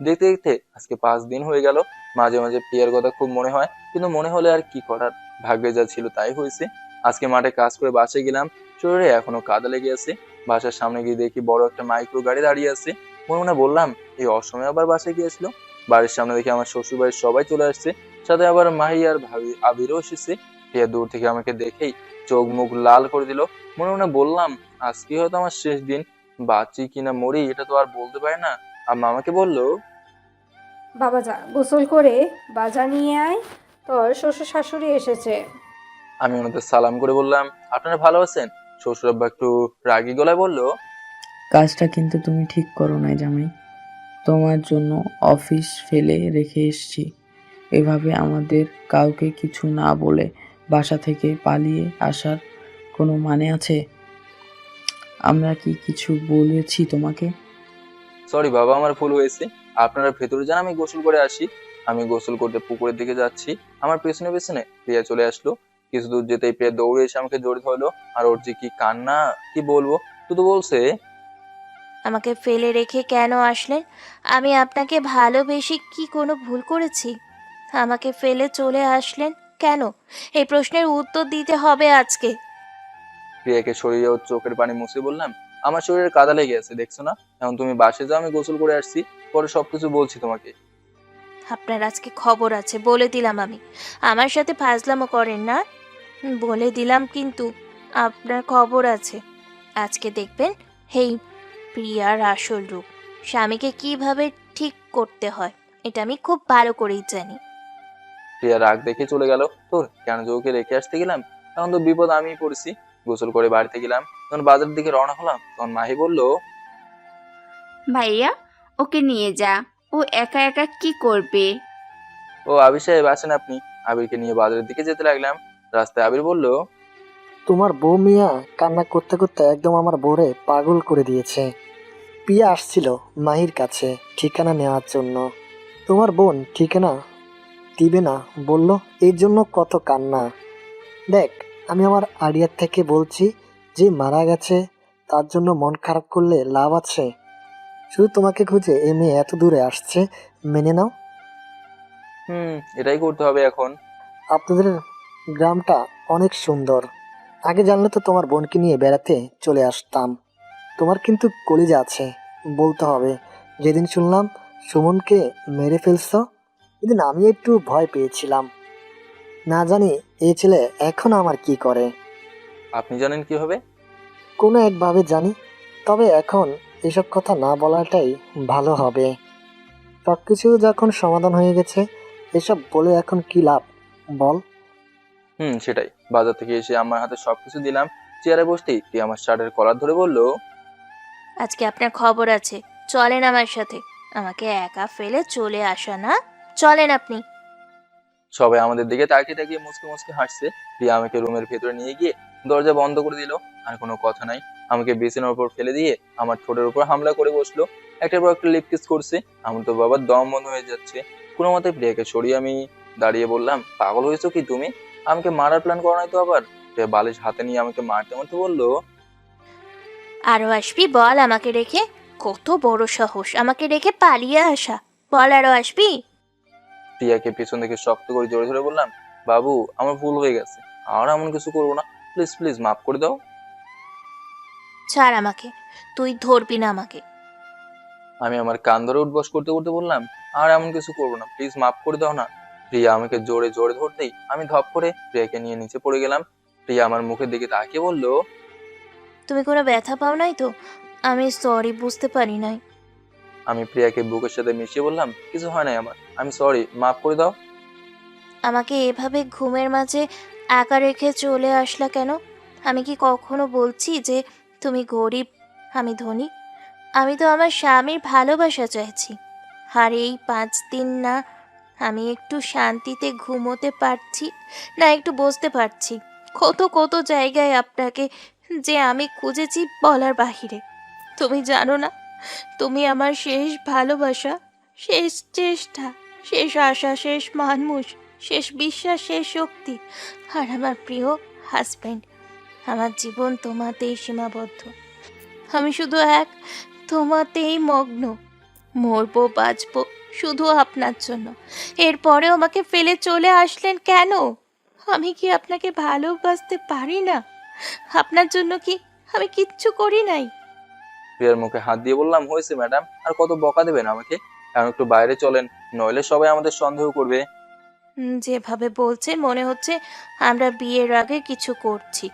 দেখতে দেখতে আজকে 5 দিন হয়ে গেল। মাঝে মাঝে প্রিয়ার কথা খুব মনে হয়, কিন্তু মনে হলে আর কি করার, ভাগ্যে যা ছিল তাই হয়েছে। আজকে মাঠে কাজ করে বাসায় গেলাম, শরীরে এখনো কাদা লেগে আছে। বাসার সামনে গিয়ে দেখি বড় একটা মাইক্রো গাড়ি দাঁড়িয়ে আছে। মনে মনে বললাম, এই অসময়ে আবার বাসায় গিয়েছিল। বাড়ির সামনে দেখি আমার শ্বশুর বাড়ির সবাই চলে আসছে, সাথে আবার মাহি আর ভাবি আবিরও এসেছে। প্রিয়া দূর থেকে আমাকে দেখেই চোখ মুখ লাল করে দিল। মনে মনে বললাম, আজকে হয়তো আমার শেষ দিন, বাঁচি কিনা মরি এটা তো আর বলতে পারি না। আম্মা আমাকে বললো, বাবা যা গোসল করে বাজার নিয়ে আয়, তোর শ্বশুর শাশুড়ি এসেছে। আমি ওনাদের সালাম করে বললাম, আপনারা ভালো আছেন? শ্বশুর আব্বা একটু রাগী গলায় বললো, কাজটা কিন্তু তুমি ঠিক করো নাই জামাই। তোমার জন্য অফিস ফেলে রেখে এসেছি। এভাবে আমাদের কাউকে কিছু না বলে বাসা থেকে পালিয়ে আসার কোনো মানে আছে? আমরা কি কিছু বলেছি তোমাকে? সরি বাবা, আমার ভুল হয়েছে। আপনারা ভেতরে যান, আমি গোসল করে আসি। আমি গোসল করতে পুকুরের দিকে যাচ্ছি, আমার পেছনে পেছনে প্রিয়া চলে আসলো। কিছু দূর যেতেই প্রিয়া দৌড়ে এসে আমাকে জড়িয়ে ধরলো। আর ওর যে কি কান্না, কি বলবো। শুধু বলছে, আমাকে ফেলে রেখে কেন আসলেন? আমি আপনাকে ভালোবেসে কি কোনো ভুল করেছি? আমাকে ফেলে চলে আসলেন কেন? এই প্রশ্নের উত্তর দিতে হবে আজকে। প্রিয়াকে সরিয়ে ওর চোখের পানি মুছে বললাম, আমার শরীরে কাদা লেগে আছে, দেখছো না? এখন তুমি বাসে যাও, আমি গোসল করে আসছি, পরে সবকিছু বলছি তোমাকে। আপনার আজকে খবর আছে, বলে দিলাম আমি। আমার সাথে ফাজলামো করেন না, বলে দিলাম কিন্তু। আপনার খবর আছে। আজকে দেখবেন হেই প্রিয়ার আসল রূপ। স্বামীকে কিভাবে ঠিক করতে হয় এটা আমি খুব ভালো করেই জানি। প্রিয়া রাগ দেখে চলে গেল। তোর কেন যে ওকে রেখে আসতে গেলাম, এখন তো বিপদ আমিই পড়েছি। গোসল করে বাড়িতে গেলাম, তখন বাজারের দিকে রওনা হলাম, তখন মাহি বলল, ভাইয়া ওকে নিয়ে যা, ও একা একা কি করবে? ও আবির সাহেব আছেন আপনি? আবিরকে নিয়ে বাজারের দিকে যেতে লাগলাম। রাস্তায় আবির বলল, তোমার বউ মিয়া কান্না করতে করতে একদম আমার বউরে পাগল করে দিয়েছে। পিয়া আসছিল মাহির কাছে ঠিকানা নেওয়ার জন্য। তোমার বোন ঠিকানা দিবে না বলল, এর জন্য কত কান্না। দেখ, আমি আমার আইডিয়ার থেকে বলছি, যে মারা গেছে তার জন্য মন খারাপ করলে লাভ আছে? শুধু তোমাকে খুঁজে এই মেয়ে এত দূরে আসছে, মেনে নাও। এটাই করতে হবে এখন। আপনাদের গ্রামটা অনেক সুন্দর। আগে জানলে তো তোমার বোনকে নিয়ে বেড়াতে চলে আসতাম। তোমার কিন্তু কলিজা আছে, বলতে হবে। যেদিন শুনলাম সুমনকে মেরে ফেলছ, সেদিন আমি একটু ভয় পেয়েছিলাম। না জানি এই ছেলে এখন আমার কি করে। আপনি জানেন কি হবে? কোনো একভাবে জানি, তবে এখন এসব কথা না বলাটাই ভালো হবে। সব কিছু যখন সমাধান হয়ে গেছে, এসব বলে এখন কি লাভ বল? সেটাই। বাজার থেকে এসে আমার হাতে সবকিছু দিলাম। চেয়ারে বসতেই তুই আমার শার্টের কলার ধরে বলল, আজকে আপনার খবর আছে, চলেন আমার সাথে। আমাকে একা ফেলে চলে আসা না, চলেন আপনি। সবাই আমাদের দিকে তাকিয়ে তাকিয়ে মুচকে মুচকে হাসছে। প্রিয়া আমাকে রুমের ভেতরে নিয়ে গিয়ে দরজা বন্ধ করে দিল। আর কোনো কথা নাই, আমাকে বিছানার উপর ফেলে দিয়ে আমার ঠোঁটের উপর হামলা করে বসলো। একটার পর একটা লিপ কিস করছে। আমার তো বাবার দম বন্ধ হয়ে যাচ্ছে। কোনো মতে প্রিয়াকে সরিয়ে আমি দাঁড়িয়ে বললাম, পাগল হয়েছো কি তুমি? আমাকে মারার প্ল্যান করো নাই তো আবার? প্রিয়া বালিশ হাতে নিয়ে আমাকে মারতে মারতে বললো, আরো আসবি বল আমাকে রেখে? কত বড় সাহস আমাকে রেখে পালিয়ে আসা! বল আরো আসবি? প্রিয়াকে পিছন থেকে শক্ত করে জোরে ধরে বললাম, বাবু আমার ভুল হয়ে গেছে, আর এমন কিছু করবো না, প্লিজ প্লিজ মাফ করে দাও। ছাড় আমাকে, তুই ধরবি না আমাকে। আমি আমার কান ধরে উঠবস করতে করতে বললাম, আর এমন কিছু করবো না, প্লিজ মাফ করে দাও না। প্রিয়া আমাকে জোরে জোরে ধরতেই আমি ধপ করে প্রিয়াকে নিয়ে নিচে পড়ে গেলাম। প্রিয়া আমার মুখের দিকে তাকিয়ে বলল, তুমি কোনো ব্যথা পাও নাই তো? আমি সরি, বুঝতে পারি নাই। আমি প্রিয়াকে বুকের সাথে মিশিয়ে বললাম, কিছু হয় নাই আমার, আমি সরি, মাফ করে দাও। আমাকে এভাবে ঘুমের মাঝে একা রেখে চলে আসলা কেন? আমি কি কখনো বলছি যে তুমি গরিব, আমি ধনী? আমি তো আমার স্বামীর ভালোবাসা চাইছি। আর এই 5 দিন না আমি একটু শান্তিতে ঘুমোতে পারছি, না একটু বসতে পারছি। কত কত জায়গায় আপনাকে যে আমি খুঁজেছি বলার বাহিরে। তুমি জানো না, তুমি আমার শেষ ভালোবাসা, শেষ চেষ্টা, শেষ আশা, শেষ মানুষ, শেষ বিশ্বাস, শেষ শক্তি। আর আমার প্রিয় হাজব্যান্ড। আমার জীবন তোমাতেই সীমাবদ্ধ। আমি শুধু তোমাতেই মগ্ন। মরবো বাঁচবো শুধু আপনার জন্য। এরপরেও আমাকে ফেলে চলে আসলেন কেন? আমি কি আপনাকে ভালোবাসতে পারি না? আপনার জন্য কি আমি কিচ্ছু করি নাই? প্রিয়ার মুখে হাত দিয়ে বললাম, হয়েছে ম্যাডাম, আর কত বকা দেবেন আমাকে? এখন একটু বাইরে চলেন, নইলে সবাই আমাদের সন্দেহ করবে। যেভাবে বলছে মনে হচ্ছে আমরা বিয়ের আগে কিছু করছি,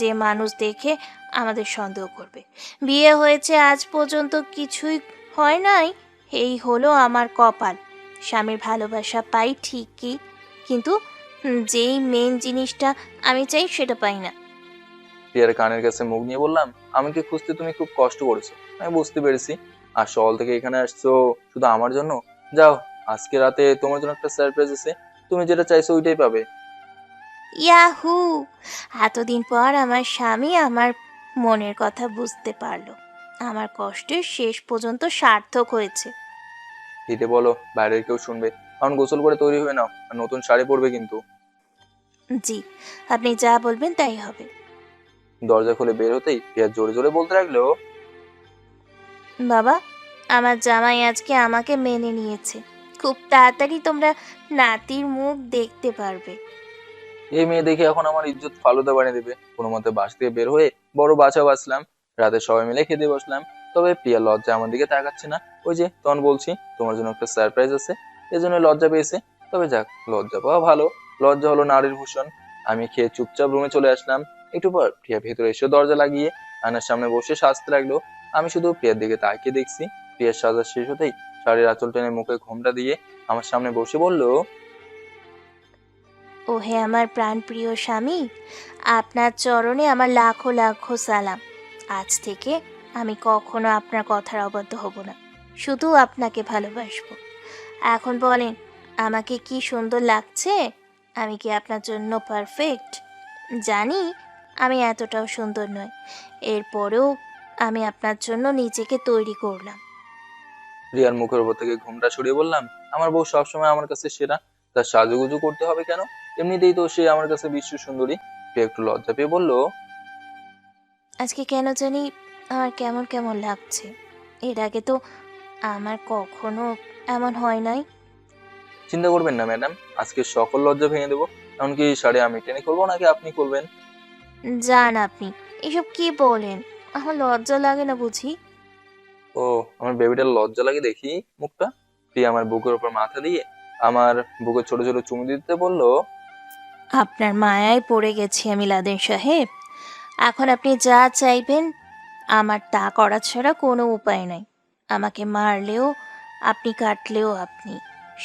যে মানুষ দেখে আমাদের সন্দেহ করবে। বিয়ে হয়েছে আজ পর্যন্ত কিছুই হয় নাই, এই হলো আমার কপাল। স্বামীর ভালোবাসা পাই ঠিকই, কিন্তু যেই মেন জিনিসটা আমি চাই সেটা পাই না। প্রিয়ার কানের কাছে মুখ নিয়ে বললাম, আমাকে খুঁজতে তুমি খুব কষ্ট করেছো, আমি বুঝতে পেরেছি। আর শহর থেকে এখানে আসছো শুধু আমার জন্য? যাও, আজকে রাতে তোমার জন্য একটা সারপ্রাইজ আছে, তুমি যেটা চাইছো ওইটাই পাবে। ইয়াহু! এতদিন পর আমার স্বামী আমার মনের কথা বুঝতে পারলো। আমার কষ্টের শেষ পর্যন্ত সার্থক হয়েছে। দিতে বলো, বাইরের কেউ শুনবে। এখন গোসল করে তৈরি হয়ে নাও, আর নতুন শাড়ি পরবে কিন্তু। জি, আপনি যা বলবেন তাই হবে। দরজা খুলে বের হতেই প্রিয়া জোরে জোরে বলতে লাগলো, বাবা, আমার জামাই আজকে আমাকে মেনে নিয়েছে। খুব তাড়াতাড়ি তোমরা নাতির মুখ দেখতে পারবে। এই মেয়ে দেখে এখন আমার ইজ্জত ফালুদা বানিয়ে দেবে। কোনো মতে বাস থেকে বের হয়ে বড় বাঁচা বাঁচলাম। রাতে সবাই মিলে খেতে বসলাম। তবে প্রিয়া লজ্জা আমার দিকে তাকাচ্ছে না। ওই যে তখন বলছি তোমার জন্য একটা সারপ্রাইজ আছে, এজন্য লজ্জা পেয়েছে। তবে যাক, লজ্জা পাওয়া ভালো, লজ্জা হলো নারীর ভূষণ। আমি খেয়ে চুপচাপ রুমে চলে আসলাম। একটু পর প্রিয়া ভেতরে এসে দরজা লাগিয়ে আয়নার সামনে বসে সাজতে লাগলো। আমি শুধু প্রিয়ার দিকে তাকিয়ে দেখছি। প্রিয়ার সাজা শেষ হতেই শাড়ির আঁচল টেনে মুখে ঘোমটা দিয়ে আমার সামনে বসে বলল, ওহে আমার প্রাণপ্রিয় স্বামী, আপনার চরণে আমার লাখো লাখো সালাম। আজ থেকে আমি কখনো আপনার কথার অবাধ্য হব না, শুধু আপনাকে ভালোবাসবো। এখন বলেন, আমাকে কি সুন্দর লাগছে? আমি কি আপনার জন্য পারফেক্ট? জানি আমি এতটাও সুন্দর নয়, এরপরেও আমি আপনার জন্য নিজেকে তৈরি করলাম। রিয়ার মুখের উপর থেকে ঘুমটা সরিয়ে বললাম, আমার বউ সবসময় আমার কাছে সেরা, তার সাজুগুজু করতে হবে কেন? এমনিতেই তো সে আমার কাছে বিশ্ব সুন্দরী। প্রিয়া একটু লজ্জা পেয়ে বলল, আজকে কেন জানি আমার কেমন কেমন লাগছে। এর আগে তো আমার কখনো এমন হয় নাই। চিন্তা করবেন না ম্যাডাম, আজকে সকল লজ্জা ভেঙে দেবো। এমনকি শাড়ি আমি টেনে খুলবো নাকি আপনি খুলবেন? যান আপনি, এসব কি বলেন? আমার লজ্জা লাগে না বুঝি? ও, আমার বেবিটার লজ্জা লাগে দেখি মুখটা। প্রিয়া আমার বুকের উপর মাথা দিয়ে আমার বুকে ছোট ছোট চুমু দিতে বলল, আপনার মায়ায় পড়ে গেছি আমি লাদেন সাহেব। এখন আপনি যা চাইবেন আমার তা করা ছাড়া কোনো উপায় নাই। আমাকে মারলেও আপনি, কাটলেও আপনি,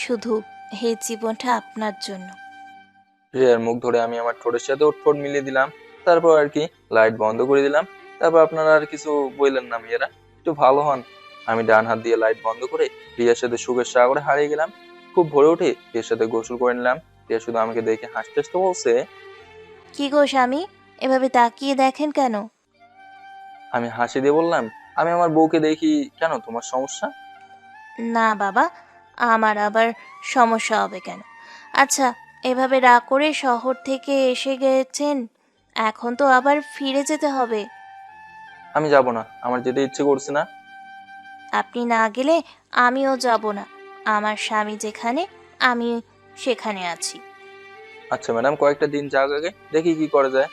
শুধু এই জীবনটা আপনার জন্য। প্রিয়ার মুখ ধরে আমি আমার ঠোঁটের সাথে ওর ঠোঁট মিলিয়ে দিলাম। তারপর আর কি লাইট বন্ধ করে দিলাম। তারপর আপনারা আর কিছু বললেন না, মেয়েরা একটু ভালো হন। আমি ডান হাত দিয়ে লাইট বন্ধ করে প্রিয়ার সাথে সুখের সাগরে হারিয়ে গেলাম। খুব ভোরে উঠে প্রিয়ার সাথে গোসল করে নিলাম। প্রিয়া শুধু আমাকে দেখে হাসতে হাসতে বলছে, কি গো স্বামী, এভাবে তাকিয়ে দেখেন কেন? আমি হাসি দিয়ে বললাম, আমি আমার বউকে দেখি কেন, তোমার সমস্যা? না বাবা, আমার আবার সমস্যা হবে কেন? আচ্ছা, এভাবে রাগ করে শহর থেকে এসে গেছেন, এখন তো আবার ফিরে যেতে হবে। আমি যাব না, আমার যেতে ইচ্ছে করছে না। আপনি না গেলে আমিও যাব না। আমার স্বামী যেখানে, আমি সেখানে আছি। আচ্ছা ম্যাডাম, কয়েকটা দিন যাক, আগে দেখি কি করা যায়।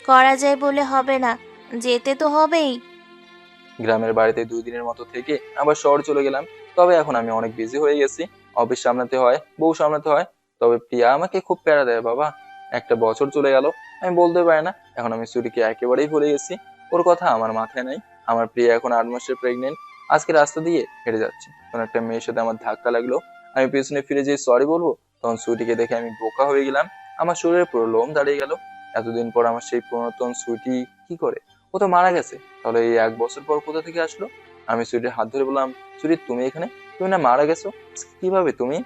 করা যায় বলে হবে না, যেতে তো হবেই। গ্রামের বাড়িতে 2 দিনের মতো থেকে আবার শহর চলে গেলাম। তবে এখন আমি অনেক বিজি হয়ে গেছি। অফিস সামলাতে হয়, বউ সামলাতে হয়। তবে প্রিয়া আমাকে খুব প্যারা দেয় বাবা। একটা বছর চলে গেল, আমি বলতে পারি না। এখন আমি সুরিকে একেবারেই ভুলে গেছি। ওর কথা আমার মাথায় নাই। আমার প্রিয়া এখন 8 মাসের প্রেগনেন্ট। আজকে রাস্তা দিয়ে হেঁটে যাচ্ছি, তখন একটা মেয়ের সাথে আমার ধাক্কা লাগলো। আমি পেছনে ফিরে যেয়ে সরি বলবো, তখন সুইটিকে দেখে আমি বোকা হয়ে গেলাম। আমার শরীরে পুরো লোম দাঁড়িয়ে গেল। এতদিন পর আমার সেই পুরাতন সুইটি কি করে? ও তো মারা গেছে। তাহলে এই 1 বছর পর কোথা থেকে আসলো? আমি সুইটির হাত ধরে বললাম, সুইটি তুমি এখানে? তুমি না মারা গেছো? কিভাবে তুমি?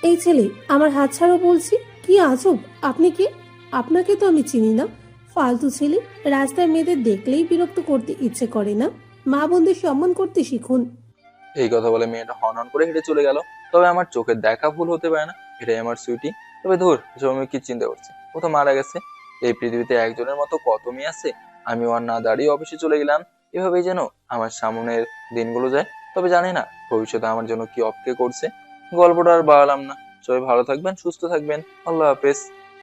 এই ছেলে, আমার হাত ছাড়ো বলছি। কি আজব, আপনি কে? আপনাকে তো আমি চিনি না। ফালতু ছেলে, রাস্তায় মেয়েদের দেখলেই বিরক্ত করতে ইচ্ছে করে না। মা বোনদের সম্মান করতে শিখুন। এই কথা বলে মেয়েটা হনহন করে হেঁটে চলে গেল। তবে আমার চোখের দেখা ভুল হতে পারে না, এটাই আমার সুইটি। তবে ধুর, এসব আমি কি চিন্তা করছি, ও তো মারা গেছে। এই পৃথিবীতে একজনের মতো কত মেয়ে আছে। আমি আর না দাঁড়িয়ে অফিসে চলে গেলাম। এভাবেই যেন আমার সামনের দিনগুলো যায়। তবে জানি না ভবিষ্যতে আমার জন্য কি অপেক্ষা করছে। গল্পটা আর বাড়ালাম না। সবাই ভালো থাকবেন, সুস্থ থাকবেন। আল্লাহ হাফেজ।